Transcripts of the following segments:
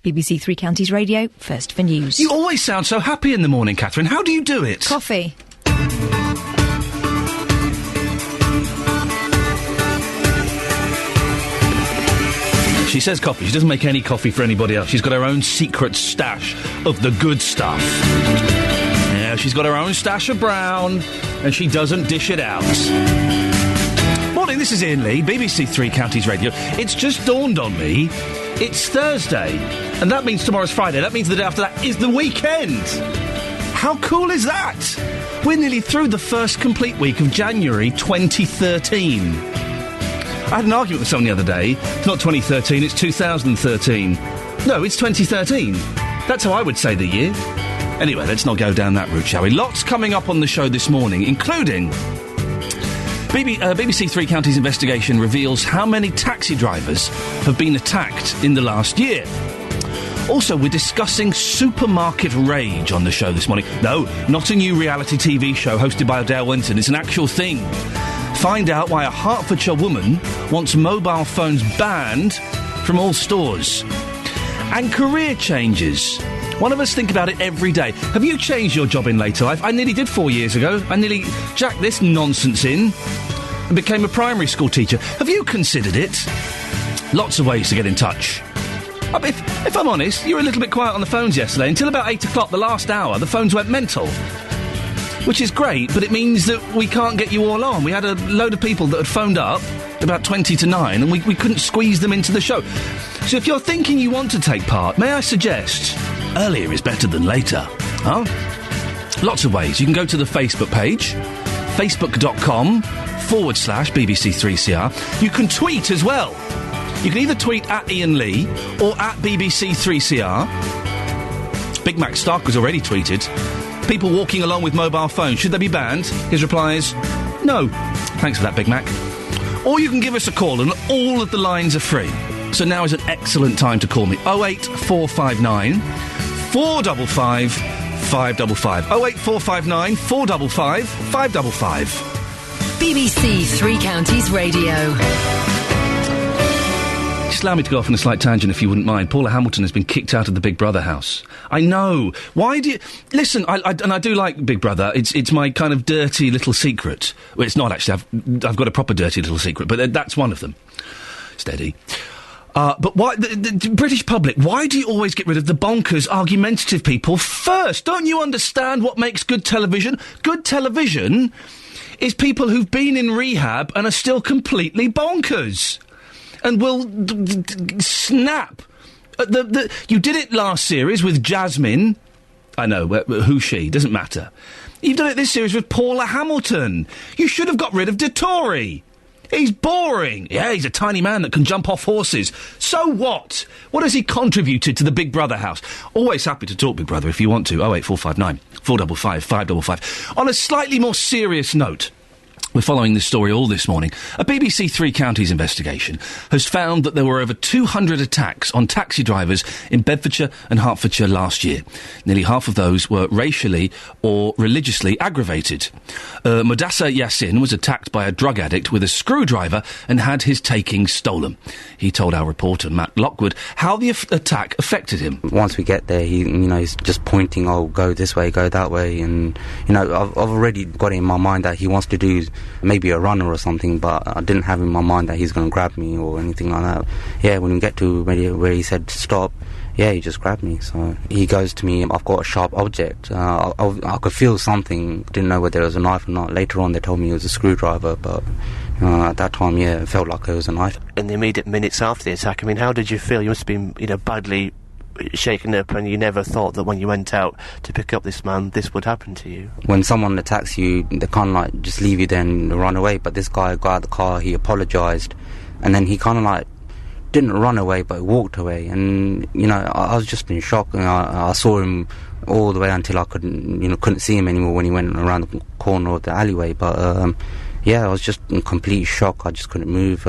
BBC Three Counties Radio, first for news. You always sound so happy in the morning, Catherine. How do you do it? Coffee. She says coffee. She doesn't make any coffee for anybody else. She's got her own secret stash of the good stuff. Yeah, she's got her own stash of brown, and she doesn't dish it out. Morning, this is Iain Lee, BBC Three Counties Radio. It's just dawned on me, it's Thursday, and that means tomorrow's Friday. That means the day after that is the weekend. How cool is that? We're nearly through the first complete week of January 2013. I had an argument with someone the other day. It's not 2013, it's 2013. No, it's 2013. That's how I would say the year. Anyway, let's not go down that route, shall we? Lots coming up on the show this morning, including... BBC Three Counties investigation reveals how many taxi drivers have been attacked in the last year. Also, we're discussing supermarket rage on the show this morning. No, not a new reality TV show hosted by Dale Winton. It's an actual thing. Find out why a Hertfordshire woman wants mobile phones banned from all stores. And career changes. One of us think about it every day. Have you changed your job in later life? I nearly did 4 years ago. I nearly jacked this nonsense in and became a primary school teacher. Have you considered it? Lots of ways to get in touch. If I'm honest, you were a little bit quiet on the phones yesterday. Until about 8 o'clock, the last hour, the phones went mental. Which is great, but it means that we can't get you all on. We had a load of people that had phoned up about 20 to 9, and we couldn't squeeze them into the show. So if you're thinking you want to take part, may I suggest... earlier is better than later. Huh? Lots of ways. You can go to the Facebook page, facebook.com/BBC3CR. You can tweet as well. You can either tweet at Iain Lee or at BBC3CR. Big Mac Stark has already tweeted. People walking along with mobile phones, should they be banned? His reply is, no. Thanks for that, Big Mac. Or you can give us a call, and all of the lines are free. So now is an excellent time to call me. 08459 455 555. 08459 455 555. BBC Three Counties Radio. Just allow me to go off on a slight tangent if you wouldn't mind. Paula Hamilton has been kicked out of the Big Brother house. I know. Why do you... Listen, I do like Big Brother. It's my kind of dirty little secret. Well, it's not actually. I've got a proper dirty little secret, but that's one of them. Steady. But why, the British public, why do you always get rid of the bonkers, argumentative people first? Don't you understand what makes good television? Good television is people who've been in rehab and are still completely bonkers. And will snap. You did it last series with Jasmine. I know, who's she? Doesn't matter. You've done it this series with Paula Hamilton. You should have got rid of Dettori. He's boring. Yeah, he's a tiny man that can jump off horses. So what? What has he contributed to the Big Brother house? Always happy to talk Big Brother if you want to. 08459 455 555. On a slightly more serious note, we're following this story all this morning. A BBC Three Counties investigation has found that there were over 200 attacks on taxi drivers in Bedfordshire and Hertfordshire last year. Nearly half of those were racially or religiously aggravated. Mudassar Yassin was attacked by a drug addict with a screwdriver and had his takings stolen. He told our reporter, Matt Lockwood, how the attack affected him. Once we get there, he's just pointing, oh, go this way, go that way, and, I've already got it in my mind that he wants to do maybe a runner or something, but I didn't have in my mind that he's going to grab me or anything like that. Yeah, when we get to where he said stop, yeah, he just grabbed me. So he goes to me, I've got a sharp object. I could feel something, didn't know whether it was a knife or not. Later on they told me it was a screwdriver, but at that time, yeah, it felt like it was a knife. In the immediate minutes after the attack, how did you feel? You must have been, badly shaken up, and you never thought that when you went out to pick up this man, this would happen to you. When someone attacks you, they can't just leave you there and run away. But this guy got out of the car, he apologised, and then he kind of didn't run away, but walked away. And I was just in shock. I saw him all the way until I couldn't see him anymore when he went around the corner of the alleyway. But yeah, I was just in complete shock. I just couldn't move.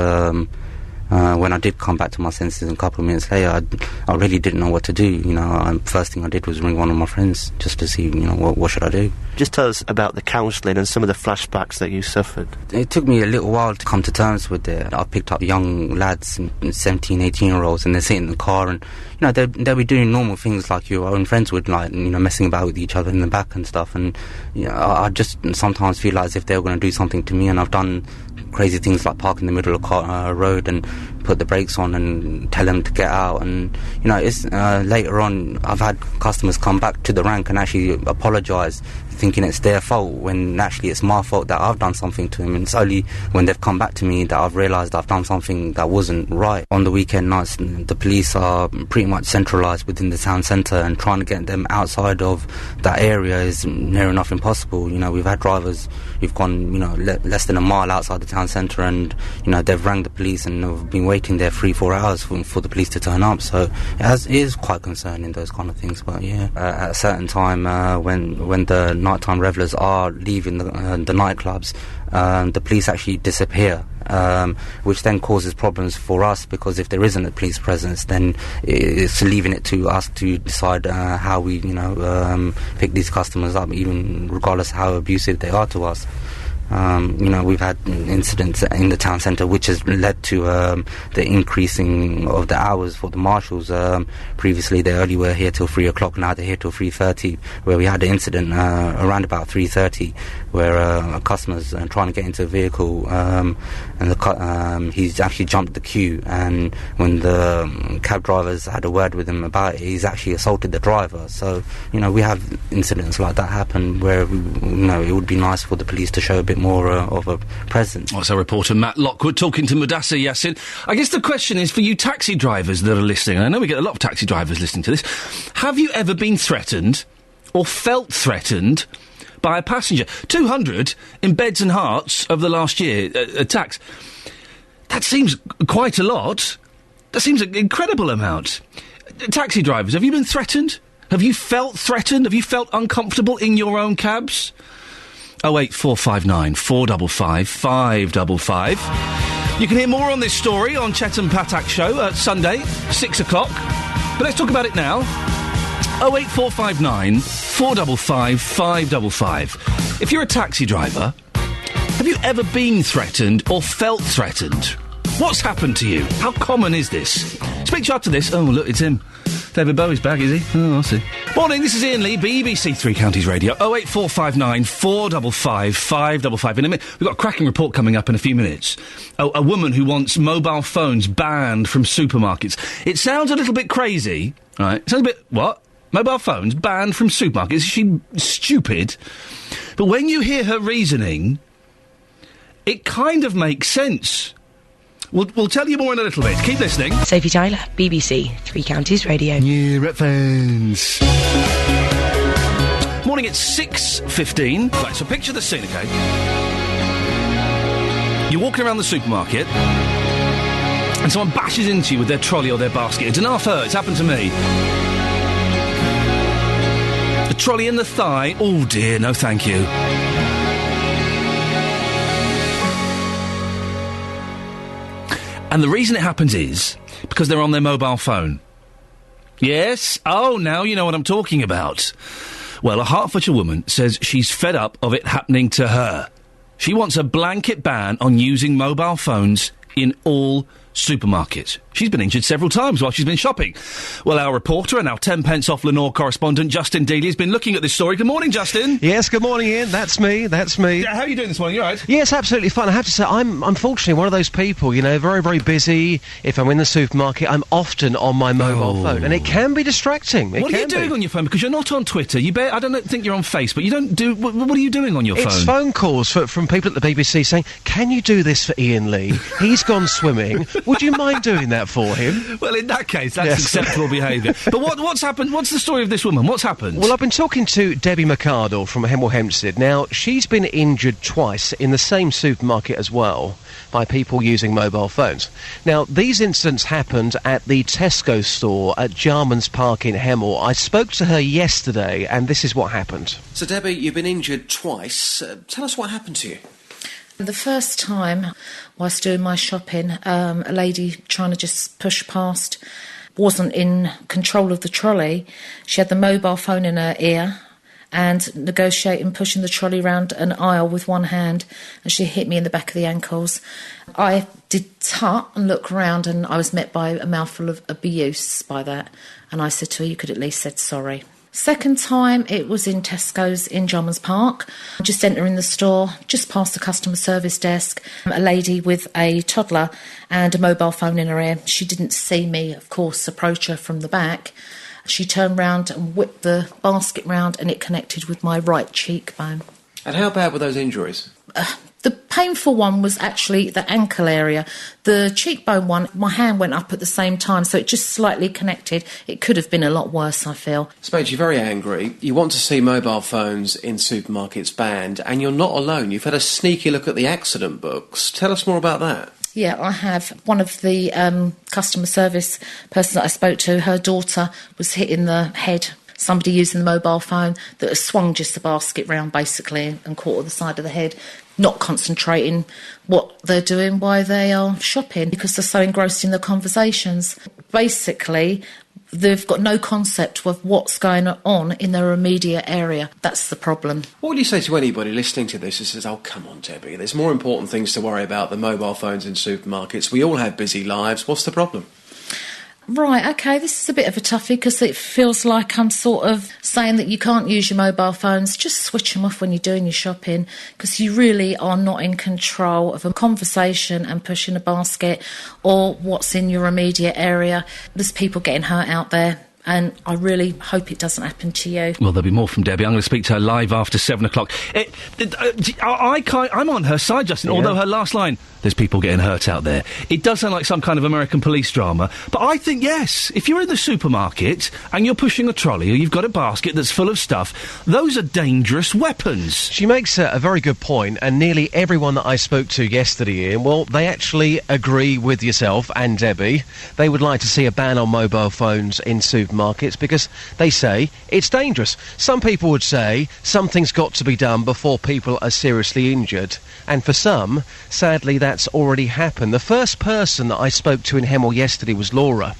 When I did come back to my senses, and a couple of minutes later, I really didn't know what to do. You know, first thing I did was ring one of my friends just to see, you know, what should I do. Just tell us about the counselling and some of the flashbacks that you suffered. It took me a little while to come to terms with it. I picked up young lads, 17, 18-year-olds, and they're sitting in the car, and you know, they'll be doing normal things like your own friends would, like, you know, messing about with each other in the back and stuff. And you know, I just sometimes feel like as if they were going to do something to me, and I've done crazy things like park in the middle of a road and put the brakes on and tell them to get out. And you know, it's later on I've had customers come back to the rank and actually apologise, thinking it's their fault when actually it's my fault that I've done something to them. And it's only when they've come back to me that I've realised I've done something that wasn't right. On the weekend nights, the police are pretty much centralised within the town centre, and trying to get them outside of that area is near enough impossible. You know, we've had drivers who've gone, you know, less than a mile outside the town centre, and you know, they've rang the police and have been waiting there 3-4 hours for the police to turn up. So it is quite concerning, those kind of things. But yeah, at a certain time, when the nighttime revellers are leaving the nightclubs, the police actually disappear, which then causes problems for us, because if there isn't a police presence, then it's leaving it to us to decide how we, you know, pick these customers up, even regardless of how abusive they are to us. You know, we've had incidents in the town centre which has led to the increasing of the hours for the marshals. Previously they only were here till 3 o'clock, now they're here till 3:30, where we had an incident around about 3:30 where a customer's trying to get into a vehicle, and he's actually jumped the queue, and when the cab drivers had a word with him about it, he's actually assaulted the driver. So, you know, we have incidents like that happen where, you know, it would be nice for the police to show a bit more of a presence. That's our reporter Matt Lockwood talking to Mudassir Yassin. I guess the question is for you taxi drivers that are listening, and I know we get a lot of taxi drivers listening to this, have you ever been threatened or felt threatened by a passenger? 200 in Beds and Hearts over the last year, attacks. That seems quite a lot. That seems an incredible amount. Taxi drivers, have you been threatened? Have you felt threatened? Have you felt uncomfortable in your own cabs? 08459 455 555. You can hear more on this story on Chet and Patak Show Sunday, 6 o'clock. But let's talk about it now. 08459 455 555. If you're a taxi driver, have you ever been threatened or felt threatened? What's happened to you? How common is this? Speak to you after this. Oh, look, it's him. David Bowie's back, is he? Oh, I'll see. Morning, this is Iain Lee, BBC Three Counties Radio. 08459 455 555. In a minute, we've got a cracking report coming up in a few minutes. A woman who wants mobile phones banned from supermarkets. It sounds a little bit crazy, right? It sounds a bit, what? Mobile phones banned from supermarkets? Is she stupid? But when you hear her reasoning, it kind of makes sense. We'll tell you more in a little bit. Keep listening. Sophie Tyler, BBC Three Counties Radio. Yeah, rep fans. Morning, it's 6:15. Right, so picture the scene, okay? You're walking around the supermarket, and someone bashes into you with their trolley or their basket. It's an half hurt. It's happened to me. The trolley in the thigh. Oh dear, no thank you. And the reason it happens is because they're on their mobile phone. Yes? Oh, now you know what I'm talking about. Well, a Hertfordshire woman says she's fed up of it happening to her. She wants a blanket ban on using mobile phones in all supermarkets. She's been injured several times while she's been shopping. Well, our reporter and our 10 pence off Lenore correspondent, Justin Dealey, has been looking at this story. Good morning, Justin. Yes, good morning, Ian. That's me. Yeah, how are you doing this morning? You all right? Yes, absolutely fine. I have to say, I'm unfortunately one of those people, you know, very, very busy. If I'm in the supermarket, I'm often on my mobile phone, and it can be distracting. What are you doing on your phone? Because you're not on Twitter. I don't think you're on Facebook. You don't do... What are you doing on your phone? It's phone calls from people at the BBC saying, can you do this for Iain Lee? He's gone swimming. Would you mind doing that for him? Well, in that case, that's acceptable behaviour. But what's happened? What's the story of this woman? What's happened? Well, I've been talking to Debbie McArdle from Hemel Hempstead. Now, she's been injured twice in the same supermarket as well by people using mobile phones. Now, these incidents happened at the Tesco store at Jarman's Park in Hemel. I spoke to her yesterday, and this is what happened. So, Debbie, you've been injured twice. Tell us what happened to you. The first time, whilst doing my shopping, a lady trying to just push past wasn't in control of the trolley. She had the mobile phone in her ear and negotiating, pushing the trolley round an aisle with one hand, and she hit me in the back of the ankles. I did tut and look around, and I was met by a mouthful of abuse by that, and I said to her, you could at least said sorry. Second time, it was in Tesco's in Jarman's Park. Just entering the store, just past the customer service desk, a lady with a toddler and a mobile phone in her ear. She didn't see me, of course, approach her from the back. She turned round and whipped the basket round, and it connected with my right cheekbone. And how bad were those injuries? The painful one was actually the ankle area. The cheekbone one, my hand went up at the same time, so it just slightly connected. It could have been a lot worse, I feel. Spade, you're very angry. You want to see mobile phones in supermarkets banned, and you're not alone. You've had a sneaky look at the accident books. Tell us more about that. Yeah, I have. One of the customer service persons that I spoke to, her daughter was hit in the head. Somebody using the mobile phone that has swung just the basket round, basically, and caught at the side of the head, not concentrating what they're doing while they are shopping because they're so engrossed in the conversations. Basically, they've got no concept of what's going on in their immediate area. That's the problem. What would you say to anybody listening to this who says, oh, come on, Debbie, there's more important things to worry about than mobile phones in supermarkets. We all have busy lives. What's the problem? Right, OK, this is a bit of a toughie because it feels like I'm sort of saying that you can't use your mobile phones. Just switch them off when you're doing your shopping because you really are not in control of a conversation and pushing a basket or what's in your immediate area. There's people getting hurt out there. And I really hope it doesn't happen to you. Well, there'll be more from Debbie. I'm going to speak to her live after 7 o'clock. I'm on her side, Justin, although her last line, there's people getting hurt out there. It does sound like some kind of American police drama. But I think, yes, if you're in the supermarket and you're pushing a trolley or you've got a basket that's full of stuff, those are dangerous weapons. She makes a very good point, and nearly everyone that I spoke to yesterday, Iain, well, they actually agree with yourself and Debbie. They would like to see a ban on mobile phones in supermarkets because they say it's dangerous. Some people would say something's got to be done before people are seriously injured, and for some, sadly, that's already happened. The first person that I spoke to in Hemel yesterday was Laura,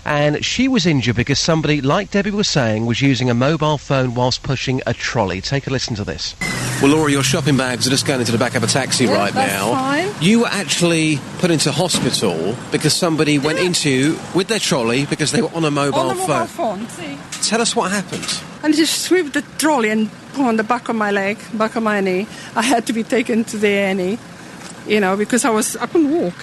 and she was injured because somebody, like Debbie was saying, was using a mobile phone whilst pushing a trolley. Take a listen to this. Well, Laura, your shopping bags are just going into the back of a taxi right now. Fine. You were actually put into hospital because somebody went into you with their trolley because they were on a mobile phone. See. Tell us what happened. And just swept the trolley and put on the back of my leg, back of my knee. I had to be taken to the A&E, because I couldn't walk.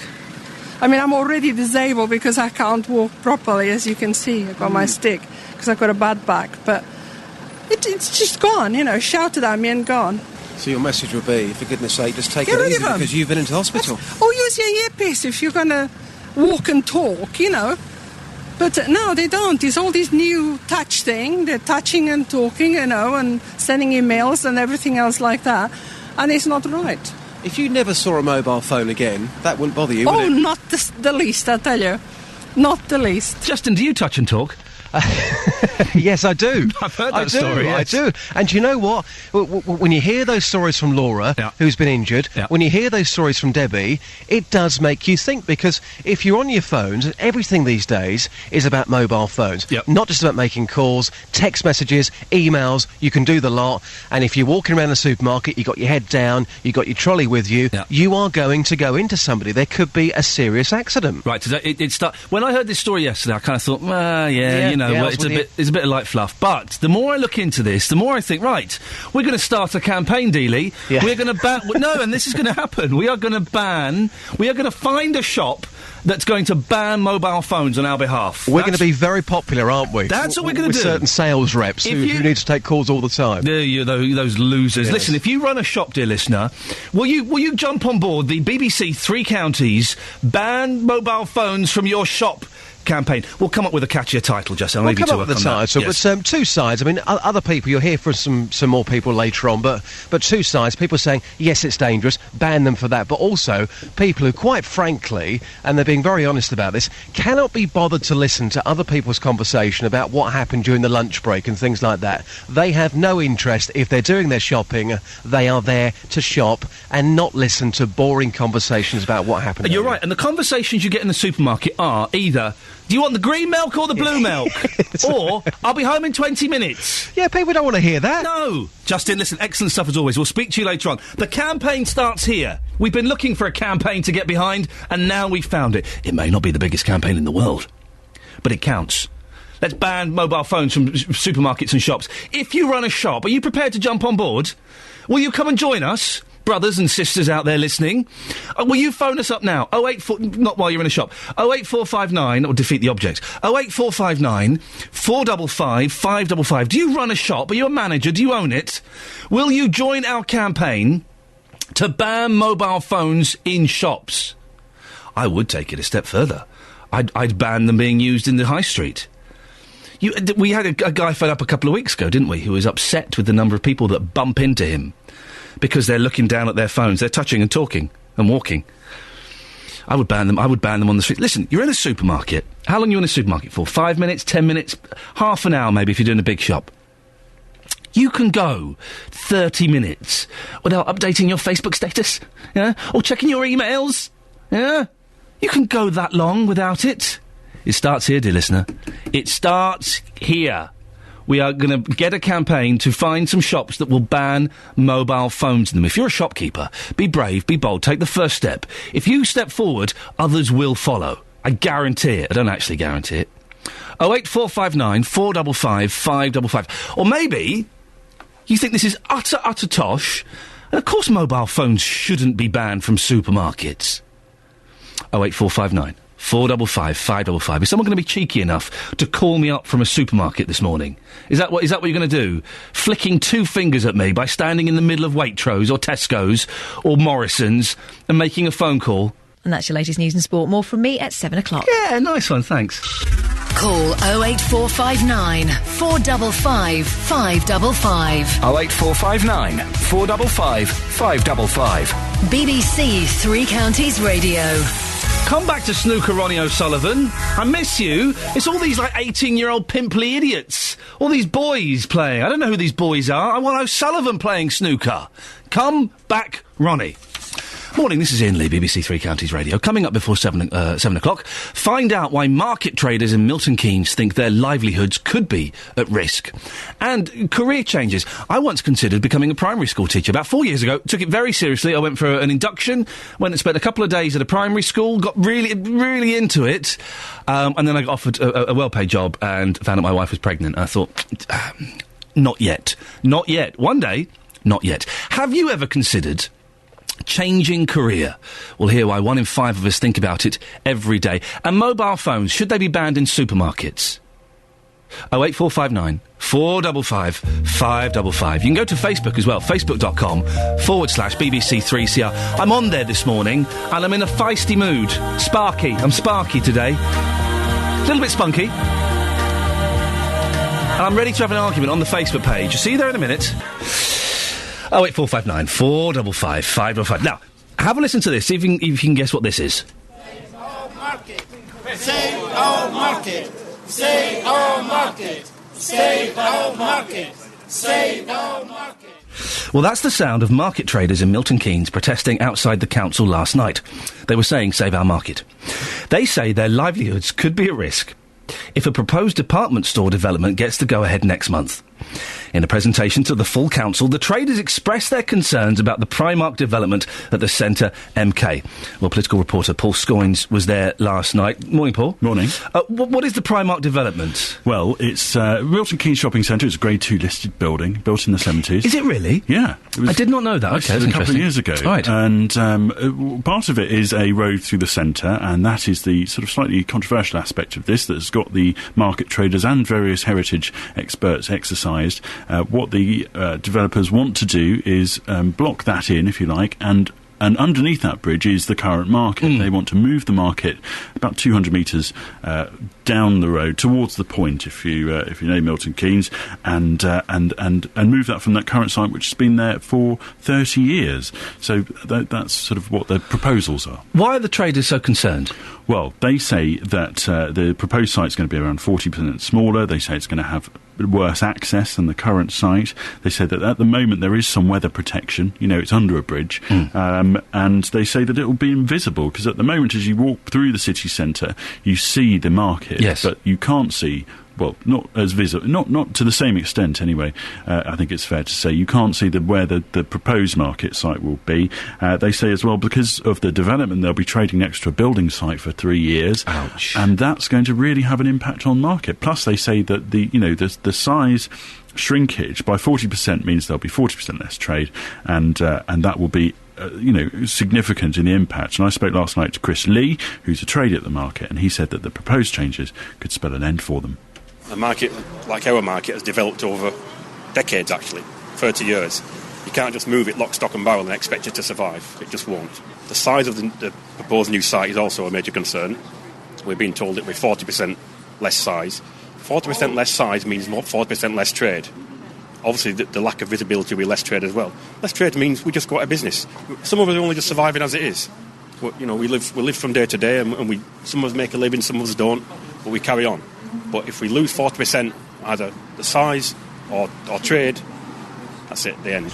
I mean, I'm already disabled because I can't walk properly, as you can see. I've got my stick because I've got a bad back. But it's just gone, shouted at me and gone. So your message would be, for goodness sake, just take it easy because you've been into hospital. Or use your earpiece if you're going to walk and talk, But no, they don't. It's all this new touch thing. They're touching and talking, and sending emails and everything else like that. And it's not right. If you never saw a mobile phone again, that wouldn't bother you, would it? Oh, not the least, I tell you. Not the least. Justin, do you touch and talk? Yes, I do. I've heard that story, yes. I do. And you know what? When you hear those stories from Laura, who's been injured, when you hear those stories from Debbie, it does make you think, because if you're on your phones, everything these days is about mobile phones. Not just about making calls, text messages, emails, you can do the lot. And if you're walking around the supermarket, you got your head down, you got your trolley with you, you are going to go into somebody. There could be a serious accident. Right, when I heard this story yesterday, I kind of thought, it's a bit of light fluff. But the more I look into this, the more I think, right, we're going to start a campaign, Dealey. We're going to ban... no, and this is going to happen. We are going to find a shop that's going to ban mobile phones on our behalf. We're going to be very popular, aren't we? That's what we're going to do. With certain sales reps who need to take calls all the time. Those losers. Yes. Listen, if you run a shop, dear listener, will you jump on board the BBC Three Counties ban mobile phones from your shop campaign. We'll come up with a catchier title, Jesse. I'll We'll leave you come to up with work the on that. title, Yes. but two sides. I mean, other people, you'll hear from some more people later on, but two sides. People saying, yes, it's dangerous, ban them for that, but also people who, quite frankly, and they're being very honest about this, cannot be bothered to listen to other people's conversation about what happened during the lunch break and things like that. They have no interest. If they're doing their shopping, they are there to shop and not listen to boring conversations about what happened. You're earlier. right, and the conversations you get in the supermarket are either, do you want the green milk or the blue milk? Or, I'll be home in 20 minutes. Yeah, people don't want to hear that. No! Justin, listen, excellent stuff as always. We'll speak to you later on. The campaign starts here. We've been looking for a campaign to get behind, and now we've found it. It may not be the biggest campaign in the world, but it counts. Let's ban mobile phones from supermarkets and shops. If you run a shop, are you prepared to jump on board? Will you come and join us? Brothers and sisters out there listening, will you phone us up now? 084, not while you're in a shop. 08459, or defeat the objects. 08459 455 555. Do you run a shop? Are you a manager? Do you own it? Will you join our campaign to ban mobile phones in shops? I would take it a step further. I'd ban them being used in the high street. We had a guy phone up a couple of weeks ago, didn't we, who was upset with the number of people that bump into him because they're looking down at their phones. They're touching and talking and walking. I would ban them. I would ban them on the street. Listen, you're in a supermarket. How long are you in a supermarket for? 5 minutes, 10 minutes, half an hour maybe if you're doing a big shop. You can go 30 minutes without updating your Facebook status, yeah? Or checking your emails, yeah? You can go that long without it. It starts here, dear listener. It starts here. We are going to get a campaign to find some shops that will ban mobile phones in them. If you're a shopkeeper, be brave, be bold, take the first step. If you step forward, others will follow. I guarantee it. I don't actually guarantee it. 08459 455 555. Or maybe you think this is utter tosh, and of course mobile phones shouldn't be banned from supermarkets. 08459 455 555. Is someone going to be cheeky enough to call me up from a supermarket this morning? Is that what you're going to do? Flicking two fingers at me by standing in the middle of Waitrose or Tesco's or Morrison's and making a phone call? And that's your latest news and sport. More from me at 7 o'clock. Yeah, nice one, thanks. Call 08459 455 555. 08459 455 555. BBC Three Counties Radio. Come back to snooker, Ronnie O'Sullivan. I miss you. It's all these, 18-year-old pimply idiots. All these boys playing. I don't know who these boys are. I want O'Sullivan playing snooker. Come back, Ronnie. Morning, this is Iain Lee, BBC Three Counties Radio. Coming up before 7 o'clock, find out why market traders in Milton Keynes think their livelihoods could be at risk. And career changes. I once considered becoming a primary school teacher. About 4 years ago, took it very seriously. I went for an induction, went and spent a couple of days at a primary school, got really into it, and then I got offered a well-paid job and found out my wife was pregnant. I thought, not yet. Not yet. One day, not yet. Have you ever considered changing career? We'll hear why 1 in 5 of us think about it every day. And mobile phones, should they be banned in supermarkets? 08459 455 555. You can go to Facebook as well, facebook.com/BBC3CR. I'm on there this morning and I'm in a feisty mood. Sparky. I'm sparky today. A little bit spunky. And I'm ready to have an argument on the Facebook page. See you there in a minute. 08459 455 555. Now, have a listen to this, see if you can guess what this is. Save our market. Save our market. Save our market. Save our market. Save our market. Well, that's the sound of market traders in Milton Keynes protesting outside the council last night. They were saying, save our market. They say their livelihoods could be at risk if a proposed department store development gets the go-ahead next month. In a presentation to the full council, the traders expressed their concerns about the Primark development at the Centre MK. Well, political reporter Paul Scoynes was there last night. Morning, Paul. Morning. What is the Primark development? Well, it's Milton Keynes Shopping Centre. It's a Grade 2 listed building, built in the 70s. Is it really? Yeah. I did not know that. Okay, that's a couple of years ago. Right. And part of it is a road through the centre, and that is the sort of slightly controversial aspect of this that has got the market traders and various heritage experts exercised. What the developers want to do is block that in, if you like, and and underneath that bridge is the current market. They want to move the market about 200 metres down the road towards the point, if you know Milton Keynes, and move that from that current site, which has been there for 30 years. So that's sort of what the proposals are. Why are the traders so concerned? Well, they say that the proposed site is going to be around 40% smaller. They say it's going to have worse access than the current site. They say that at the moment there is some weather protection. It's under a bridge. And they say that it will be invisible, because at the moment, as you walk through the city centre, you see the market, but you can't see... Well, not as visible, not to the same extent anyway. I think it's fair to say you can't see where the proposed market site will be. They say as well, because of the development, they'll be trading next to a building site for 3 years. Ouch. And that's going to really have an impact on market. Plus, they say that the size shrinkage by 40% means there'll be 40% less trade, and that will be significant in the impact. And I spoke last night to Chris Lee, who's a trader at the market, and he said that the proposed changes could spell an end for them. A market like our market has developed over decades, actually, 30 years. You can't just move it lock, stock and barrel and expect it to survive. It just won't. The size of the proposed new site is also a major concern. We're being told it will be 40% less size. 40% less size means 40% less trade. Obviously, the lack of visibility will be less trade as well. Less trade means we just go out of business. Some of us are only just surviving as it is. We live from day to day, and some of us make a living, some of us don't, but we carry on. But if we lose 40%, either the size or trade, that's it, the end.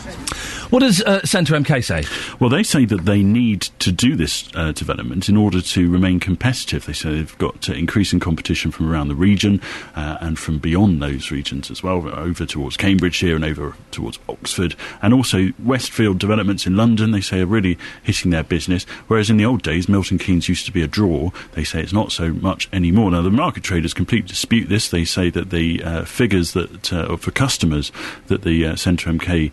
What does Centre MK say? Well, they say that they need to do this development in order to remain competitive. They say they've got increasing competition from around the region and from beyond those regions as well, over towards Cambridgeshire and over towards Oxford. And also Westfield developments in London, they say, are really hitting their business. Whereas in the old days, Milton Keynes used to be a draw. They say it's not so much anymore. Now, the market traders completely dispute this. They say that the figures that for customers that the Centre MK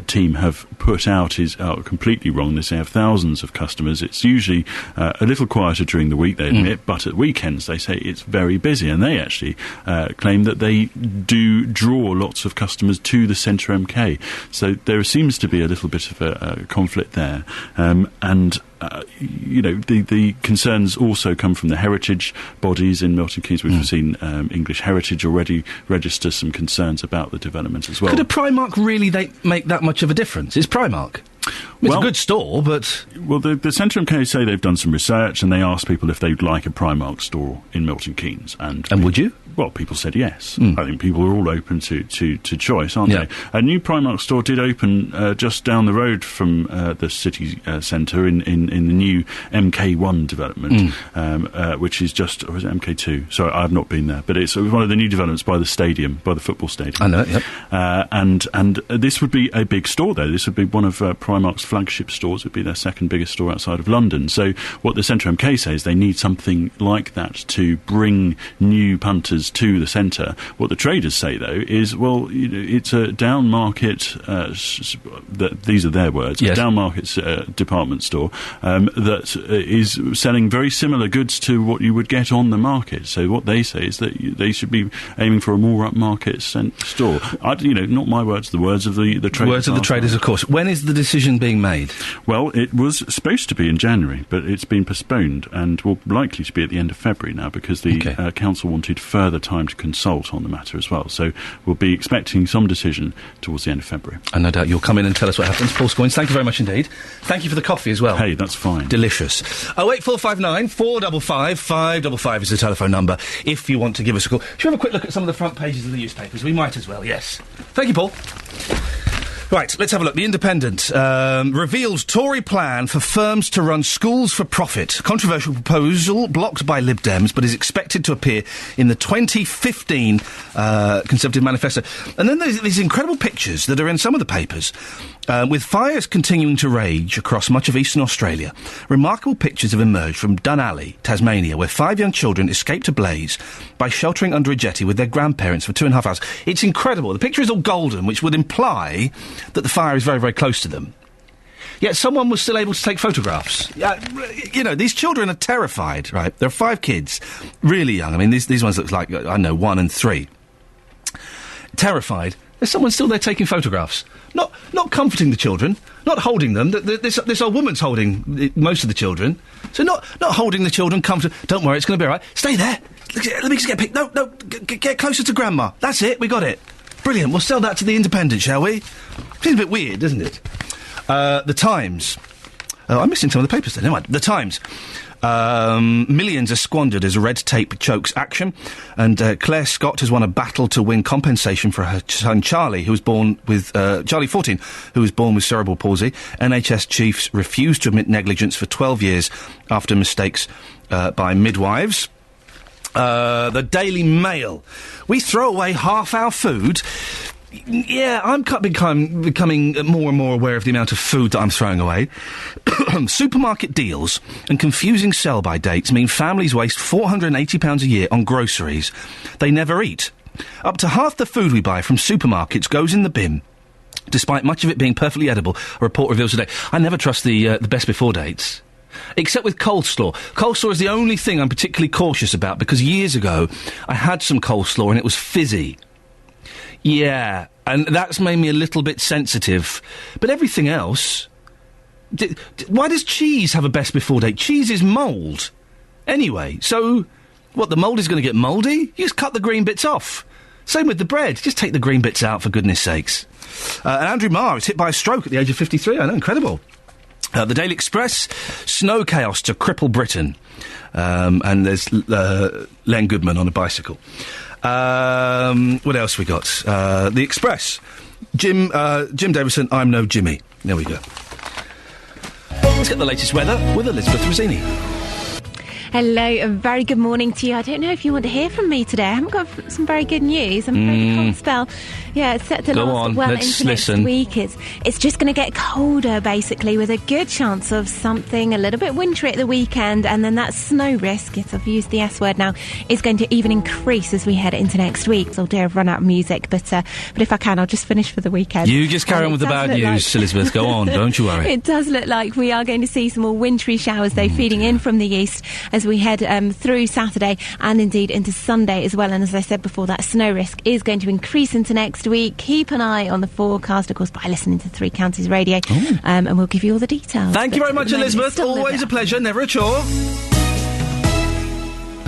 team have put out is completely wrong. They say they have thousands of customers. It's usually a little quieter during the week, they admit, but at weekends they say it's very busy, and they actually claim that they do draw lots of customers to the Centre MK. So there seems to be a little bit of a conflict there, the concerns also come from the heritage bodies in Milton Keynes. We've seen English Heritage already register some concerns about the development as well. Could a Primark really make that much of a difference? Is Primark? It's a good store, but... Well, the Centre MK say they've done some research, and they asked people if they'd like a Primark store in Milton Keynes. And would you? Well, people said yes. I think people are all open to choice, aren't they? A new Primark store did open just down the road from the city centre in the new MK1 development, which is just... Or is it MK2? Sorry, I have not been there. But it's one of the new developments by the stadium, by the football stadium. I know, yep. And this would be a big store, though. This would be one of Primark's flagship stores. It would be their second biggest store outside of London. So what the Centre MK says, they need something like that to bring new punters to the centre. What the traders say, though, is, well, it's a down market, these are their words, a down market department store that is selling very similar goods to what you would get on the market. So what they say is that they should be aiming for a more upmarket store. Not my words, the words of the traders. Words of the traders, of course. When is the decision being made? Well, it was supposed to be in January, but it's been postponed and will likely to be at the end of February now, because the council wanted further time to consult on the matter as well. So we'll be expecting some decision towards the end of February. And no doubt you'll come in and tell us what happens. Paul Scoins, thank you very much indeed. Thank you for the coffee as well. Hey, that's fine. Delicious. 08459 455 555 is the telephone number if you want to give us a call. Should we have a quick look at some of the front pages of the newspapers? We might as well, yes. Thank you, Paul. Right, let's have a look. The Independent reveals Tory plan for firms to run schools for profit. Controversial proposal blocked by Lib Dems, but is expected to appear in the 2015 Conservative manifesto. And then there's these incredible pictures that are in some of the papers, with fires continuing to rage across much of eastern Australia. Remarkable pictures have emerged from Dunalley, Tasmania, where 5 young children escaped a blaze by sheltering under a jetty with their grandparents for 2.5 hours. It's incredible. The picture is all golden, which would imply that the fire is very, very close to them. Yet someone was still able to take photographs. These children are terrified, right? There are 5 kids, really young. I mean, these ones look like, 1 and 3. Terrified. There's someone still there taking photographs. not comforting the children, not holding them. This old woman's holding most of the children. So not holding the children, don't worry, it's going to be all right. Stay there. Let me just get a pic. No, get closer to Grandma. That's it, we got it. Brilliant, we'll sell that to the Independent, shall we? Seems a bit weird, doesn't it? The Times. Oh, I'm missing some of the papers there, never mind. The Times. Millions are squandered as red tape chokes action, and Claire Scott has won a battle to win compensation for her son Charlie, who was born with Charlie 14, who was born with cerebral palsy. NHS chiefs refused to admit negligence for 12 years after mistakes by midwives. The Daily Mail. We throw away half our food. Yeah, I'm becoming more and more aware of the amount of food that I'm throwing away. Supermarket deals and confusing sell-by dates mean families waste £480 a year on groceries they never eat. Up to half the food we buy from supermarkets goes in the bin, despite much of it being perfectly edible, a report reveals today. I never trust the best before dates. Except with coleslaw. Coleslaw is the only thing I'm particularly cautious about, because years ago I had some coleslaw and it was fizzy. Yeah, and that's made me a little bit sensitive. But everything else... why does cheese have a best before date? Cheese is mould. Anyway, so... what, the mould is going to get mouldy? You just cut the green bits off. Same with the bread. Just take the green bits out, for goodness sakes. And Andrew Marr was hit by a stroke at the age of 53. I know, incredible. The Daily Express, snow chaos to cripple Britain. And there's Len Goodman on a bicycle. What else we got? The Express. Jim Davison, I'm no Jimmy. There we go. Let's get the latest weather with Elizabeth Rossini. Hello, a very good morning to you. I don't know if you want to hear from me today. I haven't got some very good news. I'm afraid the cold spell, it's set to last well into next week. It's just going to get colder, basically, with a good chance of something a little bit wintry at the weekend, and then that snow risk, I've used the S word now, is going to even increase as we head into next week. So, dear, I've run out of music, but if I can, I'll just finish for the weekend. You just carry on with the bad news, Elizabeth. Go on, don't you worry. It does look like we are going to see some more wintry showers, though, feeding in from the east as we head through Saturday and indeed into Sunday as well. And as I said before, that snow risk is going to increase into next week. Keep an eye on the forecast, of course, by listening to Three Counties Radio, and we'll give you all the details. Thank you very much, Elizabeth. Always a pleasure, never a chore.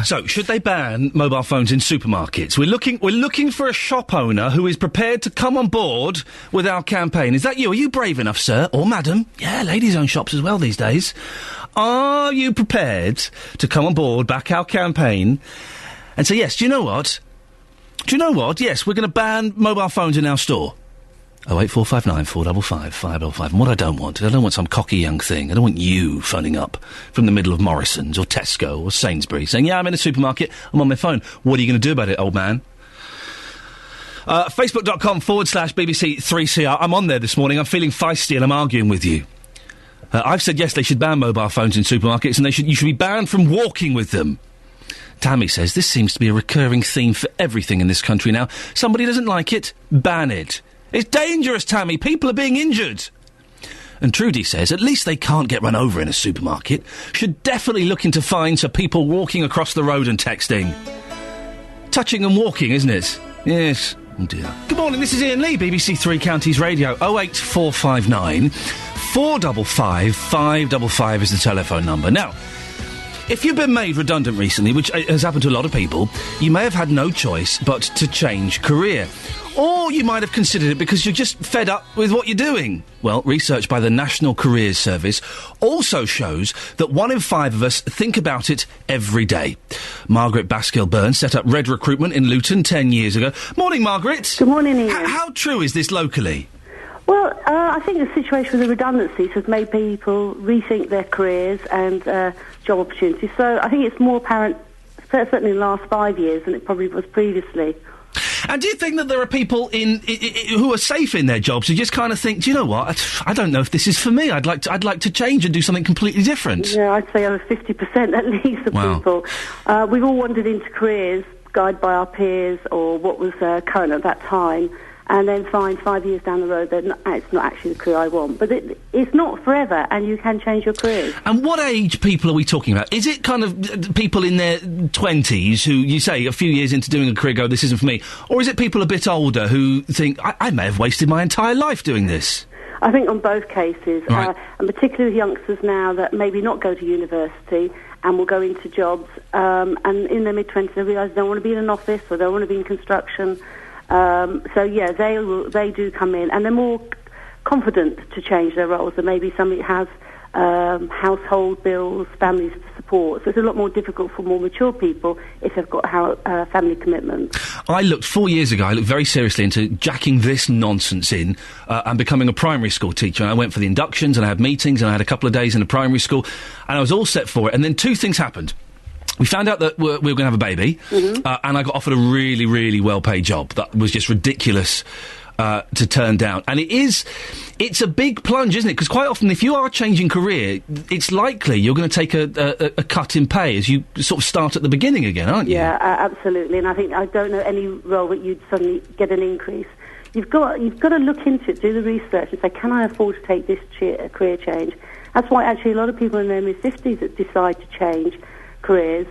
So, should they ban mobile phones in supermarkets? We're looking for a shop owner who is prepared to come on board with our campaign. Is that you? Are you brave enough, sir? Or madam? Yeah, ladies own shops as well these days. Are you prepared to come on board, back our campaign, and say, yes, do you know what? Yes, we're going to ban mobile phones in our store. 08459 455 555. And what I don't want some cocky young thing. I don't want you phoning up from the middle of Morrison's or Tesco or Sainsbury's saying, yeah, I'm in a supermarket, I'm on my phone. What are you going to do about it, old man? Facebook.com/BBC3CR. I'm on there this morning. I'm feeling feisty and I'm arguing with you. I've said, yes, they should ban mobile phones in supermarkets and you should be banned from walking with them. Tammy says, this seems to be a recurring theme for everything in this country now. Somebody doesn't like it, ban it. It's dangerous, Tammy. People are being injured. And Trudy says, at least they can't get run over in a supermarket. Should definitely look into fines for people walking across the road and texting. Touching and walking, isn't it? Yes. Oh, dear. Good morning, this is Iain Lee, BBC Three Counties Radio. 08459 455 555 is the telephone number. Now, if you've been made redundant recently, which has happened to a lot of people, you may have had no choice but to change career. Or you might have considered it because you're just fed up with what you're doing. Well, research by the National Careers Service also shows that 1 in 5 of us think about it every day. Margaret Baskill-Burns set up Red Recruitment in Luton 10 years ago. Morning, Margaret. Good morning, Ian. How true is this locally? Well, I think the situation with the redundancies has made people rethink their careers and job opportunities. So I think it's more apparent, certainly in the last 5 years, than it probably was previously. And do you think that there are people who are safe in their jobs who just kind of think, do you know what, I don't know if this is for me. I'd like to change and do something completely different. Yeah, I'd say over 50% at least of people. We've all wandered into careers guided by our peers or what was current at that time, and then find 5 years down the road that it's not actually the career I want. But it's not forever, and you can change your careers. And what age people are we talking about? Is it kind of people in their 20s who, you say, a few years into doing a career go, this isn't for me? Or is it people a bit older who think, I may have wasted my entire life doing this? I think on both cases, Right. and particularly with youngsters now that maybe not go to university and will go into jobs, and in their mid-20s they realise they don't want to be in an office or they don't want to be in construction. So yeah, they do come in, and they're more confident to change their roles than maybe somebody has household bills, families to support. So it's a lot more difficult for more mature people if they've got family commitments. 4 years ago, I looked very seriously into jacking this nonsense in and becoming a primary school teacher. And I went for the inductions and I had meetings and I had a couple of days in a primary school and I was all set for it. And then two things happened. We found out that we were going to have a baby, and I got offered a really, really well-paid job that was just ridiculous to turn down. And it's a big plunge, isn't it? Because quite often, if you are changing career, it's likely you're going to take a cut in pay as you sort of start at the beginning again, aren't you? Yeah, absolutely. And I don't know any role that you'd suddenly get an increase. You've got to look into it, do the research, and say, can I afford to take this career change? That's why actually a lot of people in their mid-50s that decide to change careers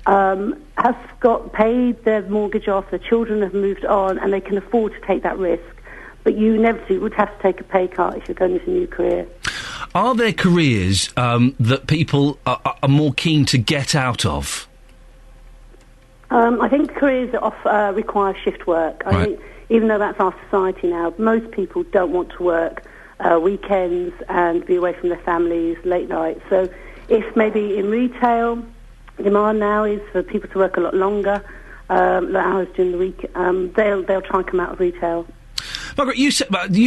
have got paid their mortgage off, their children have moved on, and they can afford to take that risk. But you inevitably would have to take a pay cut if you're going into a new career. Are there careers that people are more keen to get out of? I think careers that require shift work. I think even though that's our society now, most people don't want to work weekends and be away from their families late nights. So if maybe in retail, demand now is for people to work a lot longer, hours during the week. They'll try and come out of retail. Margaret, you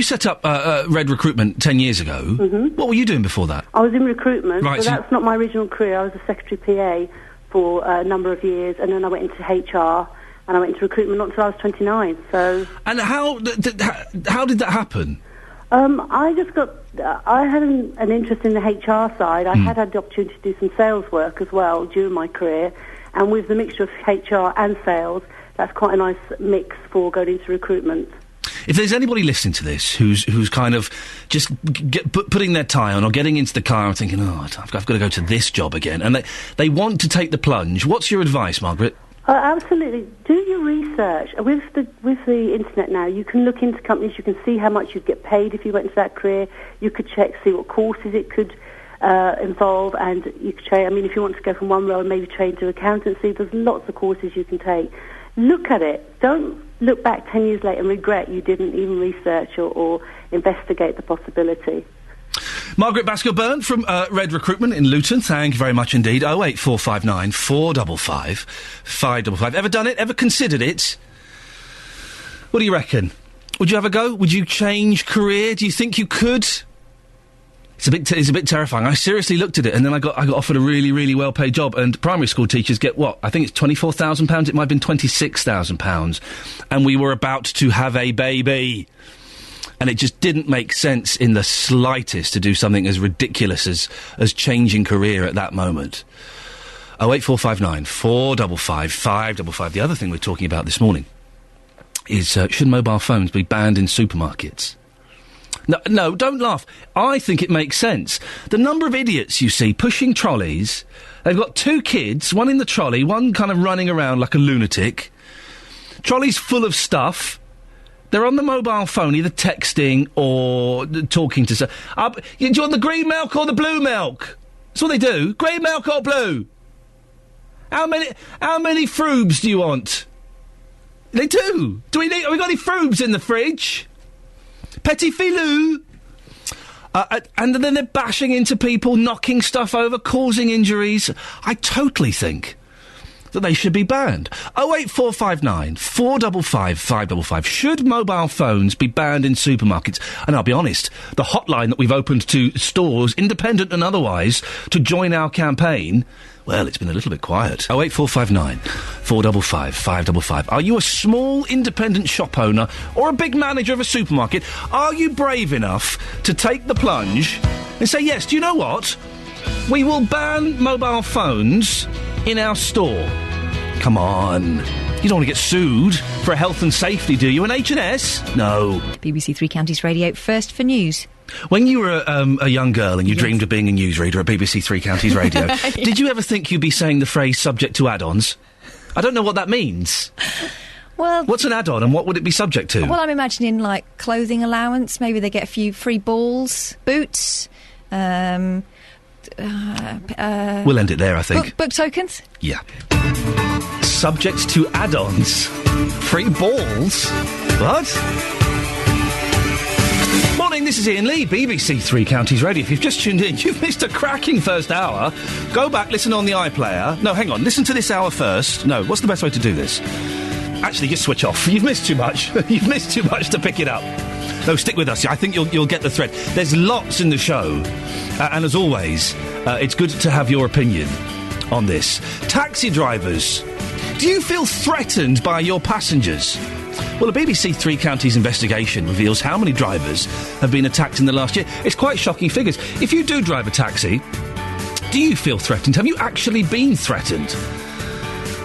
set up Red Recruitment 10 years ago. Mm-hmm. What were you doing before that? I was in recruitment, right, so that's not my original career. I was a secretary PA for a number of years, and then I went into HR, and I went into recruitment not until I was 29. So. And how did that happen? I had an interest in the HR side. I had the opportunity to do some sales work as well during my career, and with the mixture of HR and sales, that's quite a nice mix for going into recruitment. If there's anybody listening to this who's kind of just putting their tie on or getting into the car and thinking, I've got to go to this job again, and they want to take the plunge, what's your advice, Margaret? Absolutely. Do your research. With the internet now, you can look into companies, you can see how much you'd get paid if you went into that career. You could see what courses it could involve, and you could train. I mean, if you want to go from one role and maybe train to accountancy, there's lots of courses you can take. Look at it. Don't look back 10 years later and regret you didn't even research or investigate the possibility. Margaret Baskerburn from Red Recruitment in Luton, thank you very much indeed. 08459 455 555. Ever done it? Ever considered it? What do you reckon? Would you have a go? Would you change career? Do you think you could? It's a bit terrifying. I seriously looked at it, and then I got offered a really, really well-paid job, and primary school teachers get what? I think it's £24,000. It might have been £26,000. And we were about to have a baby. And it just didn't make sense in the slightest to do something as ridiculous as changing career at that moment. 08459 455 555. The other thing we're talking about this morning is should mobile phones be banned in supermarkets? No, don't laugh. I think it makes sense. The number of idiots you see pushing trolleys, they've got two kids, one in the trolley, one kind of running around like a lunatic. Trolley's full of stuff. They're on the mobile phone, either texting or talking to... Do you want the green milk or the blue milk? That's what they do. Green milk or blue? How many frubes do you want? They do. Have we got any frubes in the fridge? Petit filou. And then they're bashing into people, knocking stuff over, causing injuries. I totally think that they should be banned. 08459 455 555. Should mobile phones be banned in supermarkets? And I'll be honest, the hotline that we've opened to stores, independent and otherwise, to join our campaign, well, it's been a little bit quiet. 08459 455 555. Are you a small independent shop owner or a big manager of a supermarket? Are you brave enough to take the plunge and say, yes, do you know what? We will ban mobile phones in our store. Come on. You don't want to get sued for health and safety, do you? An H&S? No. BBC Three Counties Radio, first for news. When you were a young girl and you dreamed of being a newsreader at BBC Three Counties Radio, did you ever think you'd be saying the phrase subject to add-ons? I don't know what that means. Well, what's an add-on, and what would it be subject to? Well, I'm imagining, like, clothing allowance. Maybe they get a few free balls, boots, we'll end it there, I think. Book tokens? Yeah. Subject to add-ons. Free balls? What? Morning, this is Iain Lee, BBC Three Counties Radio. If you've just tuned in, you've missed a cracking first hour. Go back, listen on the iPlayer. No, hang on, listen to this hour first. No, what's the best way to do this? Actually, just switch off. You've missed too much. You've missed too much to pick it up. No, stick with us. I think you'll get the thread. There's lots in the show. And as always, it's good to have your opinion on this. Taxi drivers. Do you feel threatened by your passengers? Well, a BBC Three Counties investigation reveals how many drivers have been attacked in the last year. It's quite shocking figures. If you do drive a taxi, do you feel threatened? Have you actually been threatened?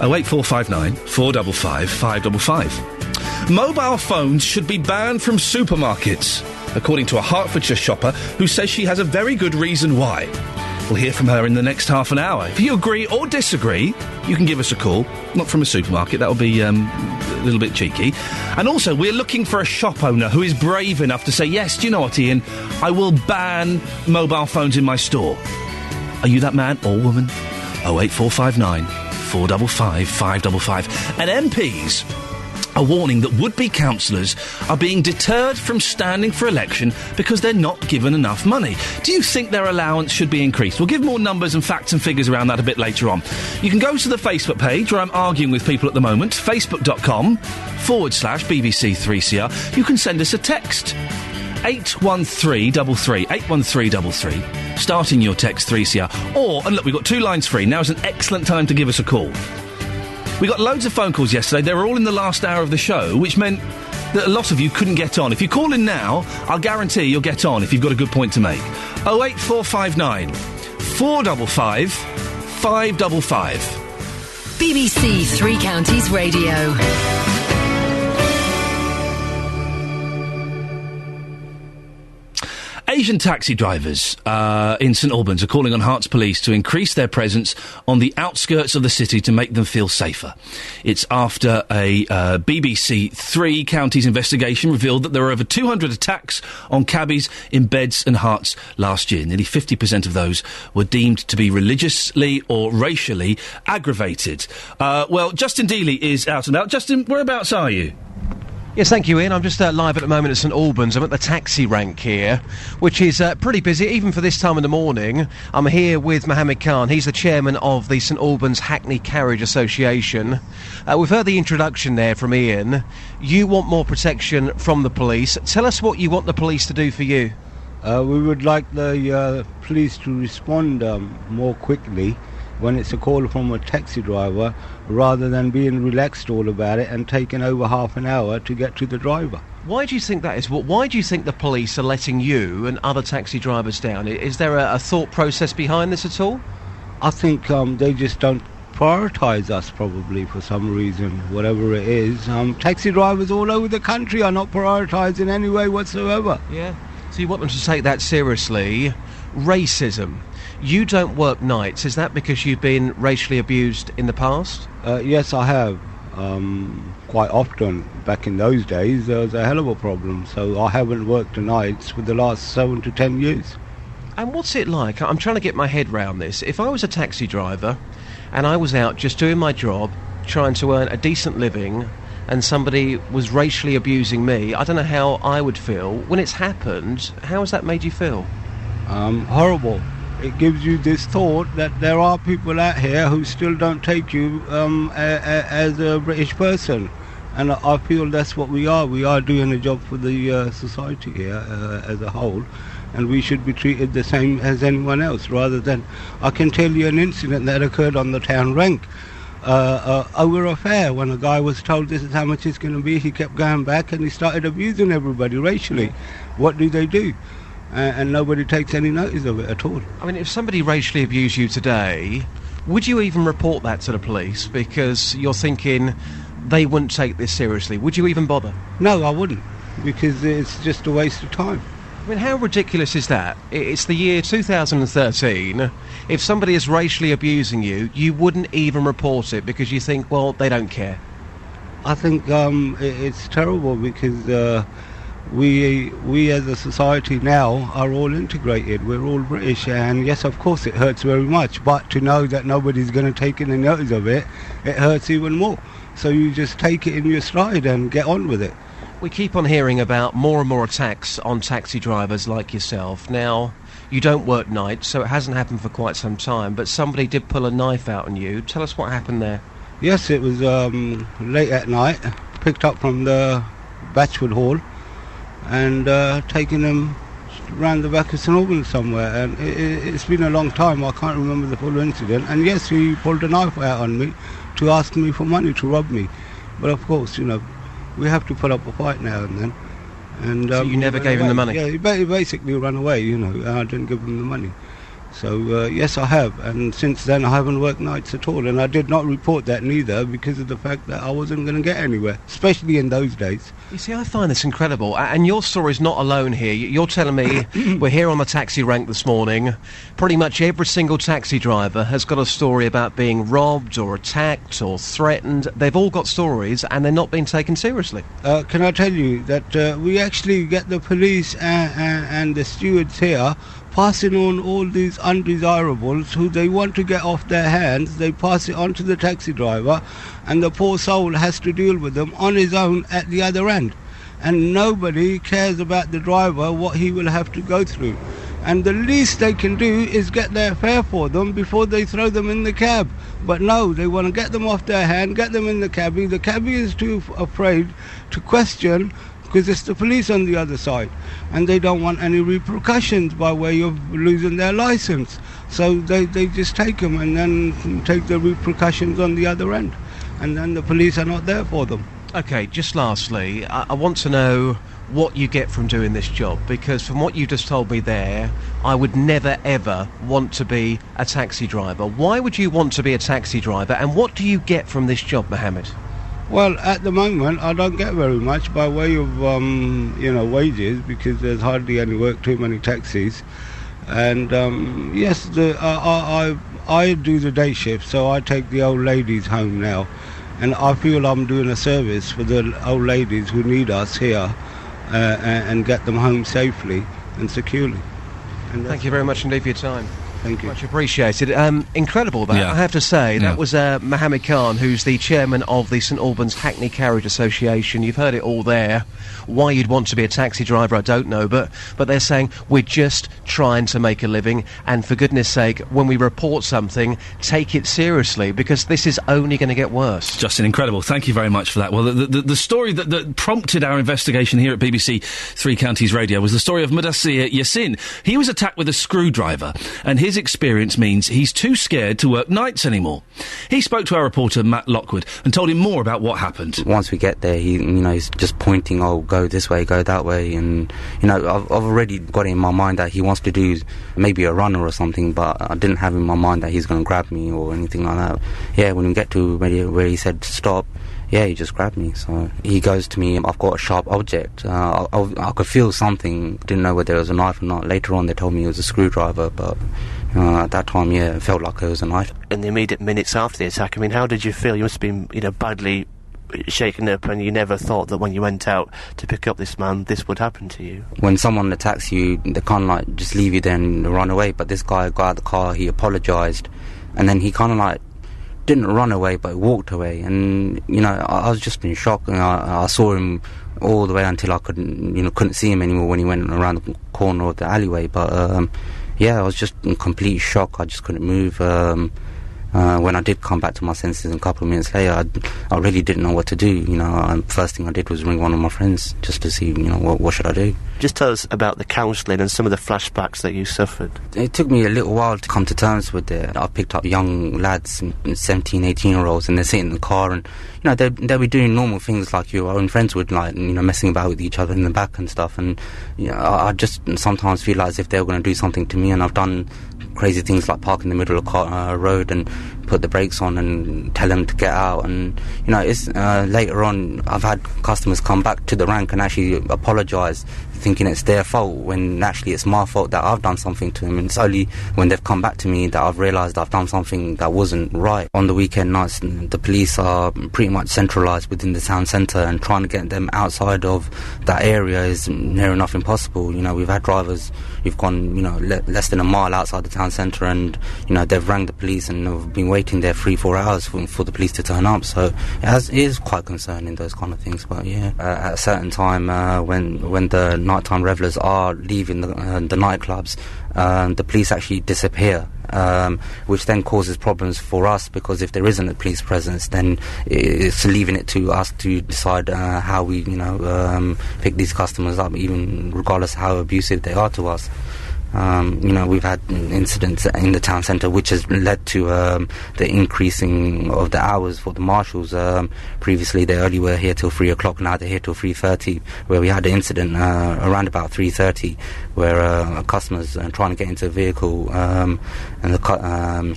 08459 455 555. Mobile phones should be banned from supermarkets, according to a Hertfordshire shopper who says she has a very good reason why. We'll hear from her in the next half an hour. If you agree or disagree, you can give us a call. Not from a supermarket, that'll be a little bit cheeky. And also, we're looking for a shop owner who is brave enough to say, yes, do you know what, Iain? I will ban mobile phones in my store. Are you that man or woman? 08459 455 555. And MPs are warning that would-be councillors are being deterred from standing for election because they're not given enough money. Do you think their allowance should be increased? We'll give more numbers and facts and figures around that a bit later on. You can go to the Facebook page where I'm arguing with people at the moment, facebook.com/BBC3CR. You can send us a text. 81333, 81333, starting your text 3CR. Or, and look, we've got two lines free. Now's an excellent time to give us a call. We got loads of phone calls yesterday. They were all in the last hour of the show, which meant that a lot of you couldn't get on. If you call in now, I'll guarantee you'll get on if you've got a good point to make. 08459 455 555. BBC Three Counties Radio. Asian taxi drivers in St Albans are calling on Herts Police to increase their presence on the outskirts of the city to make them feel safer. It's after a BBC Three Counties investigation revealed that there were over 200 attacks on cabbies in Beds and Herts last year. Nearly 50% of those were deemed to be religiously or racially aggravated. Well, Justin Dealey is out and about. Justin, whereabouts are you? Yes, thank you, Ian. I'm just live at the moment at St Albans. I'm at the taxi rank here, which is pretty busy, even for this time of the morning. I'm here with Mohammed Khan. He's the chairman of the St Albans Hackney Carriage Association. We've heard the introduction there from Ian. You want more protection from the police. Tell us what you want the police to do for you. We would like the police to respond more quickly when it's a call from a taxi driver, rather than being relaxed all about it and taking over half an hour to get to the driver. Why do you think that is? Why do you think the police are letting you and other taxi drivers down? Is there a thought process behind this at all? I think they just don't prioritise us, probably, for some reason, whatever it is. Taxi drivers all over the country are not prioritised in any way whatsoever. Yeah. So you want them to take that seriously. Racism. You don't work nights. Is that because you've been racially abused in the past? Yes, I have. Quite often. Back in those days, there was a hell of a problem. So I haven't worked nights for the last 7 to 10 years. And what's it like? I'm trying to get my head round this. If I was a taxi driver and I was out just doing my job, trying to earn a decent living, and somebody was racially abusing me, I don't know how I would feel. When it's happened, how has that made you feel? Horrible. It gives you this thought that there are people out here who still don't take you as a British person. And I feel that's what we are. We are doing a job for the society here as a whole. And we should be treated the same as anyone else, rather than... I can tell you an incident that occurred on the town rank over a fare, when a guy was told this is how much it's going to be. He kept going back and he started abusing everybody racially. What do? And nobody takes any notice of it at all. I mean, if somebody racially abused you today, would you even report that to the police? Because you're thinking they wouldn't take this seriously. Would you even bother? No, I wouldn't, because it's just a waste of time. I mean, how ridiculous is that? It's the year 2013. If somebody is racially abusing you, you wouldn't even report it because you think, well, they don't care. I think it's terrible because we as a society now are all integrated. We're all British, and yes, of course, it hurts very much. But to know that nobody's going to take any notice of it, it hurts even more. So you just take it in your stride and get on with it. We keep on hearing about more and more attacks on taxi drivers like yourself. Now, you don't work nights, so it hasn't happened for quite some time, but somebody did pull a knife out on you. Tell us what happened there. Yes, it was late at night, picked up from the Batchwood Hall and taken them round the back of St Albans somewhere. And it's been a long time, I can't remember the full incident. And yes, he pulled a knife out on me to ask me for money, to rob me. But of course, you know, we have to put up a fight now and then. And so you never gave him the money? Yeah, he basically ran away, you know, and I didn't give him the money. So, yes, I have, and since then I haven't worked nights at all, and I did not report that neither because of the fact that I wasn't going to get anywhere, especially in those days. You see, I find this incredible, and your story's not alone here. You're telling me, we're here on the taxi rank this morning, pretty much every single taxi driver has got a story about being robbed or attacked or threatened. They've all got stories, and they're not being taken seriously. Can I tell you that we actually get the police and the stewards here passing on all these undesirables who they want to get off their hands. They pass it on to the taxi driver, and the poor soul has to deal with them on his own at the other end. And nobody cares about the driver, what he will have to go through. And the least they can do is get their fare for them before they throw them in the cab. But no, they want to get them off their hand, get them in the cabbie. The cabbie is too afraid to question because it's the police on the other side, and they don't want any repercussions by way of losing their licence. So they just take them and then take the repercussions on the other end, and then the police are not there for them. OK, just lastly, I want to know what you get from doing this job, because from what you just told me there, I would never ever want to be a taxi driver. Why would you want to be a taxi driver, and what do you get from this job, Mohammed? Well, at the moment, I don't get very much by way of, wages, because there's hardly any work, too many taxis. And, yes, I do the day shift, so I take the old ladies home now. And I feel I'm doing a service for the old ladies who need us here and get them home safely and securely. And thank you very much indeed for your time. Thank you. Much appreciated. Incredible, that, I have to say. That was Mohammed Khan, who's the chairman of the St Albans Hackney Carriage Association. You've heard it all there. Why you'd want to be a taxi driver, I don't know, but they're saying we're just trying to make a living, and for goodness sake, when we report something, take it seriously, because this is only going to get worse. Justin, incredible. Thank you very much for that. Well, the story that prompted our investigation here at BBC Three Counties Radio was the story of Mudassir Yassin. He was attacked with a screwdriver, and his experience means he's too scared to work nights anymore. He spoke to our reporter Matt Lockwood and told him more about what happened. Once we get there, he's just pointing, oh, go this way, go that way, and I've already got it in my mind that he wants to do maybe a runner or something, but I didn't have in my mind that he's going to grab me or anything like that. Yeah, when we get to where he said stop, yeah, he just grabbed me. So he goes to me, I've got a sharp object. I could feel something, didn't know whether it was a knife or not. Later on they told me it was a screwdriver, but at that time, yeah, it felt like it was a knife. In the immediate minutes after the attack, I mean, how did you feel? You must have been, badly shaken up, and you never thought that when you went out to pick up this man, this would happen to you. When someone attacks you, they can't, just leave you there and run away. But this guy got out of the car, he apologised, and then he kind of, didn't run away, but walked away. And, I was just in shock, and I saw him all the way until I couldn't see him anymore when he went around the corner of the alleyway. But, yeah, I was just in complete shock. I just couldn't move. When I did come back to my senses a couple of minutes later, I really didn't know what to do. First thing I did was ring one of my friends just to see, what should I do. Just tell us about the counselling and some of the flashbacks that you suffered. It took me a little while to come to terms with it. I picked up young lads, 17, 18-year-olds, and they're sitting in the car, and they'll be doing normal things like your own friends would, messing about with each other in the back and stuff. And I just sometimes feel like as if they were going to do something to me, and I've done crazy things like park in the middle of a road and put the brakes on and tell them to get out. And it's later on I've had customers come back to the rank and actually apologise, thinking it's their fault when actually it's my fault that I've done something to them. And it's only when they've come back to me that I've realised I've done something that wasn't right. On the weekend nights, the police are pretty much centralised within the town centre, and trying to get them outside of that area is near enough impossible. We've had drivers who've gone less than a mile outside the town centre, and they've rang the police and have been waiting there 3-4 hours for the police to turn up. So it is quite concerning, those kind of things. But at a certain time when the nighttime revellers are leaving the nightclubs, the police actually disappear, which then causes problems for us, because if there isn't a police presence, then it's leaving it to us to decide how we pick these customers up, even regardless how abusive they are to us. We've had incidents in the town centre which has led to the increasing of the hours for the marshals. Previously they only were here till 3 o'clock, now they're here till 3:30, where we had an incident around about 3:30 where a customer's trying to get into a vehicle, and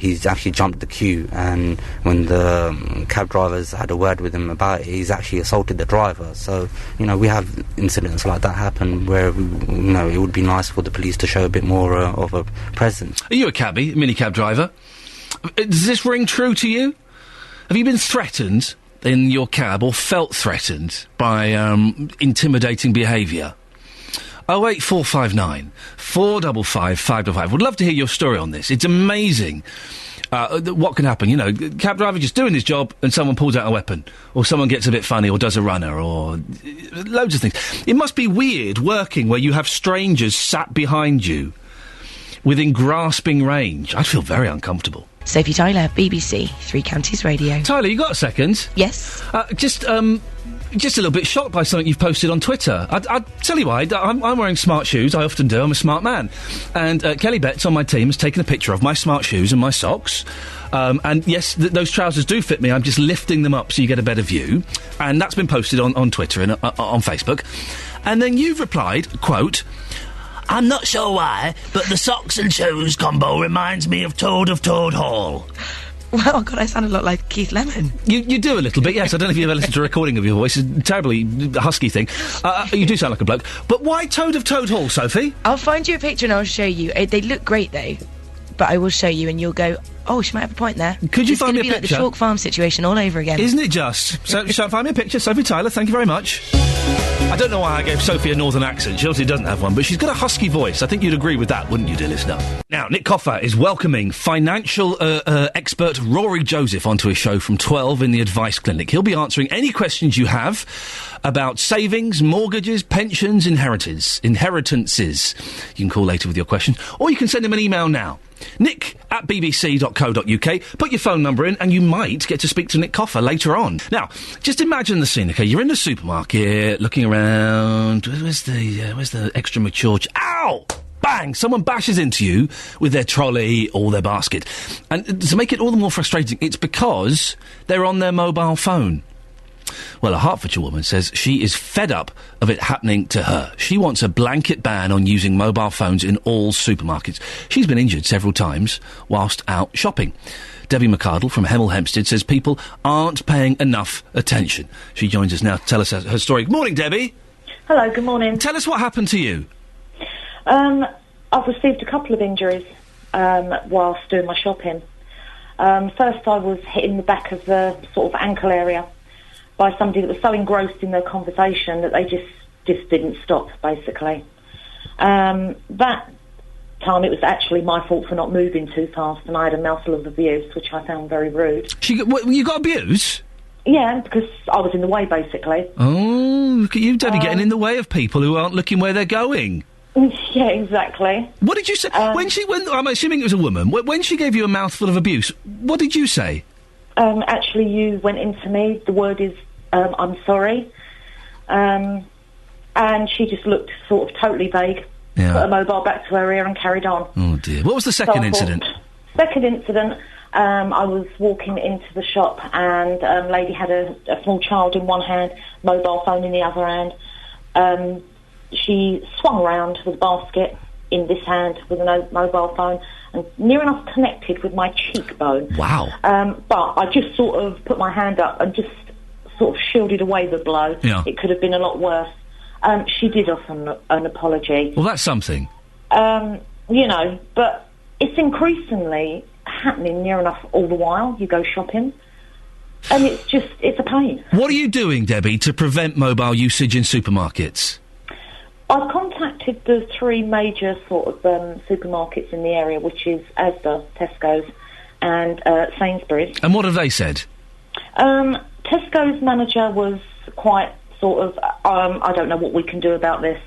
he's actually jumped the queue, and when the cab drivers had a word with him about it, he's actually assaulted the driver. So we have incidents like that happen where it would be nice for the police to show a bit more of a presence. Are you a cabbie, minicab driver? Does this ring true to you? Have you been threatened in your cab, or felt threatened by intimidating behaviour? 08459 455 555. Would love to hear your story on this. It's amazing what can happen. Cab driver just doing his job and someone pulls out a weapon, or someone gets a bit funny, or does a runner, or loads of things. It must be weird working where you have strangers sat behind you within grasping range. I'd feel very uncomfortable. Sophie Tyler, BBC, Three Counties Radio. Tyler, you got a second? Yes. Just a little bit shocked by something you've posted on Twitter. I'll tell you why. I'm wearing smart shoes. I often do. I'm a smart man. And Kelly Betts on my team has taken a picture of my smart shoes and my socks. And yes, those trousers do fit me. I'm just lifting them up so you get a better view. And that's been posted on Twitter and on Facebook. And then you've replied, quote, "I'm not sure why, but the socks and shoes combo reminds me of Toad of Toad Hall." Well, God, I sound a lot like Keith Lemon. You do a little bit, yes. I don't know if you've ever listened to a recording of your voice. It's a terribly husky thing. You do sound like a bloke. But why Toad of Toad Hall, Sophie? I'll find you a picture and I'll show you. They look great, though. But I will show you and you'll go, oh, she might have a point there. Could you find me a picture? It's going to be like the Chalk Farm situation all over again. Isn't it just? So, find me a picture. Sophie Tyler, thank you very much. I don't know why I gave Sophie a northern accent. She obviously doesn't have one, but she's got a husky voice. I think you'd agree with that, wouldn't you, dear listener? Now, Nick Coffer is welcoming financial expert Rory Joseph onto his show from 12 in the Advice Clinic. He'll be answering any questions you have about savings, mortgages, pensions, inheritances. You can call later with your questions, or you can send him an email now. nick@bbc.co.uk. Put your phone number in and you might get to speak to Nick Coffer later on. Now, just imagine the scene, okay? You're in the supermarket, looking around. Where's the extra mature... Ow! Bang! Someone bashes into you with their trolley or their basket. And to make it all the more frustrating, it's because they're on their mobile phone. Well, a Hertfordshire woman says she is fed up of it happening to her. She wants a blanket ban on using mobile phones in all supermarkets. She's been injured several times whilst out shopping. Debbie McArdle from Hemel Hempstead says people aren't paying enough attention. She joins us now to tell us her story. Good morning, Debbie. Hello, good morning. Tell us what happened to you. I've received a couple of injuries whilst doing my shopping. First, I was hit in the back of the sort of ankle area by somebody that was so engrossed in their conversation that they just didn't stop, basically. That time it was actually my fault for not moving too fast, and I had a mouthful of abuse, which I found very rude. You got abuse? Yeah, because I was in the way, basically. Oh, look at you, Debbie, getting in the way of people who aren't looking where they're going. Yeah, exactly. What did you say? When I'm assuming it was a woman, when she gave you a mouthful of abuse, what did you say? Actually, you went into me. The word is, I'm sorry. And she just looked sort of totally vague. Yeah. Put a mobile back to her ear and carried on. Oh, dear. What was the second incident? Second incident, I was walking into the shop and a lady had a small child in one hand, mobile phone in the other hand. She swung around with a basket in this hand with a mobile phone and near enough connected with my cheekbone. Wow. But I just sort of put my hand up and just sort of shielded away the blow. Yeah. It could have been a lot worse. She did offer an apology. Well, that's something. You know, but it's increasingly happening near enough all the while you go shopping. And it's a pain. What are you doing, Debbie, to prevent mobile usage in supermarkets? I've contacted the 3 major sort of supermarkets in the area, which is Asda, Tesco's and Sainsbury's. And what have they said? Tesco's manager was quite sort of, I don't know what we can do about this,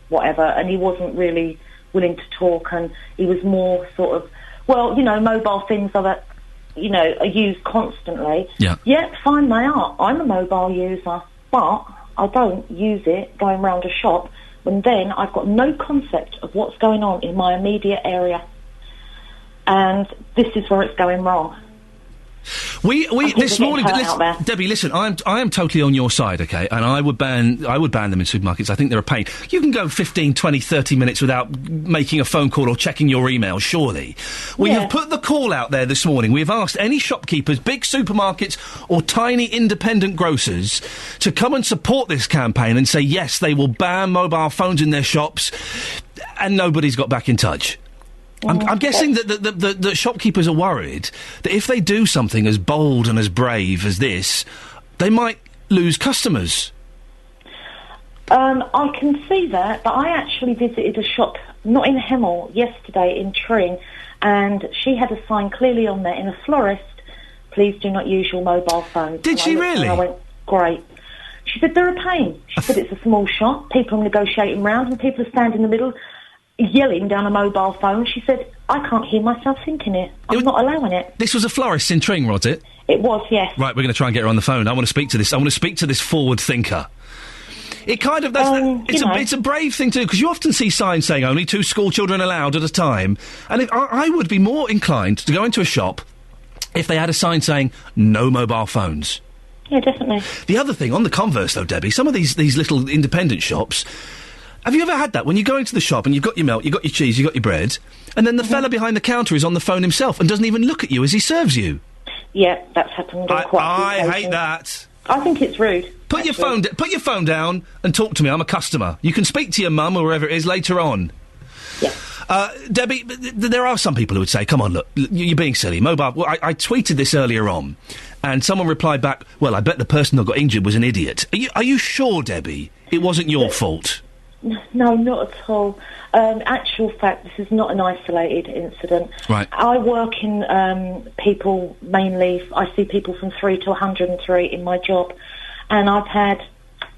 whatever, and he wasn't really willing to talk, and he was more sort of, well, you know, mobile things are used constantly. Yeah. Yeah, fine, they are. I'm a mobile user, but I don't use it going round a shop when then I've got no concept of what's going on in my immediate area. And this is where it's going wrong. We this morning, Debbie, listen, I am totally on your side, okay? And I would ban them in supermarkets. I think they're a pain. You can go 15, 20, 30 minutes without making a phone call or checking your email, surely. We have put the call out there this morning. We have asked any shopkeepers, big supermarkets or tiny independent grocers to come and support this campaign and say, yes, they will ban mobile phones in their shops, and nobody's got back in touch. I'm guessing that the shopkeepers are worried that if they do something as bold and as brave as this, they might lose customers. I can see that, but I actually visited a shop, not in Hemel, yesterday in Tring, and she had a sign clearly on there in a florist, please do not use your mobile phone. Did she really? I went, great. She said, they're a pain. She said, it's a small shop, people are negotiating round, and people are standing in the middle yelling down a mobile phone. She said, I can't hear myself thinking it. I'm not allowing it. This was a florist in Tring, was it? It was, yes. Right, we're going to try and get her on the phone. I want to speak to this forward thinker. It kind of, it's a brave thing to do, because you often see signs saying only 2 school children allowed at a time. And I would be more inclined to go into a shop if they had a sign saying no mobile phones. Yeah, definitely. The other thing, on the converse though, Debbie, some of these little independent shops, have you ever had that, when you go into the shop and you've got your milk, you've got your cheese, you've got your bread, and then the fella behind the counter is on the phone himself and doesn't even look at you as he serves you? Yeah, that's happened on quite a few occasions. I hate that. I think it's rude. Put your phone down and talk to me. I'm a customer. You can speak to your mum or wherever it is later on. Yeah. Debbie, there are some people who would say, come on, look, you're being silly. Mobile... Well, I tweeted this earlier on, and someone replied back, well, I bet the person that got injured was an idiot. Are you sure, Debbie, it wasn't your fault? No, not at all. Actual fact, this is not an isolated incident. Right. I work in people, mainly, I see people from 3 to 103 in my job, and I've had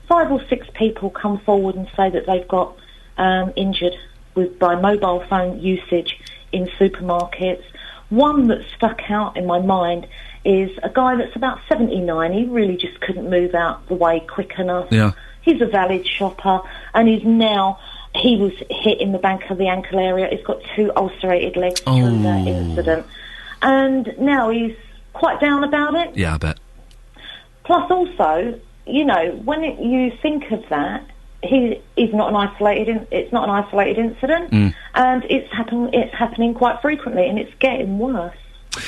5 or 6 people come forward and say that they've got injured by mobile phone usage in supermarkets. One that stuck out in my mind is a guy that's about 79. He really just couldn't move out the way quick enough. Yeah. He's a valid shopper, and he was hit in the back of the ankle area. He's got 2 ulcerated legs through that incident. And now he's quite down about it. Yeah, I bet. Plus also, you know, when you think of that, it's not an isolated incident, and it's happening quite frequently, and it's getting worse.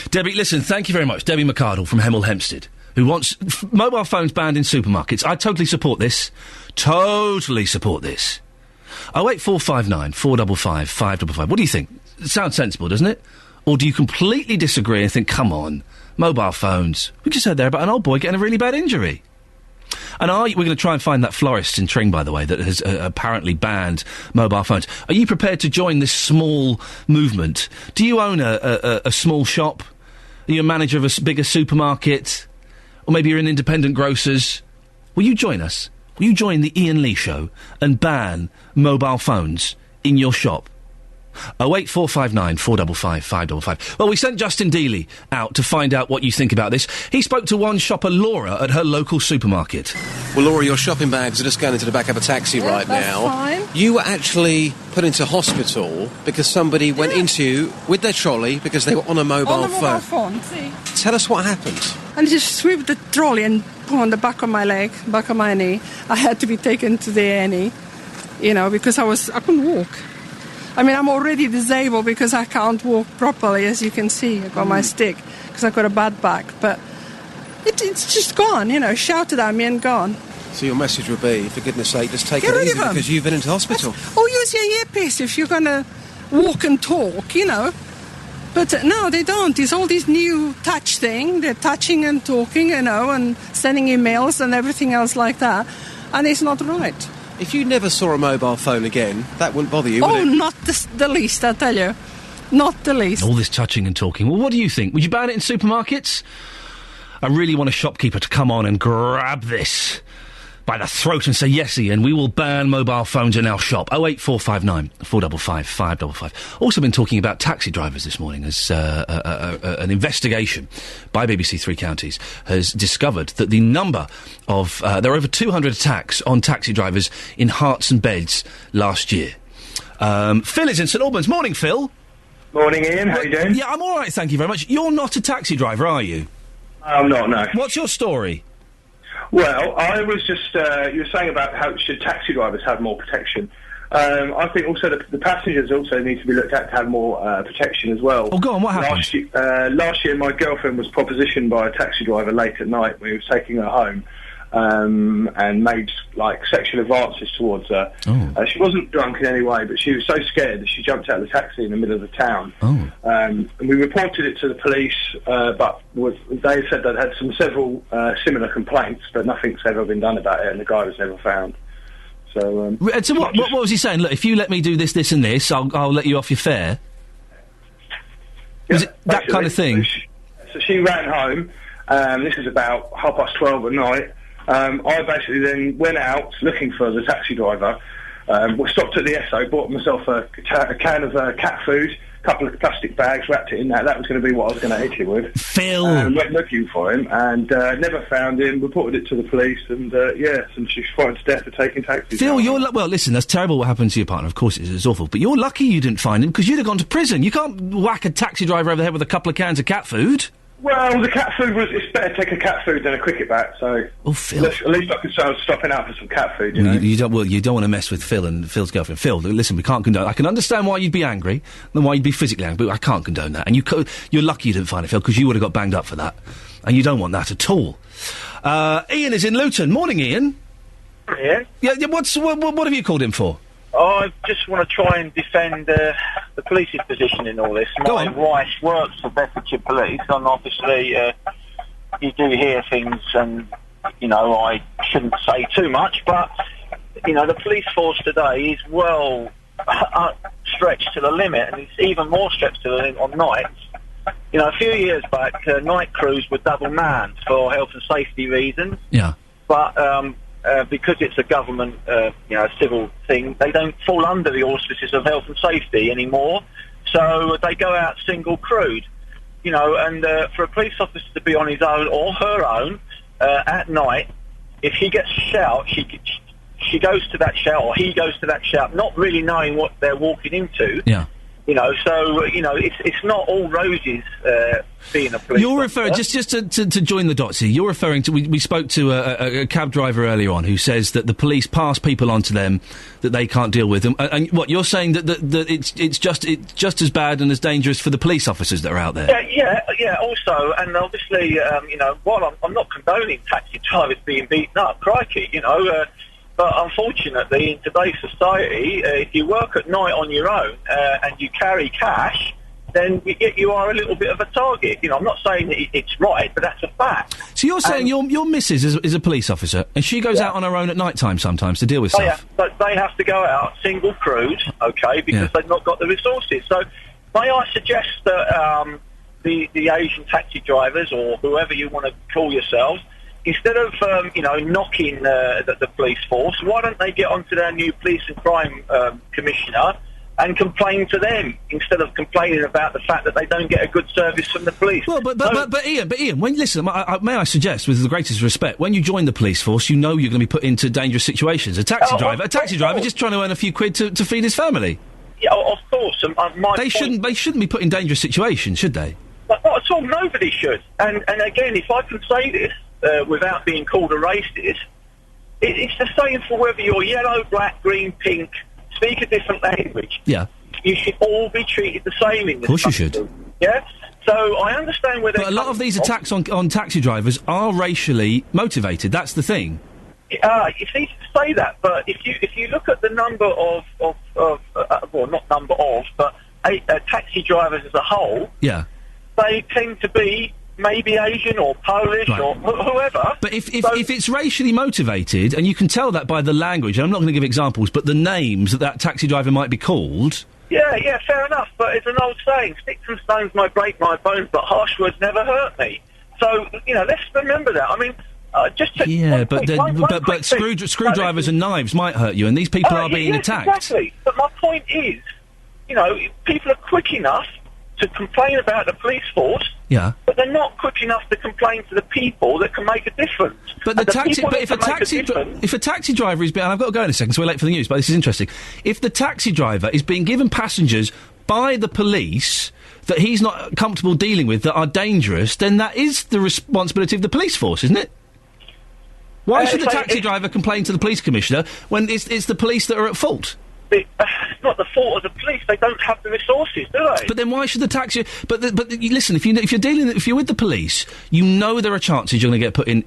Debbie, listen, thank you very much. Debbie McArdle from Hemel Hempstead, who wants mobile phones banned in supermarkets. I totally support this. Totally support this. 08459 455 555. What do you think? It sounds sensible, doesn't it? Or do you completely disagree and think, come on, mobile phones? We just heard there about an old boy getting a really bad injury. And we're going to try and find that florist in Tring, by the way, that has apparently banned mobile phones. Are you prepared to join this small movement? Do you own a small shop? Are you a manager of a bigger supermarket? Or maybe you're an independent grocer's? Will you join us? Will you join the Iain Lee Show and ban mobile phones in your shop? 08459 455 555. Well, we sent Justin Dealey out to find out what you think about this. He spoke to one shopper, Laura, at her local supermarket. Well, Laura, your shopping bags are just going into the back of a taxi right now. Fine. You were actually put into hospital because somebody went into you with their trolley because they were on a mobile phone. See. Tell us what happened. And just swept the trolley and put on the back of my leg, back of my knee. I had to be taken to the A&E, you know, because I couldn't walk. I mean, I'm already disabled because I can't walk properly, as you can see. I've got my stick because I've got a bad back. But it's just gone, shouted at me and gone. So your message would be, for goodness sake, just take Get it rid easy of 'em. because you've been into hospital. Or use your earpiece if you're going to walk and talk, But no, they don't. It's all this new touch thing. They're touching and talking, and sending emails and everything else like that. And it's not right. If you never saw a mobile phone again, that wouldn't bother you, would it? Not the least, I tell you. Not the least. All this touching and talking. Well, what do you think? Would you ban it in supermarkets? I really want a shopkeeper to come on and grab this by the throat and say, yes, Iain, we will ban mobile phones in our shop. 08459 455 555. Also been talking about taxi drivers this morning as an investigation by BBC Three Counties has discovered that the number of... there are over 200 attacks on taxi drivers in Hearts and Beds last year. Phil is in St Albans. Morning, Phil. Morning, Iain. How you doing? Yeah, I'm all right, thank you very much. You're not a taxi driver, are you? I'm not, no. What's your story? Well, I was just, you were saying about how should taxi drivers have more protection. I think also the passengers also need to be looked at to have more protection as well. Oh, go on, what happened? Last year, my girlfriend was propositioned by a taxi driver late at night when he was taking her home, and made, sexual advances towards her. Oh. She wasn't drunk in any way, but she was so scared that she jumped out of the taxi in the middle of the town. Oh. And we reported it to the police, but they said they'd had several similar complaints, but nothing's ever been done about it, and the guy was never found. So what was he saying? Look, if you let me do this, this and this, I'll let you off your fare? Was it that kind of thing? So she ran home, this was about 12:30 at night. I basically then went out looking for the taxi driver, stopped at the Esso, bought myself a can of cat food, a couple of plastic bags, wrapped it in that was going to be what I was going to hit him with. Phil! Went looking for him, and never found him, reported it to the police, and she's frightened to death for taking taxis. Phil, well, listen, that's terrible what happened to your partner, of course it's awful, but you're lucky you didn't find him, because you'd have gone to prison. You can't whack a taxi driver over the head with a couple of cans of cat food. Well, the cat food it's better to take a cat food than a cricket bat, so... Oh, Phil. At least I could say I was stopping out for some cat food, you know? You don't want to mess with Phil and Phil's girlfriend. Phil, listen, we can't condone... I can understand why you'd be angry, and why you'd be physically angry, but I can't condone that. And you're lucky you didn't find it, Phil, because you would have got banged up for that. And you don't want that at all. Iain is in Luton. Morning, Iain. Yeah? Yeah, what have you called him for? I just want to try and defend the police's position in all this. My wife works for Bedfordshire Police, and obviously you do hear things, and, I shouldn't say too much, but, the police force today is well stretched to the limit, and it's even more stretched to the limit on nights. A few years back, night crews were double manned for health and safety reasons. Yeah. But because it's a government, civil thing, they don't fall under the auspices of health and safety anymore. So they go out single crewed, and for a police officer to be on his own or her own at night, if he gets a shout, she goes to that shout, or he goes to that shout, not really knowing what they're walking into. Yeah. It's not all roses being a police You're referring, just to join the dots here, you're referring to, we spoke to a cab driver earlier on who says that the police pass people on to them that they can't deal with them. And what, you're saying that it's just as bad and as dangerous for the police officers that are out there? Yeah, also, and obviously, while I'm not condoning taxi drivers being beaten up, crikey, but unfortunately, in today's society, if you work at night on your own and you carry cash, then you are a little bit of a target. I'm not saying that it's right, but that's a fact. So you're saying your missus is a police officer, and she goes out on her own at night time sometimes to deal with stuff? Yeah, but they have to go out single crewed, okay, because they've not got the resources. So may I suggest that the Asian taxi drivers, or whoever you want to call yourselves, instead of, knocking the police force, why don't they get onto their new police and crime commissioner and complain to them instead of complaining about the fact that they don't get a good service from the police? Well, but Iain, may I suggest, with the greatest respect, when you join the police force, you know you're going to be put into dangerous situations. A taxi driver just trying to earn a few quid to feed his family. Yeah, of course. They shouldn't be put in dangerous situations, should they? But not at all. Nobody should. And again, if I can say this, without being called a racist, it's the same for whether you're yellow, black, green, pink, speak a different language. Yeah. You should all be treated the same in this Of course you country. should. Yeah? So I understand where they're But a lot of these attacks on taxi drivers are racially motivated. That's the thing. It's easy to say that, but if you look at the number of well, not number of, but taxi drivers as a whole, Yeah. they tend to be maybe Asian or Polish or whoever. But if it's racially motivated, and you can tell that by the language, and I'm not going to give examples, but the names that taxi driver might be called... Yeah, fair enough, but it's an old saying, sticks and stones might break my bones, but harsh words never hurt me. So, let's remember that. I mean... but screwdrivers and knives might hurt you, and these people are being attacked. Exactly. But my point is, people are quick enough to complain about the police force, but they're not quick enough to complain to the people that can make a difference. But if a taxi driver is being, and I've got to go in a second, so we're late for the news, but this is interesting. If the taxi driver is being given passengers by the police that he's not comfortable dealing with, that are dangerous, then that is the responsibility of the police force, isn't it? Why should the taxi driver complain to the police commissioner when it's the police that are at fault? It's not the fault of the police. They don't have the resources, do they? But then why should the taxi... But listen, if you're with the police, you know there are chances you're going to get put in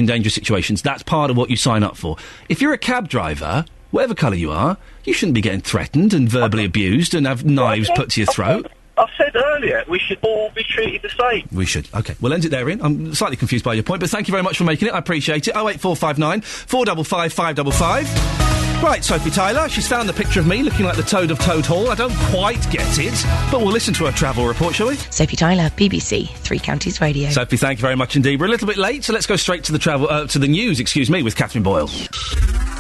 dangerous situations. That's part of what you sign up for. If you're a cab driver, whatever colour you are, you shouldn't be getting threatened and verbally abused and have knives put to your throat. I said earlier, we should all be treated the same. We should. OK, we'll end it there, Iain. I'm slightly confused by your point, but thank you very much for making it. I appreciate it. 08459 455 555. Right, Sophie Tyler, she's found the picture of me looking like the Toad of Toad Hall. I don't quite get it, but we'll listen to her travel report, shall we? Sophie Tyler, BBC, Three Counties Radio. Sophie, thank you very much indeed. We're a little bit late, so let's go straight to the news, with Catherine Boyle.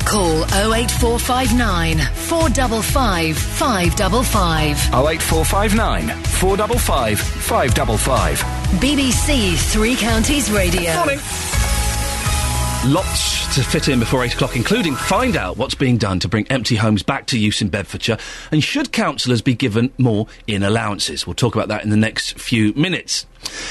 Call 08459 455 555. 08459 455 555. BBC Three Counties Radio. Morning. Lots to fit in before 8 o'clock, including find out what's being done to bring empty homes back to use in Bedfordshire, and should councillors be given more in allowances. We'll talk about that in the next few minutes.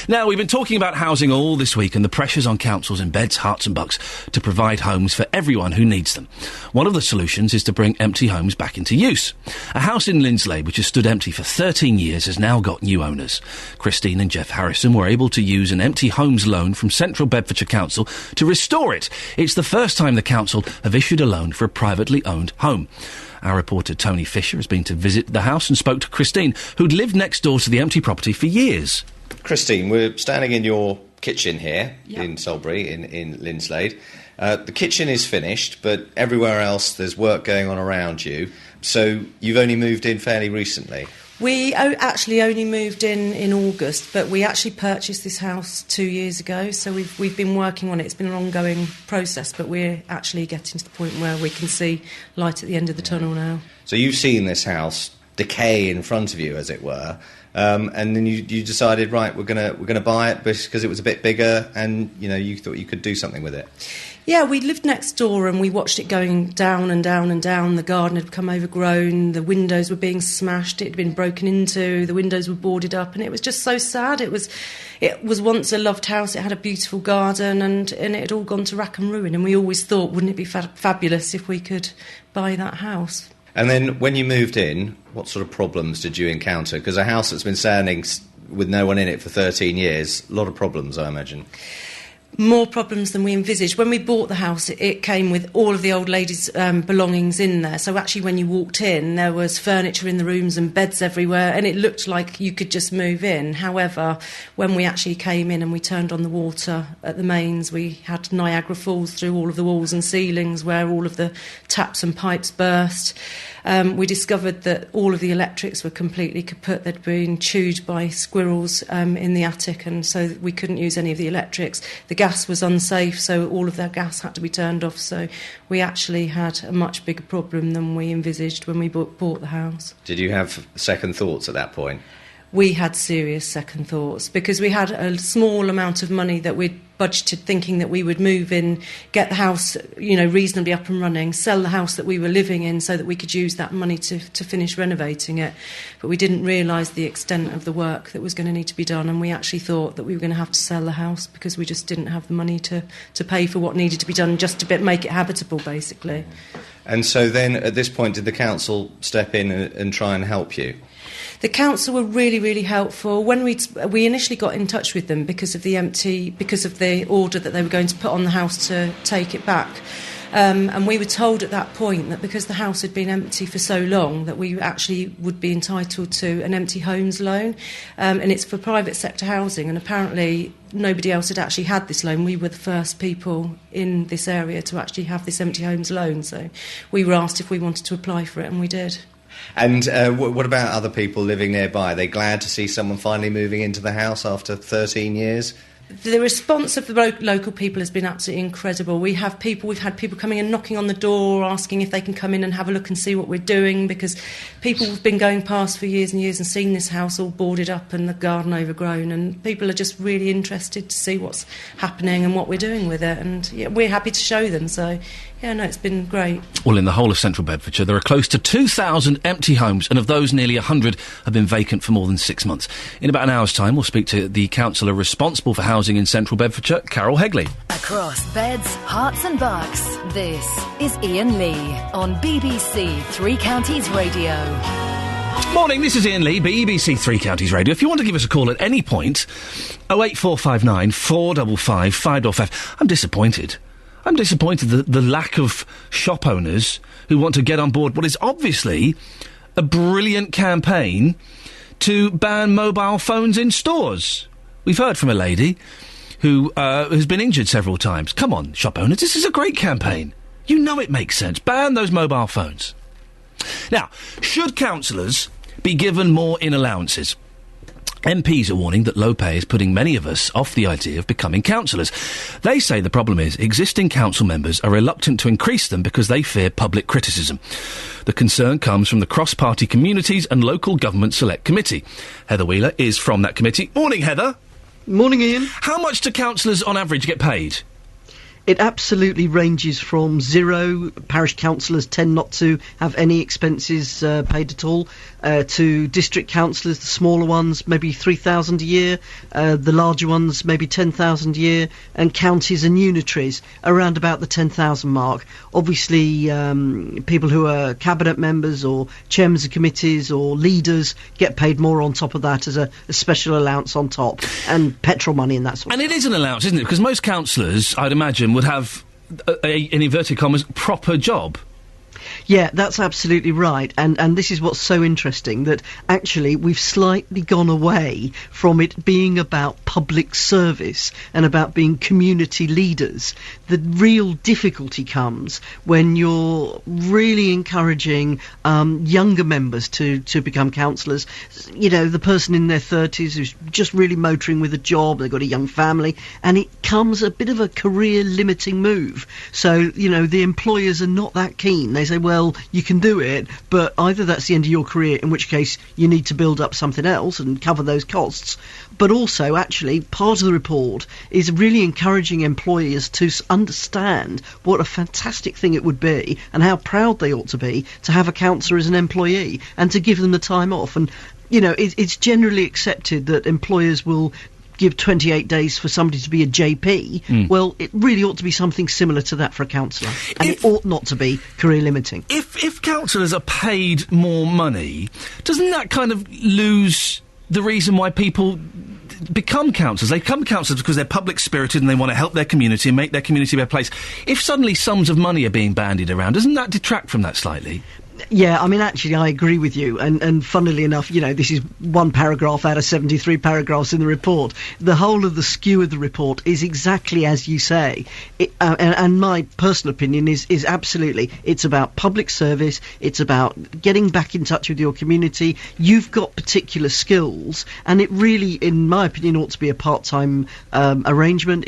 Now, we've been talking about housing all this week and the pressures on councils in Beds, Herts and Bucks to provide homes for everyone who needs them. One of the solutions is to bring empty homes back into use. A house in Lindsley, which has stood empty for 13 years, has now got new owners. Christine and Jeff Harrison were able to use an empty homes loan from Central Bedfordshire Council to restore it. It's the first time the council have issued a loan for a privately owned home. Our reporter Tony Fisher has been to visit the house and spoke to Christine, who'd lived next door to the empty property for years. Christine, we're standing in your kitchen here in Salisbury, in Lindslade. The kitchen is finished, but everywhere else there's work going on around you. So you've only moved in fairly recently? We actually only moved in August, but we actually purchased this house 2 years ago, so we've been working on it. It's been an ongoing process, but we're actually getting to the point where we can see light at the end of the tunnel now. So you've seen this house decay in front of you, as it were. And then you decided, right, we're gonna buy it because it was a bit bigger, and you thought you could do something with it. Yeah, we lived next door and we watched it going down and down and down. The garden had become overgrown, the windows were being smashed, it had been broken into, the windows were boarded up, and it was just so sad. It was once a loved house, it had a beautiful garden, and it had all gone to rack and ruin, and we always thought, wouldn't it be fabulous if we could buy that house? And then when you moved in, what sort of problems did you encounter? Because a house that's been standing with no one in it for 13 years, a lot of problems, I imagine. More problems than we envisaged. When we bought the house, it came with all of the old lady's belongings in there. So actually when you walked in, there was furniture in the rooms and beds everywhere, and it looked like you could just move in. However, when we actually came in and we turned on the water at the mains, we had Niagara Falls through all of the walls and ceilings where all of the taps and pipes burst. We discovered that all of the electrics were completely kaput. They'd been chewed by squirrels in the attic, and so we couldn't use any of the electrics. The gas was unsafe, so all of their gas had to be turned off. So we actually had a much bigger problem than we envisaged when we bought the house. Did you have second thoughts at that point? we had serious second thoughts, because we had a small amount of money that we'd budgeted, thinking that we would move in, get the house, reasonably up and running, sell the house that we were living in so that we could use that money to finish renovating it. But we didn't realise the extent of the work that was going to need to be done, and we actually thought that we were going to have to sell the house because we just didn't have the money to pay for what needed to be done, just to make it habitable, basically. And so then, at this point, did the council step in and try and help you? The council were really, really helpful. When we initially got in touch with them because of the order that they were going to put on the house to take it back. And we were told at that point that because the house had been empty for so long, that we actually would be entitled to an empty homes loan. And it's for private sector housing, and apparently nobody else had actually had this loan. We were the first people in this area to actually have this empty homes loan. So we were asked if we wanted to apply for it, and we did. And what about other people living nearby? Are they glad to see someone finally moving into the house after 13 years? The response of the local people has been absolutely incredible. We've had people coming and knocking on the door, asking if they can come in and have a look and see what we're doing, because people have been going past for years and years and seen this house all boarded up and the garden overgrown, and people are just really interested to see what's happening and what we're doing with it, and we're happy to show them. So it's been great. Well, in the whole of central Bedfordshire, there are close to 2,000 empty homes, and of those, nearly 100 have been vacant for more than 6 months. In about an hour's time, we'll speak to the councillor responsible for housing in central Bedfordshire, Carol Hegley. Across beds, hearts and bucks, this is Iain Lee on BBC Three Counties Radio. Morning, this is Iain Lee, BBC Three Counties Radio. If you want to give us a call at any point, 08459 455 555. I'm disappointed the lack of shop owners who want to get on board what is obviously a brilliant campaign to ban mobile phones in stores. We've heard from a lady who has been injured several times. Come on, shop owners, this is a great campaign. You know it makes sense. Ban those mobile phones. Now, should councillors be given more in allowances? MPs are warning that low pay is putting many of us off the idea of becoming councillors. They say the problem is existing council members are reluctant to increase them because they fear public criticism. The concern comes from the cross-party Communities and Local Government Select Committee. Heather Wheeler is from that committee. Morning, Heather. Morning, Ian. How much do councillors on average get paid? It absolutely ranges from zero, parish councillors tend not to have any expenses paid at all, to district councillors, the smaller ones, maybe 3,000 a year, the larger ones, maybe 10,000 a year, and counties and unitaries around about the 10,000 mark. Obviously, people who are cabinet members or chairmen of committees or leaders get paid more on top of that as a special allowance on top, and petrol money and that sort of stuff. And it is an allowance, isn't it? Because most councillors, I'd imagine, would have, in inverted commas, proper job. Yeah, that's absolutely right. And this is what's so interesting, that actually we've slightly gone away from it being about public service and about being community leaders. The real difficulty comes when you're really encouraging younger members to become councillors. You know, the person in their 30s who's just really motoring with a job, they've got a young family, and it comes a bit of a career-limiting move. So, you know, the employers are not that keen. They say, well, you can do it, but either that's the end of your career, in which case you need to build up something else and cover those costs, but also, actually, part of the report is really encouraging employers to understand what a fantastic thing it would be and how proud they ought to be to have a councillor as an employee and to give them the time off. And, you know, it's generally accepted that employers will give 28 days for somebody to be a JP. Well, it really ought to be something similar to that for a councillor, and it ought not to be career limiting. If councillors are paid more money, doesn't that kind of lose the reason why people become councillors? They become councillors because they're public spirited and they want to help their community and make their community a better place. If suddenly sums of money are being bandied around, doesn't that detract from that slightly? Yeah, I mean, actually, I agree with you. And funnily enough, you know, this is one paragraph out of 73 paragraphs in the report. The whole of the skew of the report is exactly as you say. And my personal opinion is absolutely, it's about public service. It's about getting back in touch with your community. You've got particular skills, and it really, in my opinion, ought to be a part-time arrangement.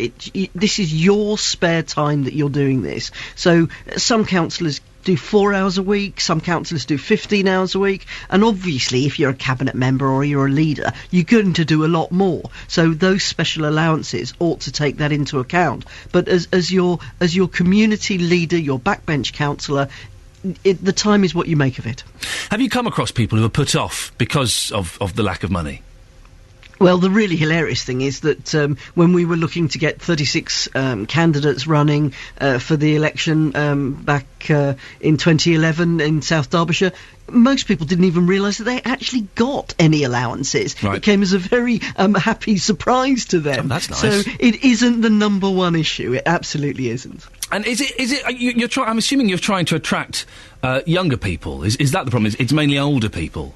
This is your spare time that you're doing this. So some councillors do 4 hours a week, some councillors do 15 hours a week, and obviously if you're a cabinet member or you're a leader, you're going to do a lot more. So those special allowances ought to take that into account. But as your community leader, your backbench councillor, the time is what you make of it. Have you come across people who are put off because of the lack of money? Well, the really hilarious thing is that when we were looking to get 36 candidates running for the election back in 2011 in South Derbyshire, most people didn't even realise that they actually got any allowances. Right. It came as a very happy surprise to them. Oh, that's nice. So it isn't the number one issue. It absolutely isn't. And is it? You're I'm assuming you're trying to attract younger people. Is that the problem? It's mainly older people.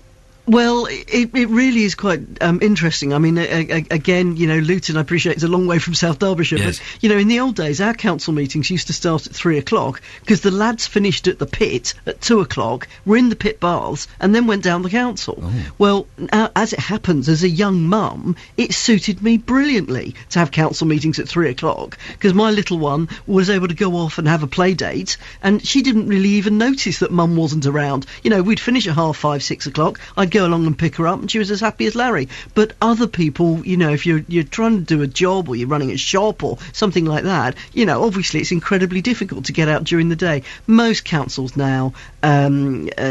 Well, it really is quite interesting. I mean, again, you know, Luton, I appreciate it's a long way from South Derbyshire, yes. But, you know, in the old days, our council meetings used to start at 3 o'clock because the lads finished at the pit at 2 o'clock, were in the pit baths, and then went down the council. Oh. Well, as it happens, as a young mum, it suited me brilliantly to have council meetings at 3 o'clock because my little one was able to go off and have a play date, and she didn't really even notice that mum wasn't around. You know, we'd finish at 5:30, 6 o'clock, I'd go along and pick her up, and she was as happy as Larry. But other people, you know, if you're trying to do a job or you're running a shop or something like that, you know, obviously it's incredibly difficult to get out during the day. Most councils now,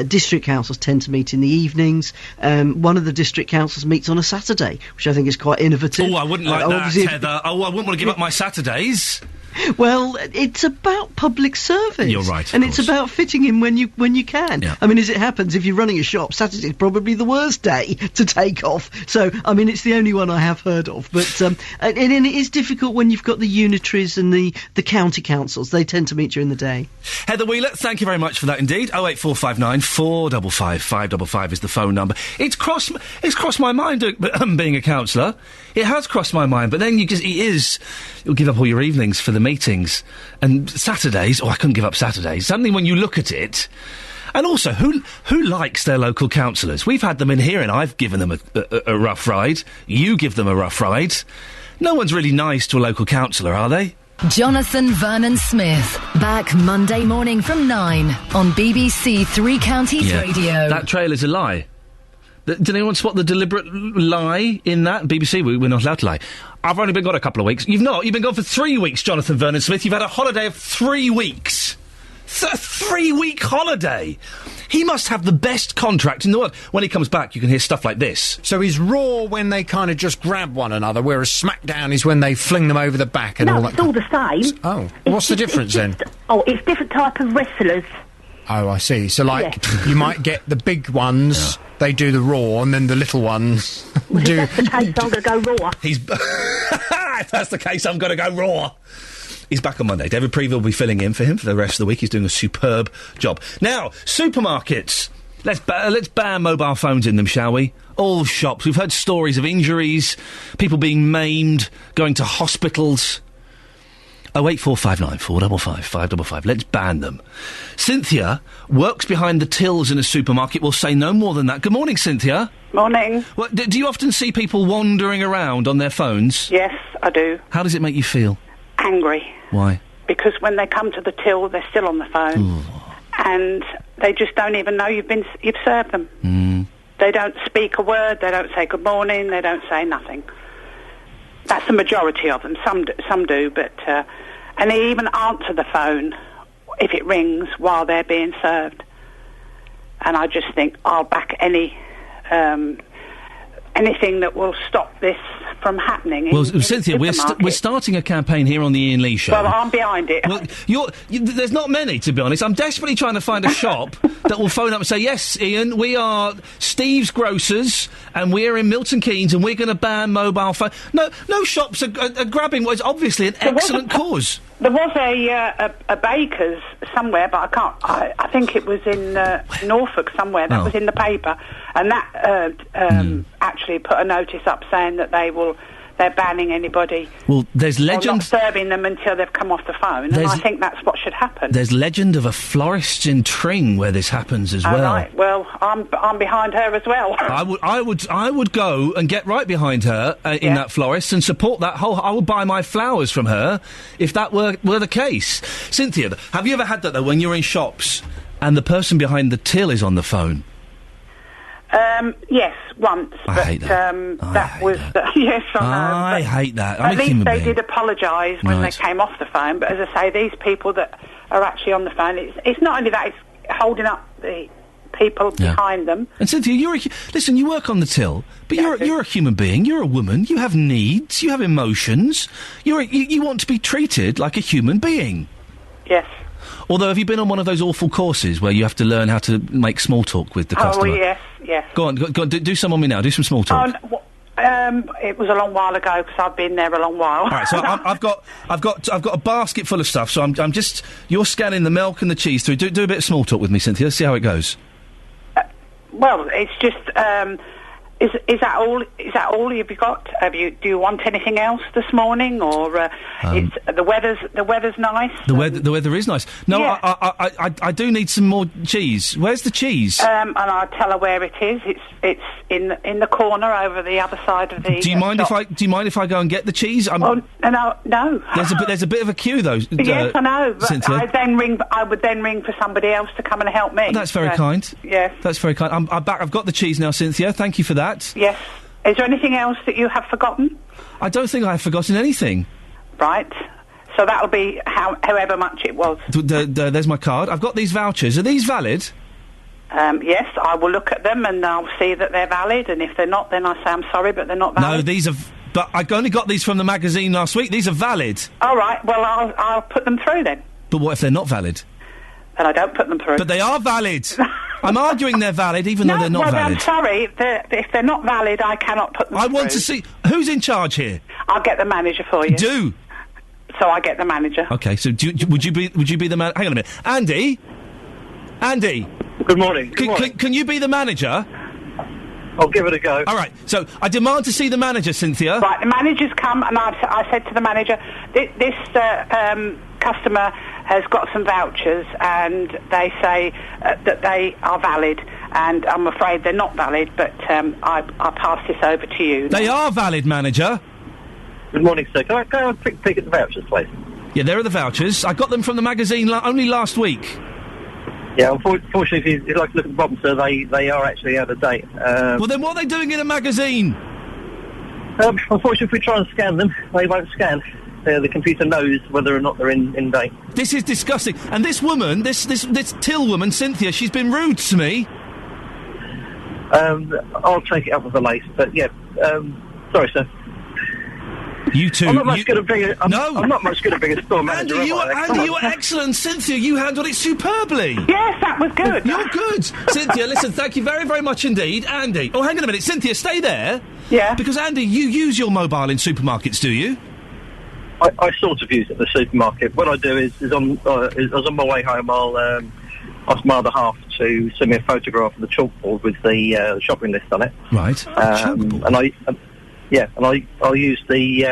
district councils tend to meet in the evenings. One of the district councils meets on a Saturday, which I think is quite innovative. Oh, I wouldn't like that, Heather. Oh, I wouldn't want to give up my Saturdays. Well, it's about public service. You're right, and it's about fitting in when you can. Yeah. I mean, as it happens, if you're running a shop, Saturday's probably the worst day to take off. So, I mean, it's the only one I have heard of. But and it is difficult when you've got the unitaries and the county councils. They tend to meet during the day. Heather Wheeler, thank you very much for that indeed. 08459 455 555 is the phone number. It's crossed my mind being a councillor. It has crossed my mind, but then you'll give up all your evenings for the meetings. And Saturdays, I couldn't give up Saturdays. Suddenly when you look at it, and also, who likes their local councillors? We've had them in here and I've given them a rough ride. You give them a rough ride. No one's really nice to a local councillor, are they? Jonathan Vernon Smith, back Monday morning from 9 on BBC Three Counties Radio. That trailer's a lie. Did anyone spot the deliberate lie in that? BBC, we're not allowed to lie. I've only been gone a couple of weeks. You've not. You've been gone for 3 weeks, Jonathan Vernon Smith. You've had a holiday of 3 weeks. A 3-week holiday. He must have the best contract in the world. When he comes back, you can hear stuff like this. So he's Raw when they kind of just grab one another, whereas SmackDown is when they fling them over the back and all that. No, it's all the same. Oh, what's the difference then? It's different type of wrestlers. Oh, I see. So, like, you might get the big ones, they do the Raw, and then the little ones do... If that's the case, I'm going to go Raw. If that's the case, I'm going to go Raw. He's back on Monday. David Preville will be filling in for him for the rest of the week. He's doing a superb job. Now, supermarkets. Let's ban mobile phones in them, shall we? All shops. We've heard stories of injuries, people being maimed, going to hospitals... 08459 455 555. Let's ban them. Cynthia works behind the tills in a supermarket. We'll say no more than that. Good morning, Cynthia. Morning. Well, do you often see people wandering around on their phones? Yes, I do. How does it make you feel? Angry. Why? Because when they come to the till, they're still on the phone. Ooh. And they just don't even know you've served them. They don't speak a word. They don't say good morning. They don't say nothing. That's the majority of them. Some do, but... and they even answer the phone if it rings while they're being served. And I just think I'll back anything that will stop this from happening. Well, Cynthia, we're starting a campaign here on the Iain Lee Show. Well, I'm behind it. Well, there's not many, to be honest. I'm desperately trying to find a shop that will phone up and say, yes, Iain, we are Steve's Grocers, and we're in Milton Keynes, and we're going to ban mobile phone. No shops are grabbing what is obviously an excellent cause. There was a baker's somewhere, but I can't. I think it was in Norfolk somewhere. That was in the paper, and that actually put a notice up saying that they're banning anybody. Well, there's legend... not serving them until they've come off the phone, and I think that's what should happen. There's legend of a florist in Tring where this happens as well. Right. Well, I'm behind her as well. I would go and get right behind her in that florist and support that whole... I would buy my flowers from her if that were the case. Cynthia, have you ever had that, though, when you're in shops and the person behind the till is on the phone. Yes, once. I hate that. That was yes, I know. I but hate that. I'm at a least human they being. did apologise when Right. they came off the phone. But as I say, these people that are actually on the phone, it's not only that; it's holding up the people behind them. And Cynthia, listen. You work on the till, but you're a human being. You're a woman. You have needs. You have emotions. You want to be treated like a human being. Yes. Although, have you been on one of those awful courses where you have to learn how to make small talk with the customer? Oh yes, yes. Go on, do some on me now. Do some small talk. It was a long while ago because I've been there a long while. All right, so I've got a basket full of stuff. So I'm just you're scanning the milk and the cheese through. Do a bit of small talk with me, Cynthia. Let's see how it goes. Well, it's just. Is that all? Is that all you've got? Do you want anything else this morning, or it's the weather's nice? The weather is nice. No, Yeah. I do need some more cheese. Where's the cheese? And I'll tell her where it is. It's in the corner over the other side of the. Do you mind shop. if I go and get the cheese? No. There's a bit of a queue though. Yes, I know. But Cynthia. I would then ring for somebody else to come and help me. That's very So, kind. Yes. That's very kind. I'm back. I've got the cheese now, Cynthia. Thank you for that. Yes. Is there anything else that you have forgotten? I don't think I've forgotten anything. Right. So that'll be however much it was. There's my card. I've got these vouchers. Are these valid? Yes, I will look at them and I'll see that they're valid. And if they're not, then I say I'm sorry, but they're not valid. No, these are. But I only got these from the magazine last week. These are valid. All right. Well, I'll put them through then. But what if they're not valid? And I don't put them through. But they are valid. I'm arguing they're valid, even though they're not valid. I'm sorry. If they're not valid, I cannot put them through. I want to see who's in charge here. I'll get the manager for you. Do. So I get the manager. Okay. So would you be the man? Hang on a minute, Andy. Good morning. Can you be the manager? I'll give it a go. All right. So I demand to see the manager, Cynthia. Right. The manager's come, and I said to the manager, this customer has got some vouchers, and they say that they are valid, and I'm afraid they're not valid. But I pass this over to you. They are valid, manager. Good morning, sir. Can I have a quick peek at the vouchers, please? Yeah, there are the vouchers. I got them from the magazine only last week. Yeah, unfortunately, if you'd like to look at the bottom, sir, they are actually out of date. Well, then what are they doing in a magazine? Unfortunately, if we try and scan them, they won't scan. The computer knows whether or not they're in date. This is disgusting. And this woman, this till woman, Cynthia, she's been rude to me. I'll take it up with the lace, but yeah, sorry, sir. You two. I'm not much good at being I'm not much good at being a store manager. Andy, you were excellent. Cynthia, you handled it superbly. Yes, that was good. You're good. Cynthia, listen, thank you very, very much indeed. Andy. Oh, hang on a minute. Cynthia, stay there. Yeah. Because, Andy, you use your mobile in supermarkets, do you? I sort of use it at the supermarket. What I do is on my way home, I'll ask my other half to send me a photograph of the chalkboard with the shopping list on it. Right. I'll use the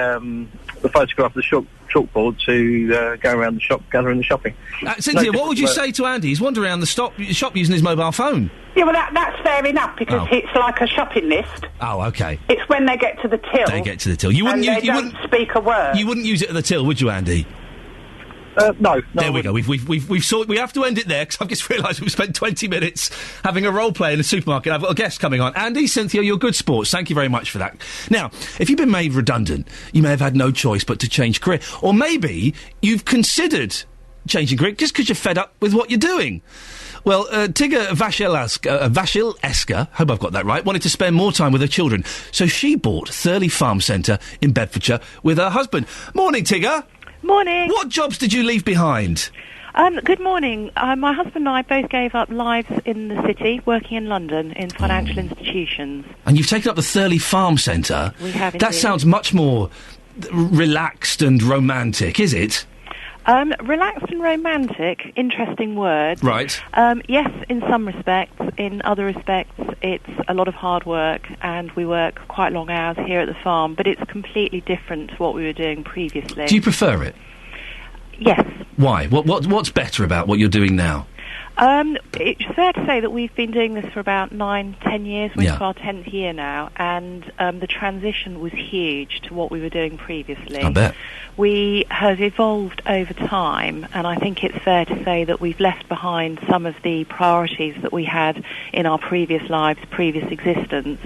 photograph of the chalkboard to go around the shop, gathering the shopping. Cynthia, what would you say to Andy? He's wandering around the shop using his mobile phone. Yeah, well, that's fair enough because it's like a shopping list. Oh, okay. It's when they get to the till. They get to the till. You wouldn't speak a word. You wouldn't use it at the till, would you, Andy? No. There we go. We have to end it there because I've just realised we've spent 20 minutes having a role play in a supermarket. I've got a guest coming on. Andy, Cynthia, you're good sports. Thank you very much for that. Now, if you've been made redundant, you may have had no choice but to change career, or maybe you've considered changing career just because you're fed up with what you're doing. Well, Tigger Vasilevska, hope I've got that right, wanted to spend more time with her children, so she bought Thurley Farm Centre in Bedfordshire with her husband. Morning, Tigger. Morning. What jobs did you leave behind? Good morning. My husband and I both gave up lives in the city, working in London in financial institutions. And you've taken up the Thurley Farm Centre. We have indeed. That sounds much more relaxed and romantic, is it? Relaxed and romantic, interesting word. Right. Yes, in some respects. In other respects, it's a lot of hard work, and we work quite long hours here at the farm, but it's completely different to what we were doing previously. Do you prefer it? Yes. Why? What's better about what you're doing now? It's fair to say that we've been doing this for about 9-10 years. We're into our 10th year now, and the transition was huge to what we were doing previously. I bet. We have evolved over time, and I think it's fair to say that we've left behind some of the priorities that we had in our previous lives, previous existence.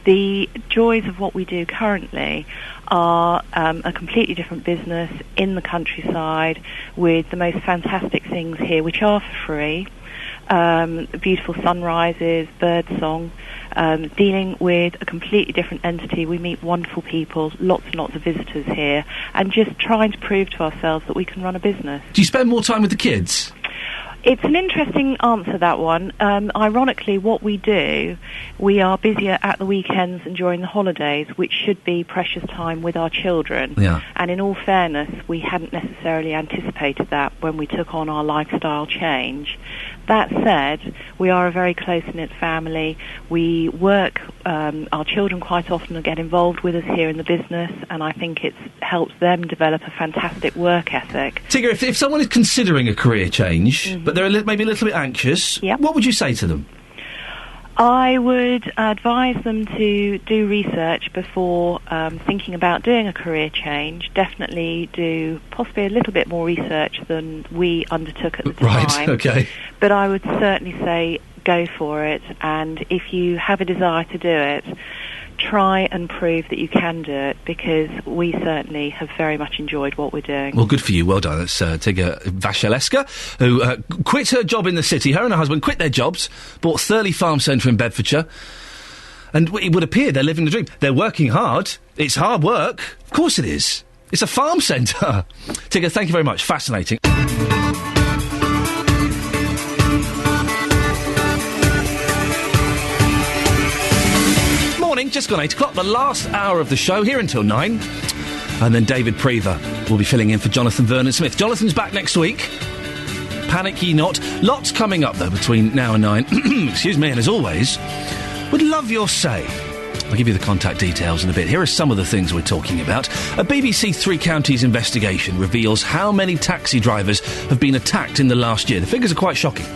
The joys of what we do currently are a completely different business in the countryside with the most fantastic things here, which are for free. Beautiful sunrises, birdsong, dealing with a completely different entity. We meet wonderful people, lots and lots of visitors here, and just trying to prove to ourselves that we can run a business. Do you spend more time with the kids? It's an interesting answer, that one. Ironically, what we do, we are busier at the weekends and during the holidays, which should be precious time with our children. Yeah. And in all fairness, we hadn't necessarily anticipated that when we took on our lifestyle change. That said, we are a very close-knit family. We work, our children quite often get involved with us here in the business, and I think it's helped them develop a fantastic work ethic. Tigger, if someone is considering a career change, but they're maybe a little bit anxious, what would you say to them? I would advise them to do research before thinking about doing a career change. Definitely do possibly a little bit more research than we undertook at the time. Right, okay. But I would certainly say go for it, and if you have a desire to do it, try and prove that you can do it, because we certainly have very much enjoyed what we're doing. Well, good for you. Well done. That's Tigger Vashaleska, who quit her job in the city. Her and her husband quit their jobs, bought Thurley Farm Centre in Bedfordshire, and it would appear they're living the dream. They're working hard. It's hard work. Of course it is. It's a farm centre. Tigger, thank you very much. Fascinating. Morning, just gone 8 o'clock, the last hour of the show, here until 9. And then David Prever will be filling in for Jonathan Vernon-Smith. Jonathan's back next week. Panic ye not. Lots coming up, though, between now and 9. Excuse me, and as always, would love your say. I'll give you the contact details in a bit. Here are some of the things we're talking about. A BBC Three Counties investigation reveals how many taxi drivers have been attacked in the last year. The figures are quite shocking.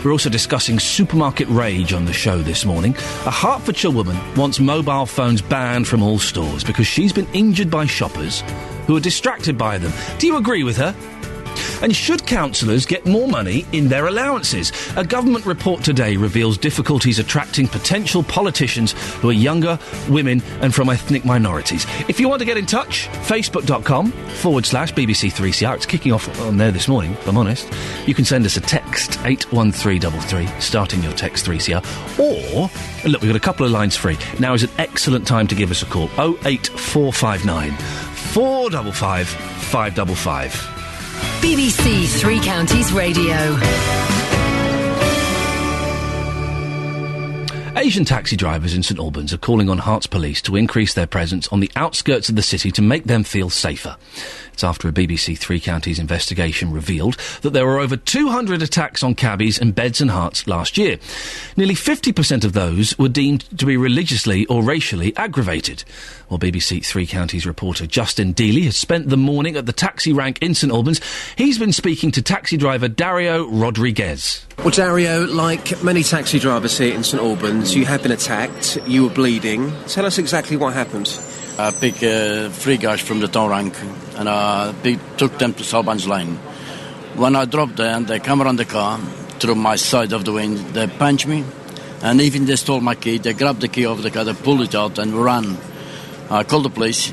We're also discussing supermarket rage on the show this morning. A Hertfordshire woman wants mobile phones banned from all stores because she's been injured by shoppers who are distracted by them. Do you agree with her? And should councillors get more money in their allowances? A government report today reveals difficulties attracting potential politicians who are younger, women and from ethnic minorities. If you want to get in touch, facebook.com/BBC3CR. It's kicking off on there this morning, if I'm honest. You can send us a text, 81333, starting your text 3CR. Or, look, we've got a couple of lines free. Now is an excellent time to give us a call. 08459 455 555. BBC Three Counties Radio. Asian taxi drivers in St Albans are calling on Herts Police to increase their presence on the outskirts of the city to make them feel safer. It's after a BBC Three Counties investigation revealed that there were over 200 attacks on cabbies and beds and Herts last year. Nearly 50% of those were deemed to be religiously or racially aggravated. Well, BBC Three Counties reporter Justin Dealey has spent the morning at the taxi rank in St Albans. He's been speaking to taxi driver Dario Rodriguez. Well, Dario, like many taxi drivers here in St Albans, you have been attacked, you were bleeding. Tell us exactly what happened. I picked three guys from the town rank and took them to Salban's Lane. When I dropped them, they come around the car, through my side of the wind, they punched me, and even they stole my key. They grabbed the key of the car, they pulled it out and ran. I called the police,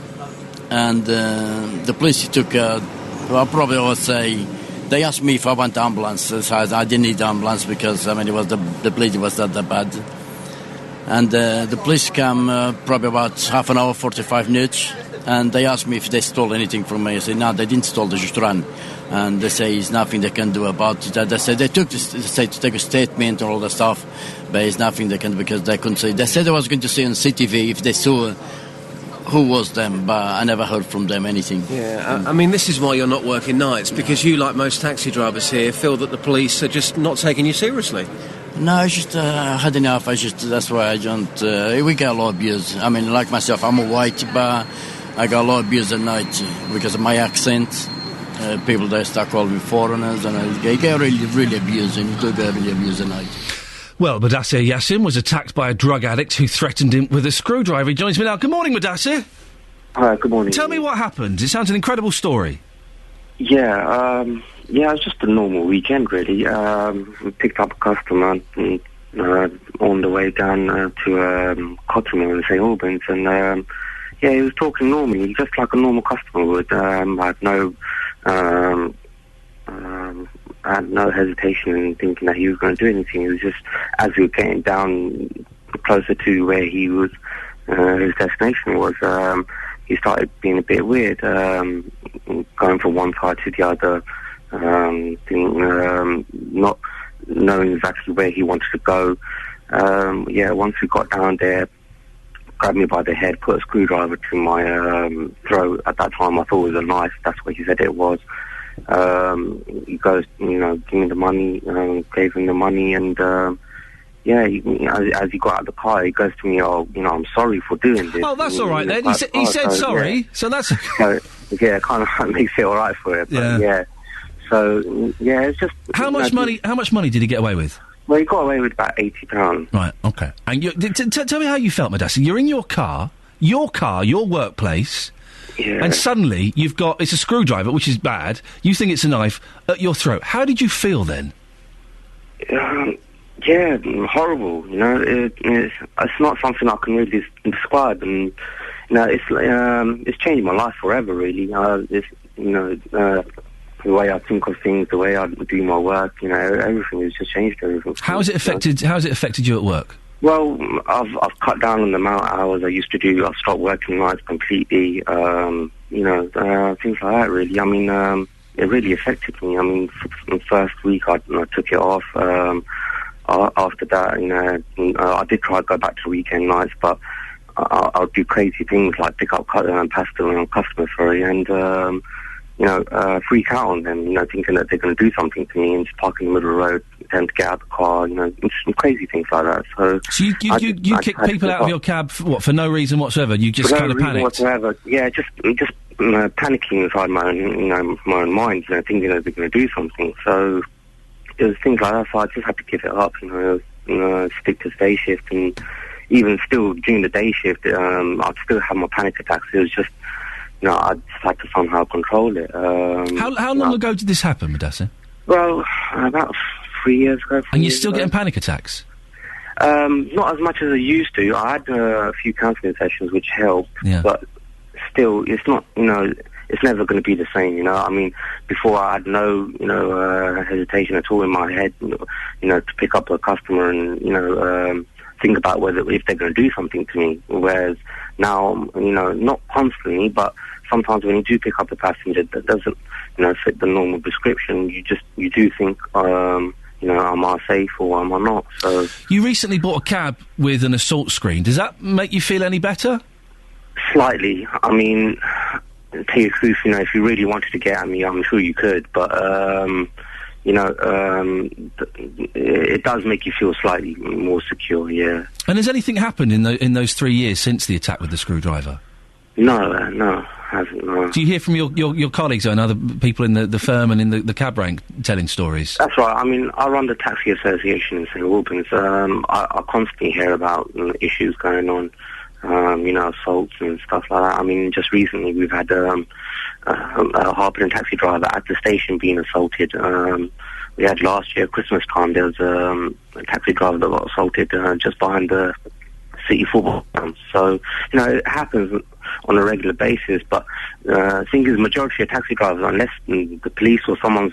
and the police took, probably I would say, they asked me if I want ambulance. I didn't need ambulance because, it was the bleeding was not that bad. And the police came probably about half an hour, 45 minutes, and they asked me if they stole anything from me. I said, no, they didn't steal, they just ran. And they say there's nothing they can do about it. They said they took to take a statement and all that stuff, but there's nothing they can, because they couldn't say. They said they was going to see on CTV if they saw who was them, but I never heard from them anything. Yeah, this is why you're not working nights, because you, like most taxi drivers here, feel that the police are just not taking you seriously. No, I just had enough. That's why I don't. We get a lot of abuse. Like myself, I'm a white, but I got a lot of abuse at night because of my accent. People they start calling me foreigners, and they get really abusing. They get really abusing. Well, Mudassir Yassin was attacked by a drug addict who threatened him with a screwdriver. He joins me now. Good morning, Mudassir. Hi, good morning. Tell me what happened. It sounds an incredible story. Yeah, it was just a normal weekend, really. We picked up a customer on the way down to Cottonmore in St Albans, and he was talking normally, just like a normal customer would. I had no hesitation in thinking that he was going to do anything. It was just, as we were getting down closer to where he was, his destination was, he started being a bit weird, going from one side to the other, not knowing exactly where he wanted to go. Once we got down there, grabbed me by the head, put a screwdriver to my throat. At that time, I thought it was a knife. That's what he said it was. He goes, give me the money. Gave him the money, and as he got out of the car, he goes to me, I'm sorry for doing this. Oh, that's all right then. He said sorry, yeah. so that's kind of makes it all right for it. But So it's just how much money? How much money did he get away with? Well, he got away with about £80. Right. Okay. And tell me how you felt, Mudassir. You're in your car, your workplace. Yeah. And suddenly it's a screwdriver, which is bad. You think it's a knife at your throat. How did you feel then? Horrible. It's not something I can really describe, and it's changed my life forever. Really, the way I think of things, the way I do my work, everything has just changed. Everything. How has it affected you at work? Well, I've cut down on the amount of hours I used to do. I've stopped working nights completely. Things like that. Really, I mean, it really affected me. I mean, the first week I took it off. After that, I did try to go back to weekend nights, but I'll do crazy things like pick up pasta on customers, and freak out on them, thinking that they're going to do something to me and just park in the middle of the road, tend to get out of the car, some crazy things like that. So you kick people out of your cab for no reason whatsoever? You just kind of panicked? Whatsoever. Yeah, just panicking inside my own mind, thinking that they're going to do something. So it was things like that. So I just had to give it up, stick to day shift, and even still during the day shift, I'd still have my panic attacks. It was just. I just had to somehow control it. How long ago did this happen, Mudassir? Well, about 3 years ago. And you're still getting panic attacks? Not as much as I used to. I had a few counselling sessions which helped, but still, it's not, it's never going to be the same, I mean, before I had no, hesitation at all in my head, to pick up a customer and, think about if they're going to do something to me. Whereas now, not constantly, but sometimes when you do pick up a passenger that doesn't, fit the normal description, you do think, am I safe or am I not? So you recently bought a cab with an assault screen. Does that make you feel any better? Slightly. I mean, to tell you the truth, if you really wanted to get at me, I'm sure you could, but it does make you feel slightly more secure, yeah. And has anything happened in those 3 years since the attack with the screwdriver? No, hasn't, no. Do you hear from your colleagues and other people in the firm and in the cab rank telling stories? That's right. I mean, I run the taxi association in St Albans. I constantly hear about issues going on, assaults and stuff like that. I mean, just recently we've had a Harpenden taxi driver at the station being assaulted. We had last year, Christmas time, there was a taxi driver that got assaulted just behind the city football ground. So, it happens on a regular basis, but the thing is, the majority of taxi drivers, unless the police or someone's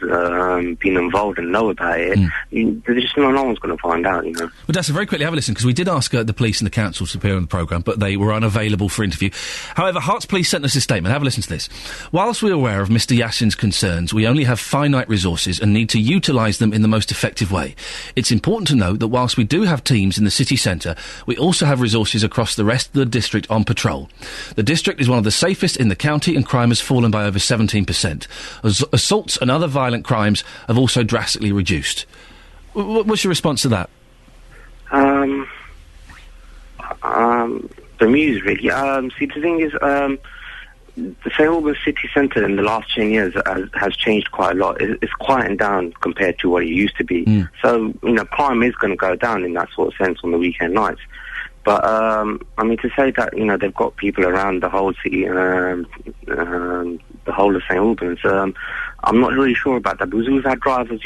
been involved and know about it, there's just no one's going to find out, Well, Dessa, very quickly, have a listen, because we did ask the police and the council to appear on the programme, but they were unavailable for interview. However, Herts Police sent us a statement. Have a listen to this. Whilst we're aware of Mr Yassin's concerns, we only have finite resources and need to utilise them in the most effective way. It's important to note that whilst we do have teams in the city centre, we also have resources across the rest of the district on patrol. The district is one of the safest in the county and crime has fallen by over 17%. Assaults and other violent crimes have also drastically reduced. What's your response to that? Bemused, really. See, the thing is, the St Albans city centre in the last 10 years has changed quite a lot. It's quieting down compared to what it used to be. So, crime is going to go down in that sort of sense on the weekend nights. But, I mean, to say that, they've got people around the whole city, the whole of St Albans, I'm not really sure about that, because we've had drivers,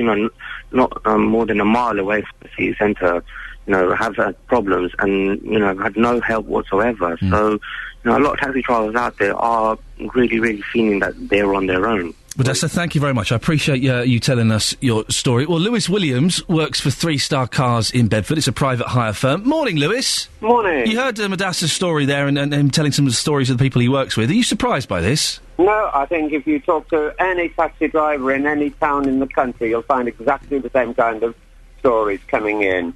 not more than a mile away from the city centre, have had problems and, had no help whatsoever. So, a lot of taxi drivers out there are really, really feeling that they're on their own. Modesta, thank you very much. I appreciate you telling us your story. Well, Lewis Williams works for 3 Star Cars in Bedford. It's a private hire firm. Morning, Lewis. Morning. You heard Modesta's story there and him telling some of the stories of the people he works with. Are you surprised by this? No, I think if you talk to any taxi driver in any town in the country, you'll find exactly the same kind of stories coming in.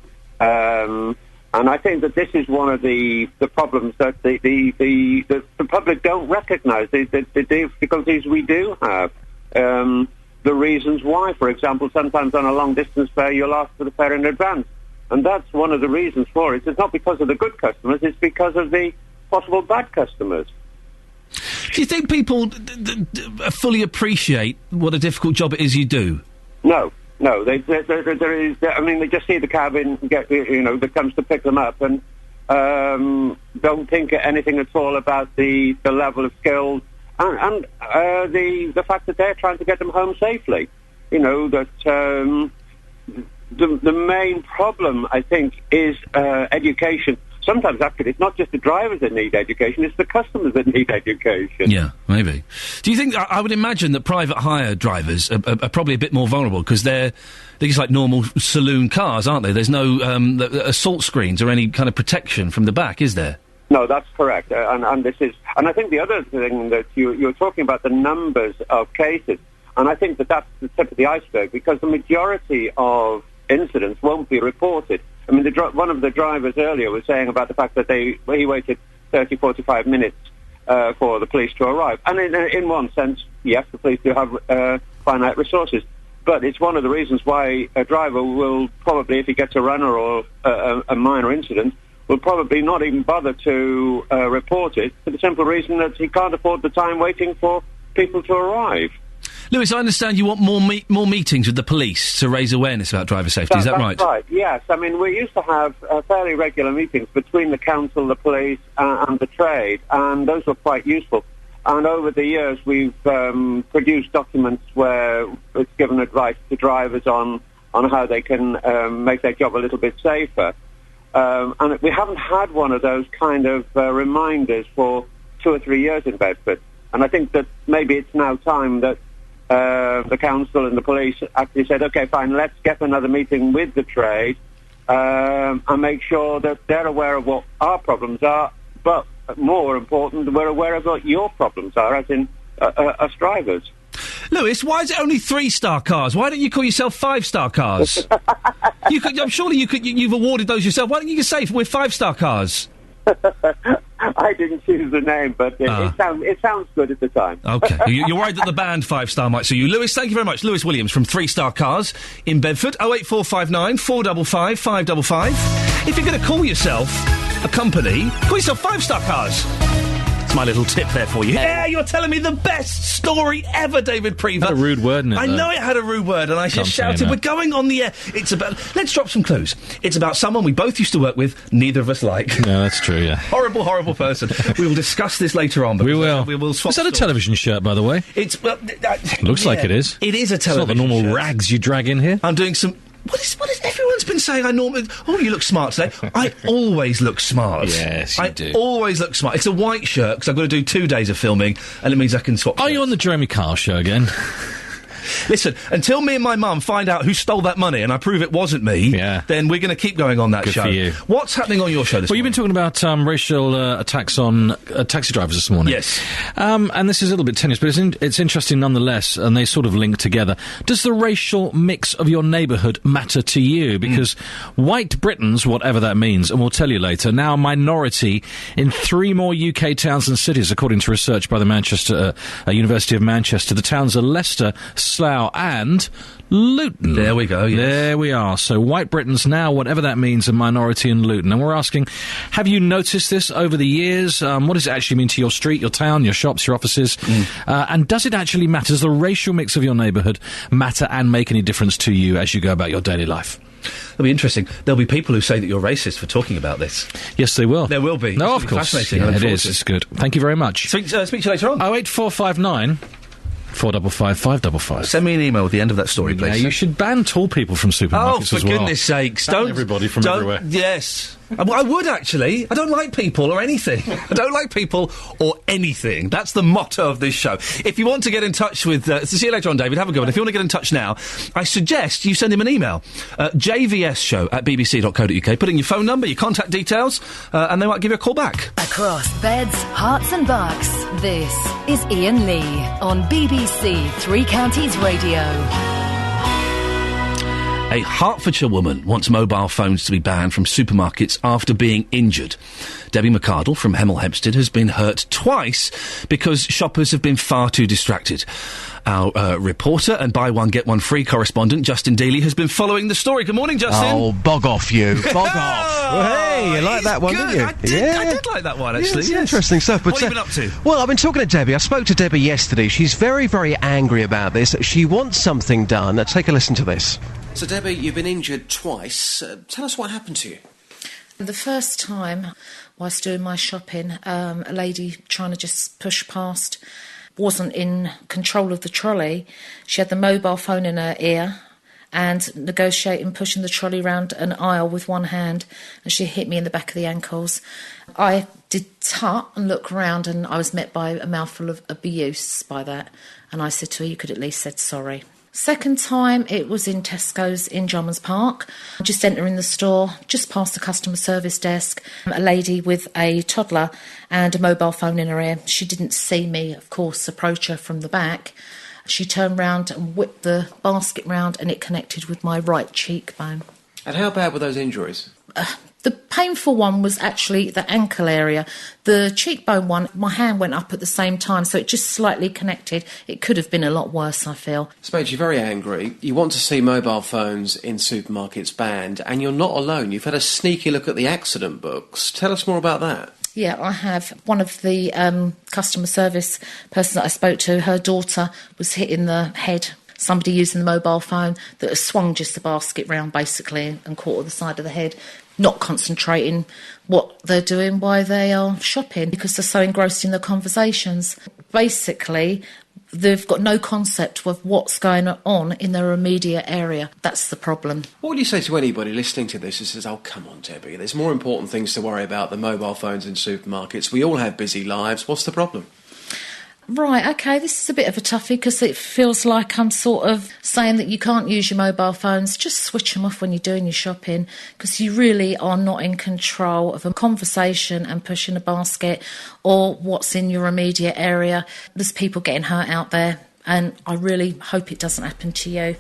And I think that this is one of the problems that the public don't recognise, the difficulties we do have. The reasons why, for example, sometimes on a long-distance fare, you'll ask for the fare in advance. And that's one of the reasons for it. It's not because of the good customers, it's because of the possible bad customers. Do you think people fully appreciate what a difficult job it is you do? No, there is. I mean, they just see the cab in, that comes to pick them up, and don't think anything at all about the level of skill and the fact that they're trying to get them home safely. That the main problem, I think, is education. Sometimes, actually, it's not just the drivers that need education, it's the customers that need education. Yeah, maybe. Do you think... I would imagine that private hire drivers are probably a bit more vulnerable, because they're just like normal saloon cars, aren't they? There's no assault screens or any kind of protection from the back, is there? No, that's correct. And I think the other thing that you're talking about, the numbers of cases, and I think that's the tip of the iceberg, because the majority of incidents won't be reported. I mean, one of the drivers earlier was saying about the fact that he waited 30, 45 minutes for the police to arrive. And in one sense, yes, the police do have finite resources. But it's one of the reasons why a driver will probably, if he gets a runner or a minor incident, will probably not even bother to report it, for the simple reason that he can't afford the time waiting for people to arrive. Lewis, I understand you want more meetings with the police to raise awareness about driver safety. Is that right? That's right, yes. I mean, we used to have fairly regular meetings between the council, the police and the trade, and those were quite useful. And over the years, we've produced documents where it's given advice to drivers on how they can make their job a little bit safer. And we haven't had one of those kind of reminders for 2 or 3 years in Bedford. And I think that maybe it's now time that the council and the police actually said, OK, fine, let's get another meeting with the trade and make sure that they're aware of what our problems are, but more important, we're aware of what your problems are, as in us drivers. Lewis, why is it only 3-star cars? Why don't you call yourself 5-star cars? I'm surely you've awarded those yourself. Why don't you just say we're 5-star cars? I didn't choose the name, but it sounds good at the time. OK. You're worried that the band 5-star might sue you. Lewis, thank you very much. Lewis Williams from 3-Star Cars in Bedford. 08459 455 555. If you're going to call yourself a company, call yourself 5-Star Cars. That's my little tip there for you. Yeah, you're telling me the best story ever, David Prever. Had a rude word in it, I know it had a rude word, and I just shouted, we're going on the air. It's about... Let's drop some clues. It's about someone we both used to work with, neither of us like. No, that's true, yeah. Horrible, horrible person. We will discuss this later on. We will. We will swap Is that a television shirt, by the way? It's... Looks like it is. It is a television It's not the normal shirt. Rags you drag in here. I'm doing some... What is everyone's been saying? You look smart today. I always look smart. Yes, you do. I always look smart. It's a white shirt because I've got to do 2 days of filming, and it means I can swap. Are you on the Jeremy Kyle show again? Listen, until me and my mum find out who stole that money and I prove it wasn't me, then we're going to keep going on that Good show. for you. What's happening on your show this morning? Well, you've been talking about racial attacks on taxi drivers this morning. Yes. And this is a little bit tenuous, but it's interesting nonetheless, and they sort of link together. Does the racial mix of your neighbourhood matter to you? Because white Britons, whatever that means, and we'll tell you later, now a minority in 3 more UK towns and cities, according to research by the University of Manchester. The towns are Leicester, Slough and Luton. There we go, yes. There we are. So White Britain's now, whatever that means, a minority in Luton. And we're asking, have you noticed this over the years? What does it actually mean to your street, your town, your shops, your offices? And does it actually matter? Does the racial mix of your neighbourhood matter and make any difference to you as you go about your daily life? It'll be interesting. There'll be people who say that you're racist for talking about this. Yes, they will. There will be. No, It's of gonna be course. fascinating. Yeah, it is. It's good. Thank you very much. Speak to you later on. 08459 455 555. Send me an email with the end of that story, please. Yeah, you should ban tall people from supermarkets as well. Oh, for goodness sakes. Ban everybody from everywhere. Yes. I would, actually. I don't like people or anything. I don't like people or anything. That's the motto of this show. If you want to get in touch with... see you later on, David. Have a go. And if you want to get in touch now, I suggest you send him an email. jvsshow@bbc.co.uk. Put in your phone number, your contact details, and they might give you a call back. Across beds, hearts and bucks, this is Iain Lee on BBC Three Counties Radio. A Hertfordshire woman wants mobile phones to be banned from supermarkets after being injured. Debbie McArdle from Hemel Hempstead has been hurt twice because shoppers have been far too distracted. Our reporter and buy one, get one free correspondent, Justin Dealey, has been following the story. Good morning, Justin. Oh, bog off you. Bog off. Well, hey, you like that one, good. didn't you? I did like that one, actually. Yeah, it's interesting stuff. But, what have you been up to? Well, I've been talking to Debbie. I spoke to Debbie yesterday. She's very, very angry about this. She wants something done. Take a listen to this. So, Debbie, you've been injured twice. Tell us what happened to you. The first time, whilst doing my shopping, a lady trying to just push past wasn't in control of the trolley. She had the mobile phone in her ear and negotiating, pushing the trolley round an aisle with one hand, and she hit me in the back of the ankles. I did tut and look around, and I was met by a mouthful of abuse by that, and I said to her, you could at least said sorry. Second time, it was in Tesco's in Drummond's Park. Just entering the store, just past the customer service desk, a lady with a toddler and a mobile phone in her ear. She didn't see me, of course, approach her from the back. She turned round and whipped the basket round, and it connected with my right cheekbone. And how bad were those injuries? The painful one was actually the ankle area. The cheekbone one, my hand went up at the same time, so it just slightly connected. It could have been a lot worse, I feel. Spade, you're very angry. You want to see mobile phones in supermarkets banned, and you're not alone. You've had a sneaky look at the accident books. Tell us more about that. Yeah, I have. One of the customer service persons that I spoke to, her daughter was hit in the head. Somebody using the mobile phone that has swung just the basket round, basically, and caught at the side of the head. Not concentrating what they're doing while they are shopping because they're so engrossed in their conversations. Basically, they've got no concept of what's going on in their immediate area. That's the problem. What would you say to anybody listening to this who says, oh, come on, Debbie, there's more important things to worry about than mobile phones in supermarkets. We all have busy lives. What's the problem? Right, OK, this is a bit of a toughie because it feels like I'm sort of saying that you can't use your mobile phones. Just switch them off when you're doing your shopping because you really are not in control of a conversation and pushing a basket or what's in your immediate area. There's people getting hurt out there and I really hope it doesn't happen to you.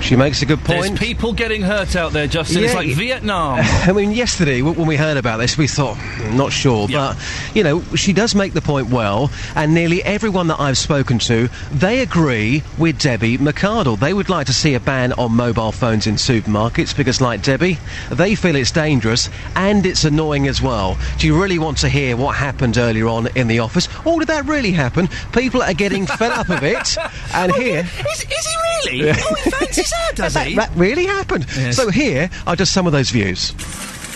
She makes a good point. There's people getting hurt out there, Justin. Yeah, it's like Vietnam. I mean, yesterday, when we heard about this, we thought, not sure. But, you know, she does make the point well, and nearly everyone that I've spoken to, they agree with Debbie McArdle. They would like to see a ban on mobile phones in supermarkets because, like Debbie, they feel it's dangerous and it's annoying as well. Do you really want to hear what happened earlier on in the office? Or did that really happen? People are getting fed up of it, and here... Is he really? Oh, he fancies her, does he? That really happened. Yes. So here are just some of those views.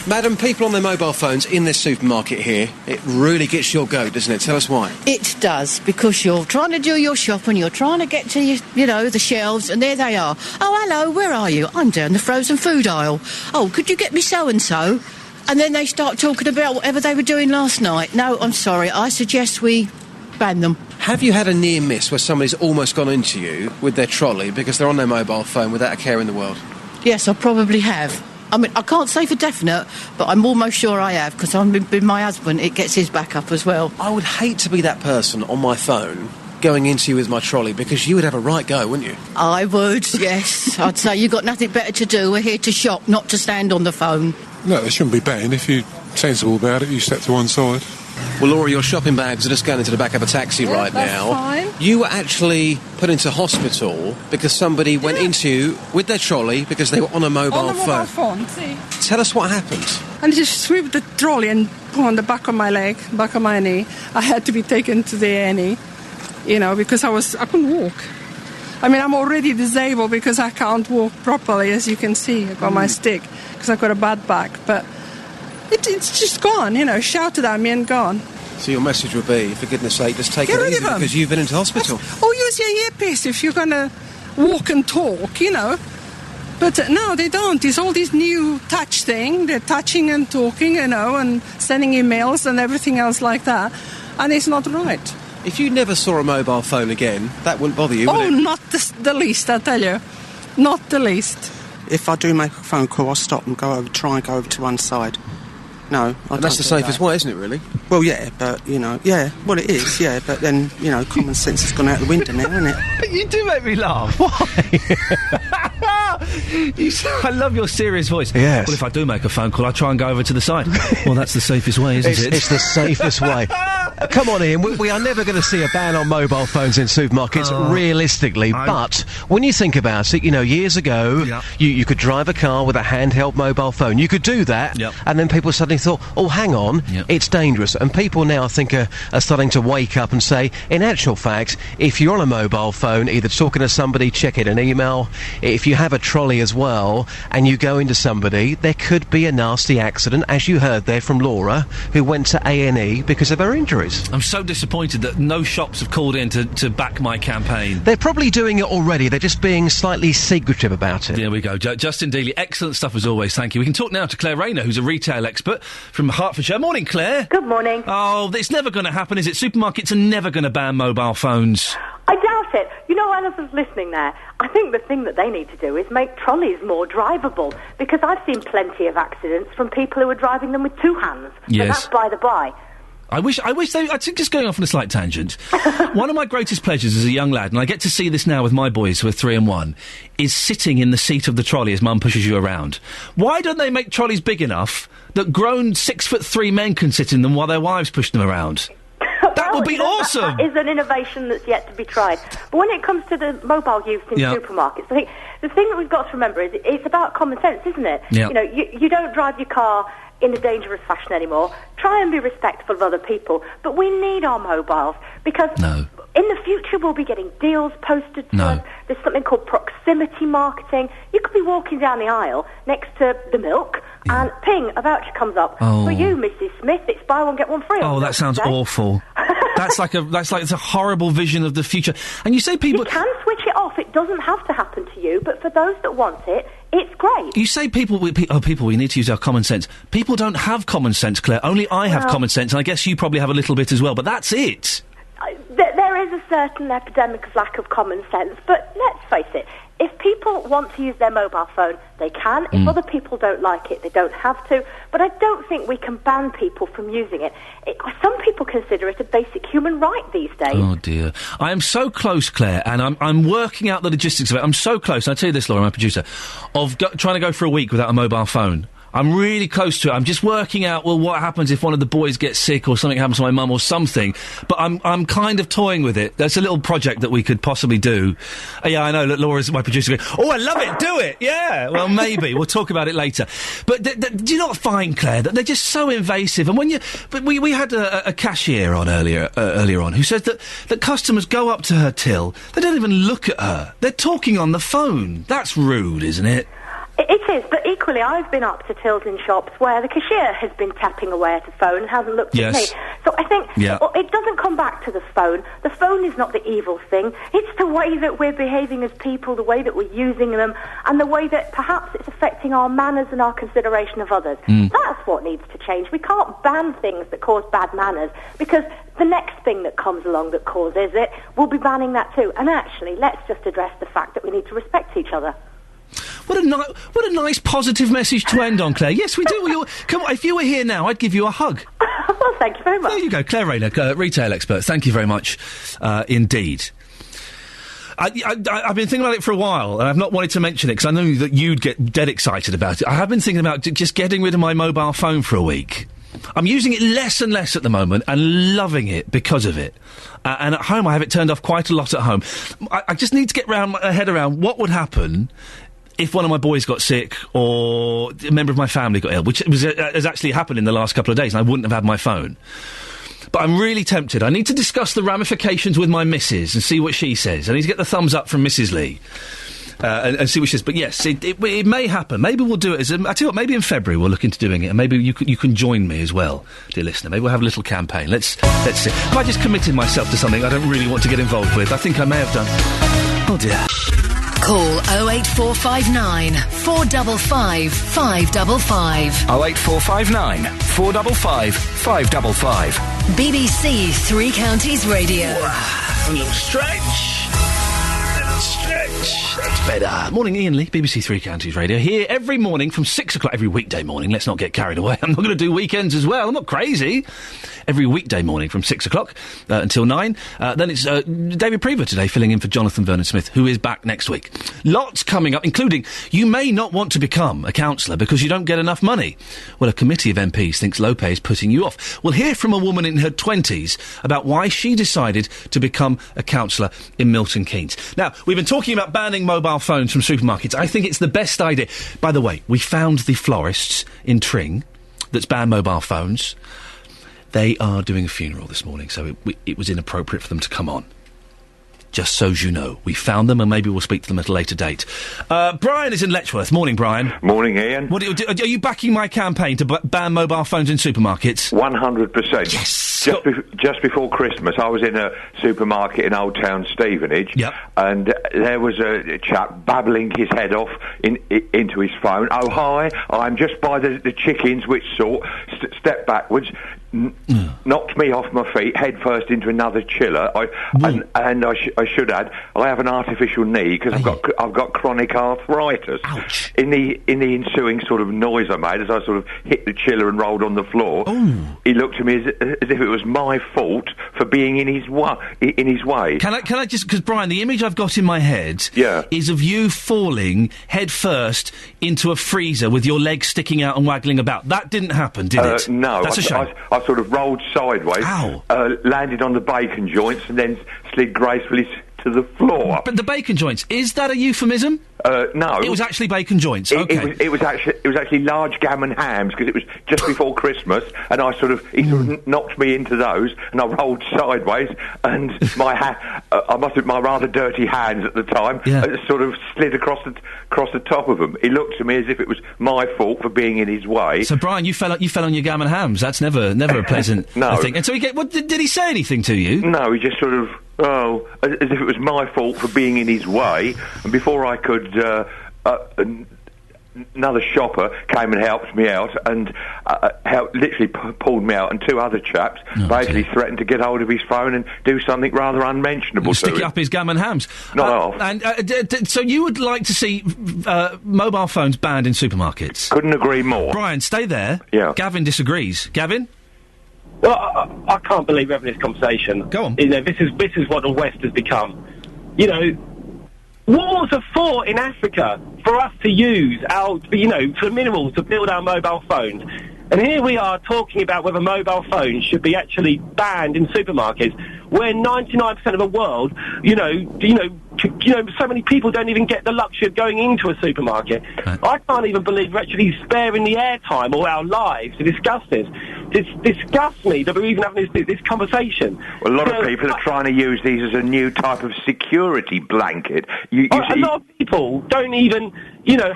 Madam, people on their mobile phones in this supermarket here, it really gets your goat, doesn't it? Tell us why. It does, because you're trying to do your shopping, you're trying to get to, you know, the shelves, and there they are. Oh, hello, where are you? I'm down the frozen food aisle. Oh, could you get me so-and-so? And then they start talking about whatever they were doing last night. No, I'm sorry, I suggest we ban them. Have you had a near miss where somebody's almost gone into you with their trolley because they're on their mobile phone without a care in the world? Yes, I probably have. I mean, I can't say for definite, but I'm almost sure I have, because I'm with my husband, it gets his back up as well. I would hate to be that person on my phone going into you with my trolley, because you would have a right go, wouldn't you? I would, yes. I'd say you've got nothing better to do. We're here to shop, not to stand on the phone. No, they shouldn't be banned. If you're sensible about it, you step to one side. Well, Laura, your shopping bags are just going into the back of a taxi right that's now. fine. You were actually put into hospital because somebody went into you with their trolley because they were on a mobile phone. See. Tell us what happened. And he just swept the trolley and put on the back of my leg, back of my knee. I had to be taken to the A&E, because I couldn't walk. I mean, I'm already disabled because I can't walk properly, as you can see. I've got my stick because I've got a bad back. But it's just gone, shouted at me and gone. So your message would be, for goodness sake, just take Get it rid easy of 'em. because you've been into hospital. Or use your earpiece if you're going to walk and talk, But no, they don't. It's all this new touch thing. They're touching and talking, and sending emails and everything else like that. And it's not right. If you never saw a mobile phone again, that wouldn't bother you, would it? Not the least, I tell you. Not the least. If I do make a phone call, I'll stop and try and go over to one side. No, And that's the safest way, isn't it, really? Well, yeah, but, well, it is, yeah, but then, common sense has gone out the window now, isn't it? You do make me laugh. Why? I love your serious voice. Yes. Well, if I do make a phone call, I try and go over to the side. Well, that's the safest way, isn't it? It's the safest way. Come on, Ian, we are never going to see a ban on mobile phones in supermarkets, realistically, but when you think about it, years ago, you could drive a car with a handheld mobile phone. You could do that, and then people suddenly thought, oh, hang on, it's dangerous. And people now, I think, are starting to wake up and say, in actual fact, if you're on a mobile phone, either talking to somebody, checking an email, if you have a trolley as well, and you go into somebody, there could be a nasty accident, as you heard there from Laura, who went to A&E because of her injuries. I'm so disappointed that no shops have called in to back my campaign. They're probably doing it already. They're just being slightly secretive about it. There we go. Justin Dealey, excellent stuff as always. Thank you. We can talk now to Claire Rayner, who's a retail expert from Hertfordshire. Morning, Claire. Good morning. Oh, it's never going to happen, is it? Supermarkets are never going to ban mobile phones. I doubt it. When I was listening there, I think the thing that they need to do is make trolleys more drivable, because I've seen plenty of accidents from people who are driving them with two hands. Yes. And that's by the by. I wish they... I think just going off on a slight tangent, one of my greatest pleasures as a young lad, and I get to see this now with my boys who are 3 and 1, is sitting in the seat of the trolley as Mum pushes you around. Why don't they make trolleys big enough that grown 6'3" men can sit in them while their wives push them around? That would be awesome! That is an innovation that's yet to be tried. But when it comes to the mobile use in supermarkets, I think the thing that we've got to remember is it's about common sense, isn't it? Yeah. You don't drive your car in a dangerous fashion anymore. Try and be respectful of other people. But we need our mobiles because in the future we'll be getting deals posted to us. There's something called proximity marketing. You could be walking down the aisle next to the milk and ping, a voucher comes up. For you, Mrs. Smith, it's buy one, get one free. Oh, that sounds awful. That's like it's a horrible vision of the future. And you say people... You can switch it off. It doesn't have to happen to you, but for those that want it, it's great. You say people, we need to use our common sense. People don't have common sense, Claire. Only I have common sense, and I guess you probably have a little bit as well, but that's it. There is a certain epidemic of lack of common sense, but let's face it, if people want to use their mobile phone, they can. If other people don't like it, they don't have to. But I don't think we can ban people from using it. Some people consider it a basic human right these days. Oh, dear. I am so close, Claire, and I'm working out the logistics of it. I'm so close, and I tell you this, Laura, my producer, of trying to go for a week without a mobile phone. I'm really close to it. I'm just working out, what happens if one of the boys gets sick or something happens to my mum or something. But I'm kind of toying with it. That's a little project that we could possibly do. Yeah, I know. Look, Laura's my producer going, oh, I love it. Do it. Yeah. Well, maybe. We'll talk about it later. But do you not find, Claire, that they're just so invasive? And we had a cashier on earlier on who said that customers go up to her till. They don't even look at her. They're talking on the phone. That's rude, isn't it? It is, but equally, I've been up to tills in shops where the cashier has been tapping away at a phone and hasn't looked at me. So I think it doesn't come back to the phone. The phone is not the evil thing. It's the way that we're behaving as people, the way that we're using them, and the way that perhaps it's affecting our manners and our consideration of others. That's what needs to change. We can't ban things that cause bad manners, because the next thing that comes along that causes it, we'll be banning that too. And actually, let's just address the fact that we need to respect each other. What a nice positive message to end on, Claire. Yes, we do. Come on, if you were here now, I'd give you a hug. Well, thank you very much. There you go, Claire Rayner, retail expert. Thank you very much indeed. I've been thinking about it for a while, and I've not wanted to mention it because I know that you'd get dead excited about it. I have been thinking about just getting rid of my mobile phone for a week. I'm using it less and less at the moment and loving it because of it. And at home, I have it turned off quite a lot at home. I just need to get my head around what would happen if one of my boys got sick or a member of my family got ill, which has actually happened in the last couple of days, and I wouldn't have had my phone. But I'm really tempted. I need to discuss the ramifications with my missus and see what she says. I need to get the thumbs up from Mrs. Lee. And see what she says. But yes, it may happen. Maybe we'll do it I tell you what, maybe in February we'll look into doing it, and maybe you can join me as well, dear listener. Maybe we'll have a little campaign. Let's see. Have I just committed myself to something I don't really want to get involved with? I think I may have done. Oh dear. Call 08459 455 555. 08459 455 555. BBC Three Counties Radio. A little stretch. That's better. Morning, Iain Lee, BBC Three Counties Radio. Here every morning from 6 o'clock, every weekday morning. Let's not get carried away. I'm not going to do weekends as well. I'm not crazy. Every weekday morning from 6 o'clock until 9. Then it's David Prever today filling in for Jonathan Vernon-Smith, who is back next week. Lots coming up, including you may not want to become a councillor because you don't get enough money. Well, a committee of MPs thinks low pay is putting you off. We'll hear from a woman in her 20s about why she decided to become a councillor in Milton Keynes. Now, we've been talking about banning mobile phones from supermarkets. I think it's the best idea. By the way, we found the florists in Tring that's banned mobile phones. They are doing a funeral this morning, so it was inappropriate for them to come on. Just so you know. We found them, and maybe we'll speak to them at a later date. Brian is in Letchworth. Morning, Brian. Morning, Ian. Are you backing my campaign to ban mobile phones in supermarkets? 100%. Yes! Just before Christmas, I was in a supermarket in Old Town Stevenage, and there was a chap babbling his head off into his phone. Oh, hi, I'm just by the chickens, which sort, step backwards, knocked me off my feet, head first into another chiller. I should add, I have an artificial knee because I've got chronic arthritis. Ouch. In the ensuing sort of noise I made as I sort of hit the chiller and rolled on the floor, he looked at me as if it was my fault for being in his way. Can I just, because Brian, the image I've got in my head is of you falling head first into a freezer with your legs sticking out and waggling about. That didn't happen, did it? No. That's a shame. I sort of rolled sideways, landed on the bacon joints, and then slid gracefully to the floor. But the bacon joints, is that a euphemism? No. It was actually bacon joints. Okay. It was actually large gammon hams because it was just before Christmas, and he sort of knocked me into those, and I rolled sideways, and I must admit my rather dirty hands at the time, sort of slid across the top of them. He looked at me as if it was my fault for being in his way. So Brian, you fell on your gammon hams. That's never a pleasant thing. And so did he say anything to you? No, he just sort of. Oh, as if it was my fault for being in his way, and before I could, another shopper came and helped me out, and literally pulled me out, and two other chaps basically threatened to get hold of his phone and do something rather unmentionable to stick it up his gammon hams. So you would like to see mobile phones banned in supermarkets? Couldn't agree more. Brian, stay there. Yeah. Gavin disagrees. Gavin? Well, I can't believe we're having this conversation. Go on. You know, this is what the West has become. You know, wars are fought in Africa for us to use for minerals to build our mobile phones. And here we are talking about whether mobile phones should be actually banned in supermarkets, where 99% of the world, so many people don't even get the luxury of going into a supermarket. Right. I can't even believe we're actually sparing the airtime or our lives to discuss this. It disgusts me that we're even having this conversation. Well, a lot of people are trying to use these as a new type of security blanket. A lot of people don't even,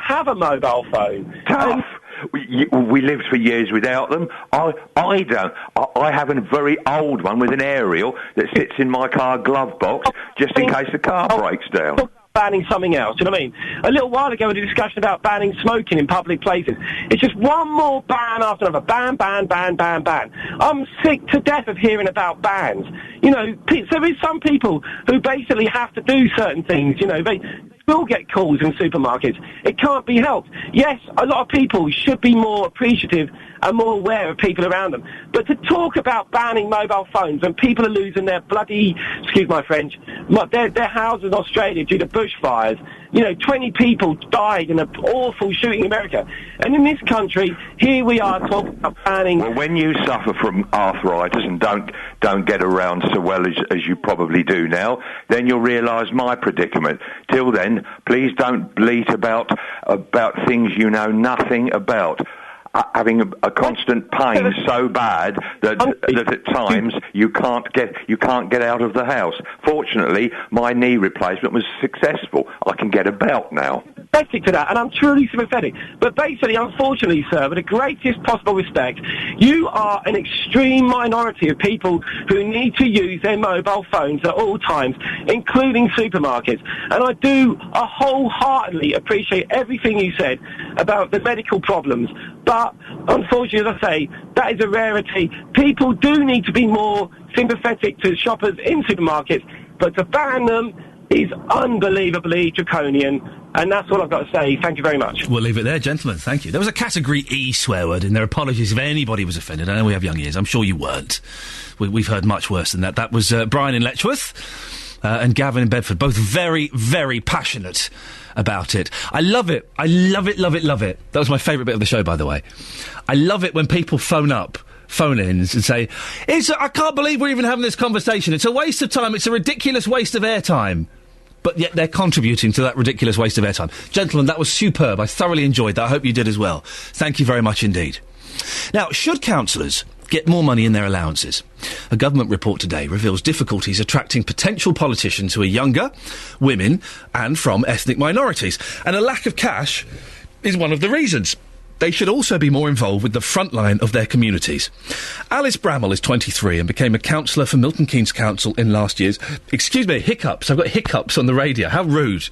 have a mobile phone. Tough. We lived for years without them. I don't. I have a very old one with an aerial that sits in my car glove box just in case the car breaks down. Banning something else, you know what I mean? A little while ago we had a discussion about banning smoking in public places. It's just one more ban after another. Ban, ban, ban, ban, ban. I'm sick to death of hearing about bans. There is some people who basically have to do certain things, they will get calls in supermarkets. It can't be helped. Yes, a lot of people should be more appreciative and more aware of people around them. But to talk about banning mobile phones when people are losing their bloody, excuse my French, their houses in Australia due to bushfires, 20 people died in an awful shooting in America. And in this country, here we are talking about banning... Well, when you suffer from arthritis and don't get around so well as you probably do now, then you'll realise my predicament. Till then, please don't bleat about things you know nothing about. Having a constant pain so bad that at times you can't get out of the house. Fortunately, my knee replacement was successful. I can get about now. Sympathetic to that, and I'm truly sympathetic. But basically, unfortunately, sir, with the greatest possible respect, you are an extreme minority of people who need to use their mobile phones at all times, including supermarkets. And I do wholeheartedly appreciate everything you said about the medical problems. But unfortunately, as I say, that is a rarity. People do need to be more sympathetic to shoppers in supermarkets, but to ban them is unbelievably draconian. And that's all I've got to say. Thank you very much. We'll leave it there, gentlemen. Thank you. There was a Category E swear word in there. Apologies if anybody was offended. I know we have young ears. I'm sure you weren't. We've heard much worse than that. That was Brian in Letchworth and Gavin in Bedford. Both very, very passionate about it. I love it. I love it, love it, love it. That was my favourite bit of the show, by the way. I love it when people phone in and say, I can't believe we're even having this conversation. It's a waste of time. It's a ridiculous waste of airtime. But yet they're contributing to that ridiculous waste of airtime. Gentlemen, that was superb. I thoroughly enjoyed that. I hope you did as well. Thank you very much indeed. Now, should councillors get more money in their allowances? A government report today reveals difficulties attracting potential politicians who are younger, women, and from ethnic minorities. And a lack of cash is one of the reasons. They should also be more involved with the front line of their communities. Alice Bramall is 23 and became a councillor for Milton Keynes Council in last year's... Excuse me, hiccups. I've got hiccups on the radio. How rude.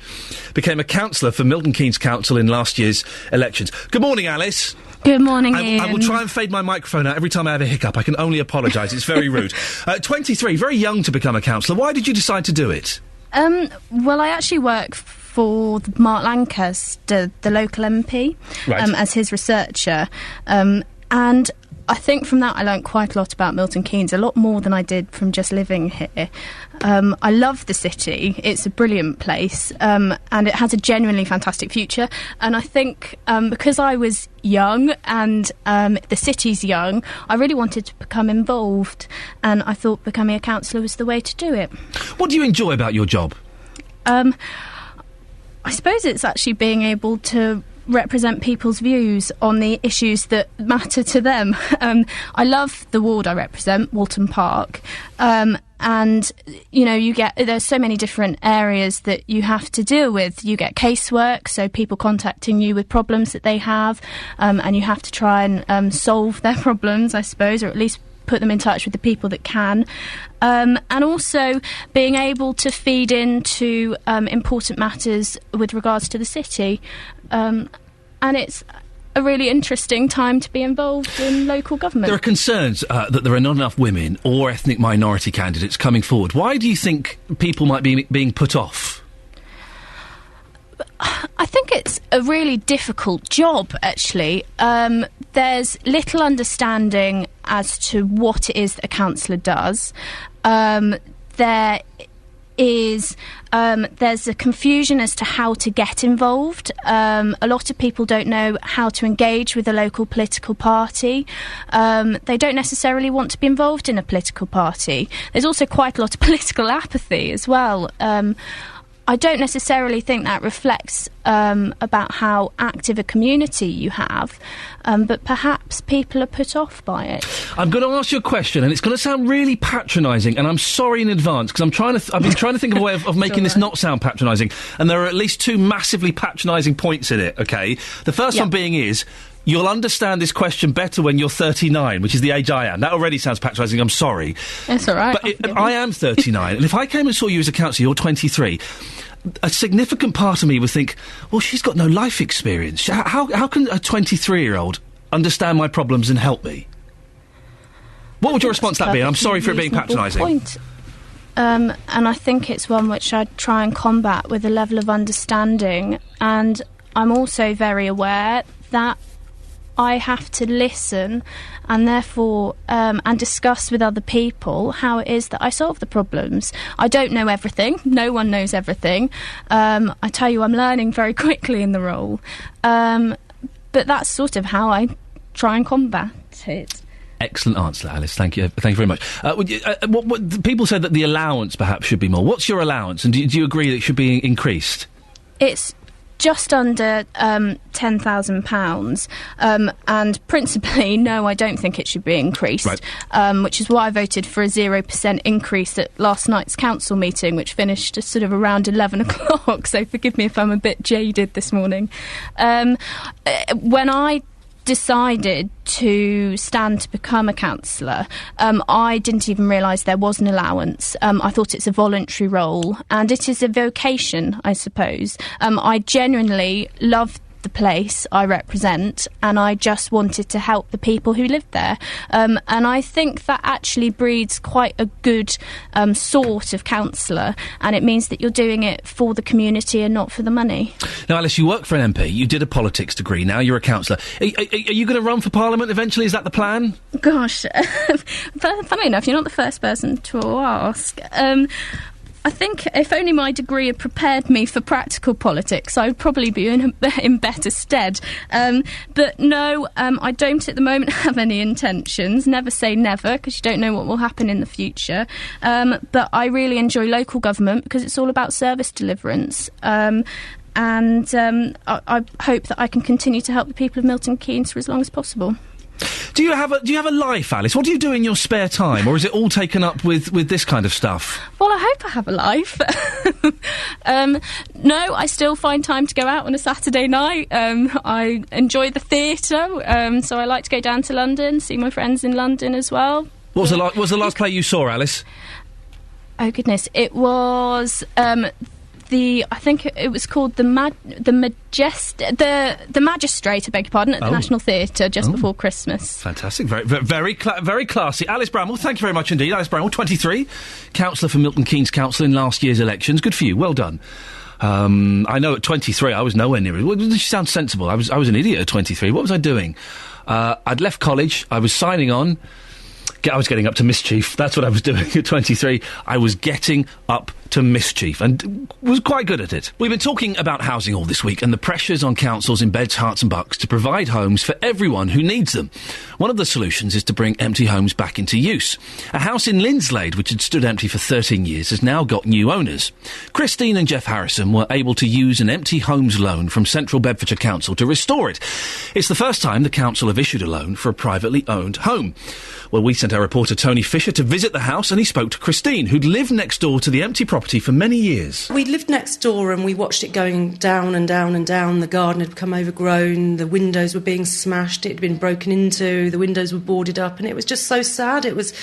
Became a councillor for Milton Keynes Council in last year's elections. Good morning, Alice. Good morning, Ian. I will try and fade my microphone out every time I have a hiccup. I can only apologise. It's very rude. 23, very young to become a councillor. Why did you decide to do it? Well, I actually work for Mark Lancaster, the local MP, right. As his researcher. And I think from that I learnt quite a lot about Milton Keynes, a lot more than I did from just living here. I love the city. It's a brilliant place, and it has a genuinely fantastic future. And I think because I was young and the city's young, I really wanted to become involved, and I thought becoming a councillor was the way to do it. What do you enjoy about your job? I suppose it's actually being able to represent people's views on the issues that matter to them. I love the ward I represent, Walton Park, and there's so many different areas that you have to deal with. You get casework, so people contacting you with problems that they have, and you have to try and solve their problems, I suppose, or at least put them in touch with the people that can, and also being able to feed into important matters with regards to the city, and it's a really interesting time to be involved in local government. There are concerns that there are not enough women or ethnic minority candidates coming forward. Why do you think people might be being put off? I think it's a really difficult job, actually. There's little understanding as to what it is that a councillor does. There's a confusion as to how to get involved. A lot of people don't know how to engage with a local political party. They don't necessarily want to be involved in a political party. There's also quite a lot of political apathy as well. I don't necessarily think that reflects about how active a community you have, but perhaps people are put off by it. I'm going to ask you a question, and it's going to sound really patronising, and I'm sorry in advance, because I've been trying to think of a way of making this not sound patronising, and there are at least two massively patronising points in it, OK? The first one being is, you'll understand this question better when you're 39, which is the age I am. That already sounds patronising, I'm sorry. That's all right. But I am 39, and if I came and saw you as a councillor, you're 23... a significant part of me would think, well, she's got no life experience. How can a 23-year-old understand my problems and help me? What would your response to that be? I'm sorry for it being patronising. And I think it's one which I'd try and combat with a level of understanding. And I'm also very aware that I have to listen and therefore and discuss with other people how it is that I solve the problems. I don't know everything. No one knows everything. I tell you, I'm learning very quickly in the role. But that's sort of how I try and combat it. Excellent answer, Alice. Thank you very much. People said that the allowance perhaps should be more. What's your allowance, and do you agree that it should be increased? It's just under £10,000, and principally, no, I don't think it should be increased, right. Which is why I voted for a 0% increase at last night's council meeting, which finished sort of around 11 o'clock, so forgive me if I'm a bit jaded this morning. When I decided to stand to become a councillor, I didn't even realise there was an allowance. I thought it's a voluntary role, and it is a vocation, I suppose. I genuinely love the place I represent, and I just wanted to help the people who live there. And I think that actually breeds quite a good sort of councillor, and it means that you're doing it for the community and not for the money. Now, Alice, you work for an MP, you did a politics degree, now you're a councillor. Are you going to run for Parliament eventually? Is that the plan? Gosh, funny enough, you're not the first person to ask. I think if only my degree had prepared me for practical politics, I would probably be in better stead. But no, I don't at the moment have any intentions. Never say never, because you don't know what will happen in the future. But I really enjoy local government because it's all about service deliverance. And I hope that I can continue to help the people of Milton Keynes for as long as possible. Do you have a life, Alice? What do you do in your spare time, or is it all taken up with this kind of stuff? Well, I hope I have a life. No, I still find time to go out on a Saturday night. I enjoy the theatre, so I like to go down to London, see my friends in London as well. What was the last play you saw, Alice? Oh goodness, it was I think it was called the Magistrate, I beg your pardon, at the National Theatre just before Christmas. Fantastic, very classy. Alice Bramwell, thank you very much indeed. Alice Bramwell, 23, councillor for Milton Keynes Council in last year's elections. Good for you, well done. I know at 23 I was nowhere near it. Well, she sounds sensible. I was an idiot at 23. What was I doing? I'd left college. I was signing on. I was getting up to mischief. That's what I was doing at 23. I was getting up to mischief and was quite good at it. We've been talking about housing all this week and the pressures on councils in Beds, Herts and Bucks to provide homes for everyone who needs them. One of the solutions is to bring empty homes back into use. A house in Linslade, which had stood empty for 13 years, has now got new owners. Christine and Jeff Harrison were able to use an empty homes loan from Central Bedfordshire Council to restore it. It's the first time the council have issued a loan for a privately owned home. Well, we sent our reporter Tony Fisher to visit the house, and he spoke to Christine, who'd lived next door to the empty property for many years. We lived next door and we watched it going down and down and down. The garden had become overgrown, the windows were being smashed, it had been broken into, the windows were boarded up, and it was just so sad. It was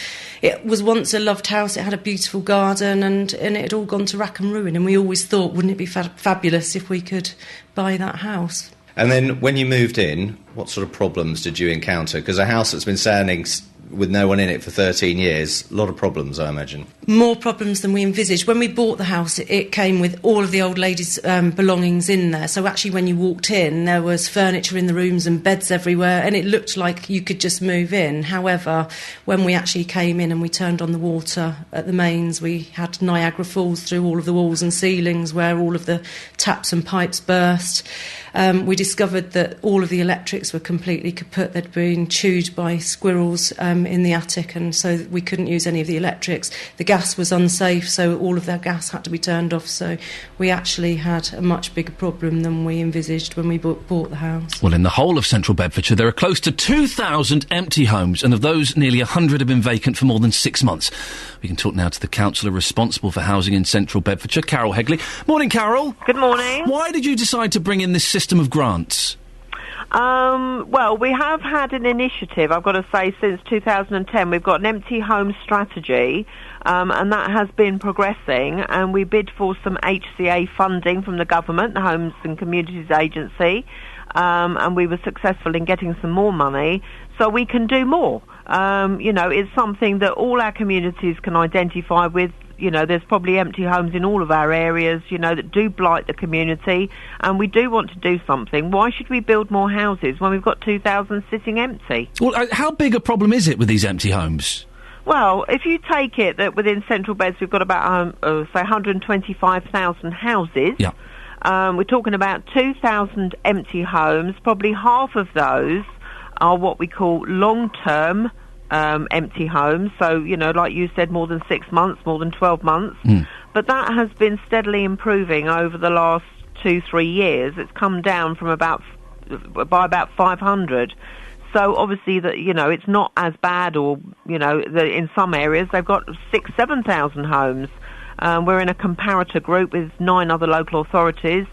once a loved house, it had a beautiful garden, and it had all gone to rack and ruin, and we always thought, wouldn't it be fabulous if we could buy that house? And then when you moved in, what sort of problems did you encounter? Because a house that's been standing with no one in it for 13 years, a lot of problems, I imagine. More problems than we envisaged. When we bought the house, it came with all of the old lady's belongings in there. So actually when you walked in, there was furniture in the rooms and beds everywhere, and it looked like you could just move in. However, when we actually came in and we turned on the water at the mains, we had Niagara Falls through all of the walls and ceilings where all of the taps and pipes burst. We discovered that all of the electrics were completely kaput. They'd been chewed by squirrels in the attic, and so we couldn't use any of the electrics. The gas was unsafe, so all of their gas had to be turned off. So we actually had a much bigger problem than we envisaged when we bought the house. Well, in the whole of central Bedfordshire, there are close to 2,000 empty homes, and of those, nearly 100 have been vacant for more than 6 months. We can talk now to the councillor responsible for housing in central Bedfordshire, Carol Hegley. Morning, Carol. Good morning. Why did you decide to bring in this system of grants? Well, we have had an initiative, I've got to say, since 2010. We've got an empty home strategy, and that has been progressing, and we bid for some HCA funding from the government, the Homes and Communities Agency, and we were successful in getting some more money, so we can do more. It's something that all our communities can identify with. there's probably empty homes in all of our areas, that do blight the community, and we do want to do something. Why should we build more houses when we've got 2,000 sitting empty? Well, how big a problem is it with these empty homes? Well, if you take it that within Central Beds we've got about, say, 125,000 houses. Yeah. We're talking about 2,000 empty homes. Probably half of those are what we call long-term empty homes. So, like you said, more than 6 months, more than 12 months. But that has been steadily improving over the last 2-3 years. It's come down from by about 500. So obviously that it's not as bad, or in some areas they've got 6,000-7,000 homes. We're in a comparator group with 9 other local authorities.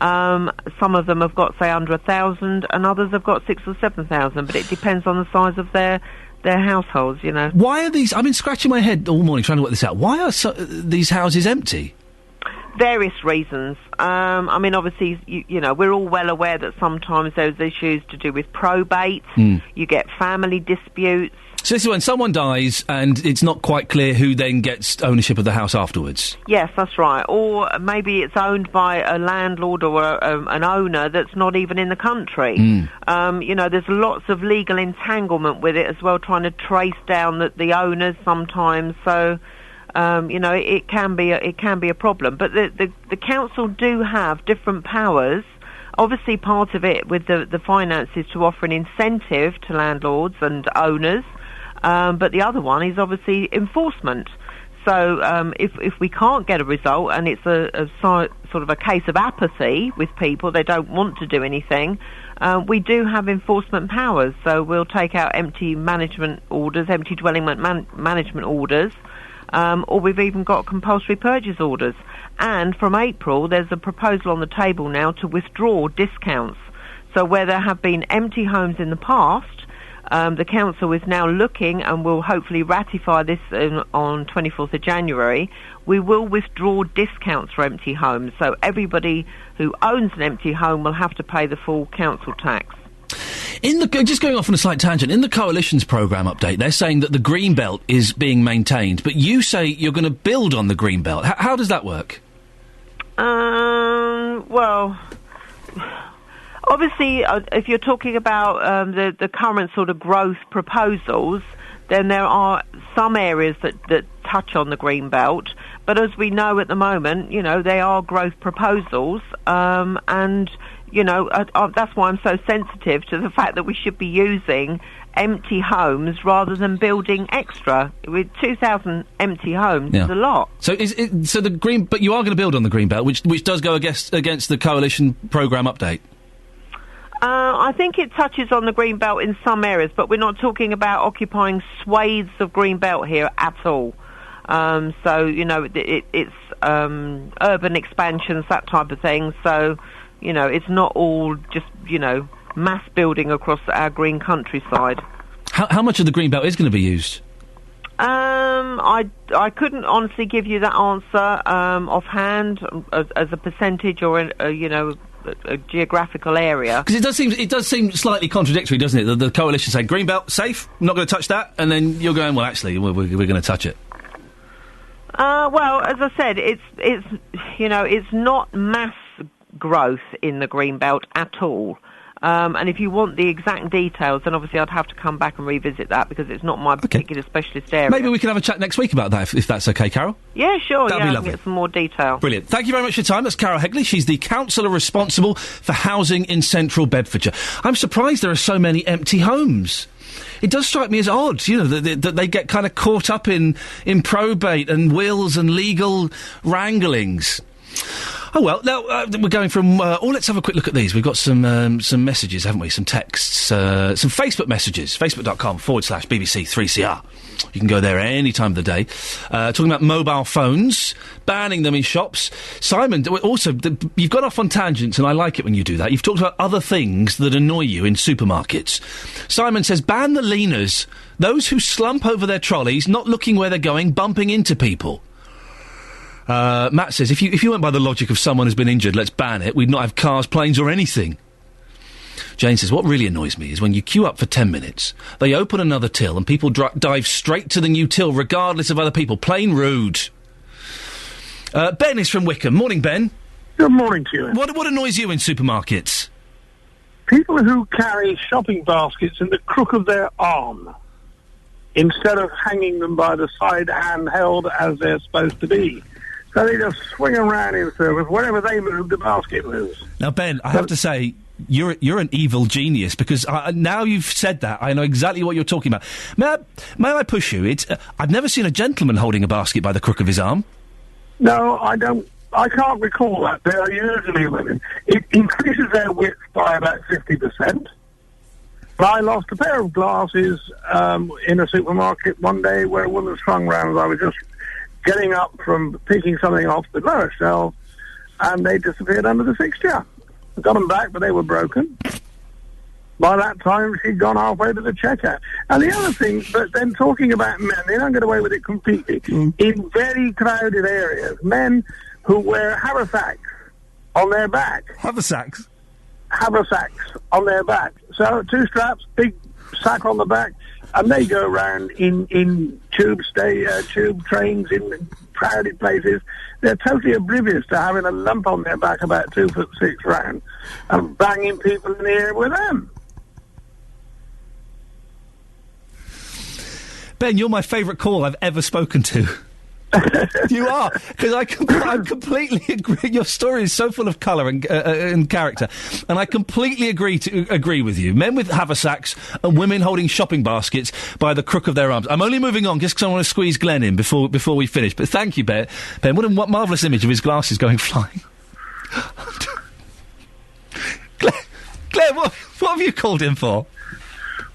Some of them have got, say, under 1,000, and others have got 6,000 or 7,000. But it depends on the size of their households. Why are these? I've been scratching my head all morning trying to work this out. Why are these houses empty? Various reasons. Obviously, we're all well aware that sometimes there's issues to do with probate. You get family disputes. So this is when someone dies and it's not quite clear who then gets ownership of the house afterwards. Yes, that's right. Or maybe it's owned by a landlord or an owner that's not even in the country. There's lots of legal entanglement with it as well, trying to trace down the owners sometimes. So. It can be a problem, but the council do have different powers. Obviously, part of it with the finances to offer an incentive to landlords and owners, but the other one is obviously enforcement. So if we can't get a result and it's a sort of a case of apathy with people, they don't want to do anything. We do have enforcement powers, so we'll take out empty management orders, empty dwelling management orders. Or we've even got compulsory purchase orders. And from April, there's a proposal on the table now to withdraw discounts. So where there have been empty homes in the past, the council is now looking and will hopefully ratify this on 24th of January. We will withdraw discounts for empty homes. So everybody who owns an empty home will have to pay the full council tax. Just going off on a slight tangent, in the Coalition's programme update, they're saying that the green belt is being maintained, but you say you're going to build on the green belt. How does that work? Well, obviously, if you're talking about the current sort of growth proposals, then there are some areas that touch on the green belt. But as we know at the moment, they are growth proposals, and that's why I'm so sensitive to the fact that we should be using empty homes rather than building extra. With 2,000 empty homes, it's a lot. So but you are going to build on the green belt, which does go against the Coalition programme update. I think it touches on the green belt in some areas, but we're not talking about occupying swathes of green belt here at all. It's urban expansions, that type of thing. So. It's not all just, mass building across our green countryside. How much of the green belt is going to be used? I couldn't honestly give you that answer offhand as a percentage or a geographical area. Because it does seem slightly contradictory, doesn't it? The Coalition saying green belt safe, not going to touch that, and then you're going, well, actually, we're going to touch it. Well, as I said, it's not mass growth in the green belt at all. And if you want the exact details, then obviously I'd have to come back and revisit that because it's not my particular specialist area. Maybe we can have a chat next week about that, if that's okay, Carol? Yeah, sure. That'd be lovely. Get some more detail. Brilliant. Thank you very much for your time. That's Carol Hegley. She's the councillor responsible for housing in central Bedfordshire. I'm surprised there are so many empty homes. It does strike me as odd, that they get kind of caught up in probate and wills and legal wranglings. Oh, well, now, we're going from... let's have a quick look at these. We've got some messages, haven't we? Some texts. Some Facebook messages. Facebook.com/BBC3CR. You can go there any time of the day. Talking about mobile phones, banning them in shops. Simon, also, you've gone off on tangents, and I like it when you do that. You've talked about other things that annoy you in supermarkets. Simon says, ban the leaners. Those who slump over their trolleys, not looking where they're going, bumping into people. Matt says, if you went by the logic of someone who's been injured, let's ban it. We'd not have cars, planes or anything. Jane says, what really annoys me is when you queue up for 10 minutes, they open another till and people dive straight to the new till regardless of other people. Plain rude. Ben is from Wickham. Morning, Ben. Good morning to you. What annoys you in supermarkets? People who carry shopping baskets in the crook of their arm instead of hanging them by the side handheld as they're supposed to be. So they just swing around in circles. Wherever they move, the basket moves. Now, Ben, I have to say, you're an evil genius, because now you've said that, I know exactly what you're talking about. May I push you? I've never seen a gentleman holding a basket by the crook of his arm. No, I don't. I can't recall that. They are usually women. It increases their width by about 50%. I lost a pair of glasses in a supermarket one day where a woman swung round as I was just getting up from picking something off the lower shelf, and they disappeared under the fixture. I got them back, but they were broken. By that time, she'd gone halfway to the checkout. And the other thing, but then talking about men, they don't get away with it completely. In very crowded areas, men who wear haversacks on their back. Haversacks? Haversacks on their back. So 2 straps, big sack on the back, and they go around in tube trains, in crowded places. They're totally oblivious to having a lump on their back about 2'6" round and banging people in the ear with them. Ben, you're my favourite call I've ever spoken to. You are, because I completely agree. Your story is so full of colour and character, and I completely agree with you. Men with haversacks and women holding shopping baskets by the crook of their arms. I'm only moving on just because I want to squeeze Glenn in before we finish. But thank you, Ben. What marvellous image of his glasses going flying. Glenn, what have you called in for?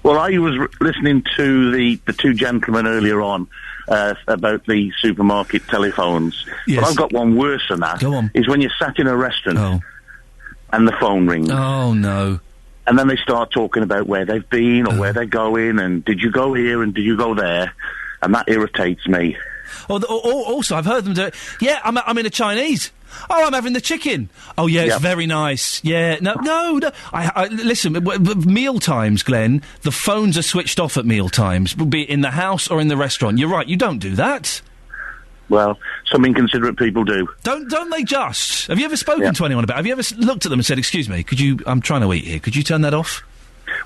Well, I was listening to the 2 gentlemen earlier on about the supermarket telephones. Yes. But I've got one worse than that. Go on. Is when you're sat in a restaurant and the phone rings. Oh, no. And then they start talking about where they've been or where they're going, and did you go here and did you go there? And that irritates me. Also, I've heard them do it. Yeah, I'm in a Chinese. Oh, I'm having the chicken. Oh, yeah, it's very nice. Yeah, no. Listen, meal times, Glenn, the phones are switched off at meal times, be it in the house or in the restaurant. You're right, you don't do that. Well, some inconsiderate people do. Don't they just? Have you ever spoken to anyone about it? Have you ever looked at them and said, excuse me, I'm trying to eat here, could you turn that off?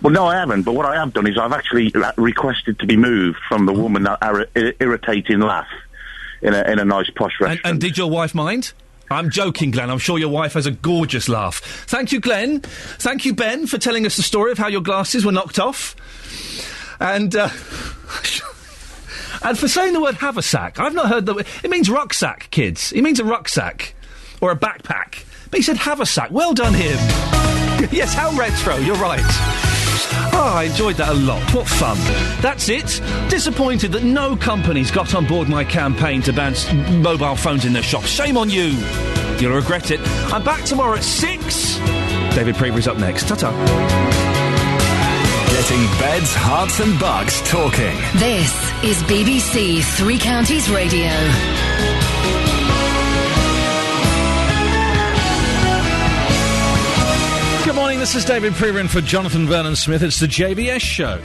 Well, no, I haven't, but what I have done is I've actually requested to be moved from the woman that irritating laugh in a nice posh restaurant. And did your wife mind? I'm joking, Glenn. I'm sure your wife has a gorgeous laugh. Thank you, Glenn. Thank you, Ben, for telling us the story of how your glasses were knocked off. And for saying the word haversack. I've not heard it means rucksack, kids. It means a rucksack. Or a backpack. But he said haversack. Well done, him. Yes, how retro. You're right. Oh, I enjoyed that a lot. What fun. That's it. Disappointed that no companies got on board my campaign to ban mobile phones in their shops. Shame on you. You'll regret it. I'm back tomorrow at 6. David Prevery's up next. Ta-ta. Getting beds, hearts and bugs talking. This is BBC Three Counties Radio. Good morning, this is David Prevery for Jonathan Vernon-Smith. It's the JVS Show.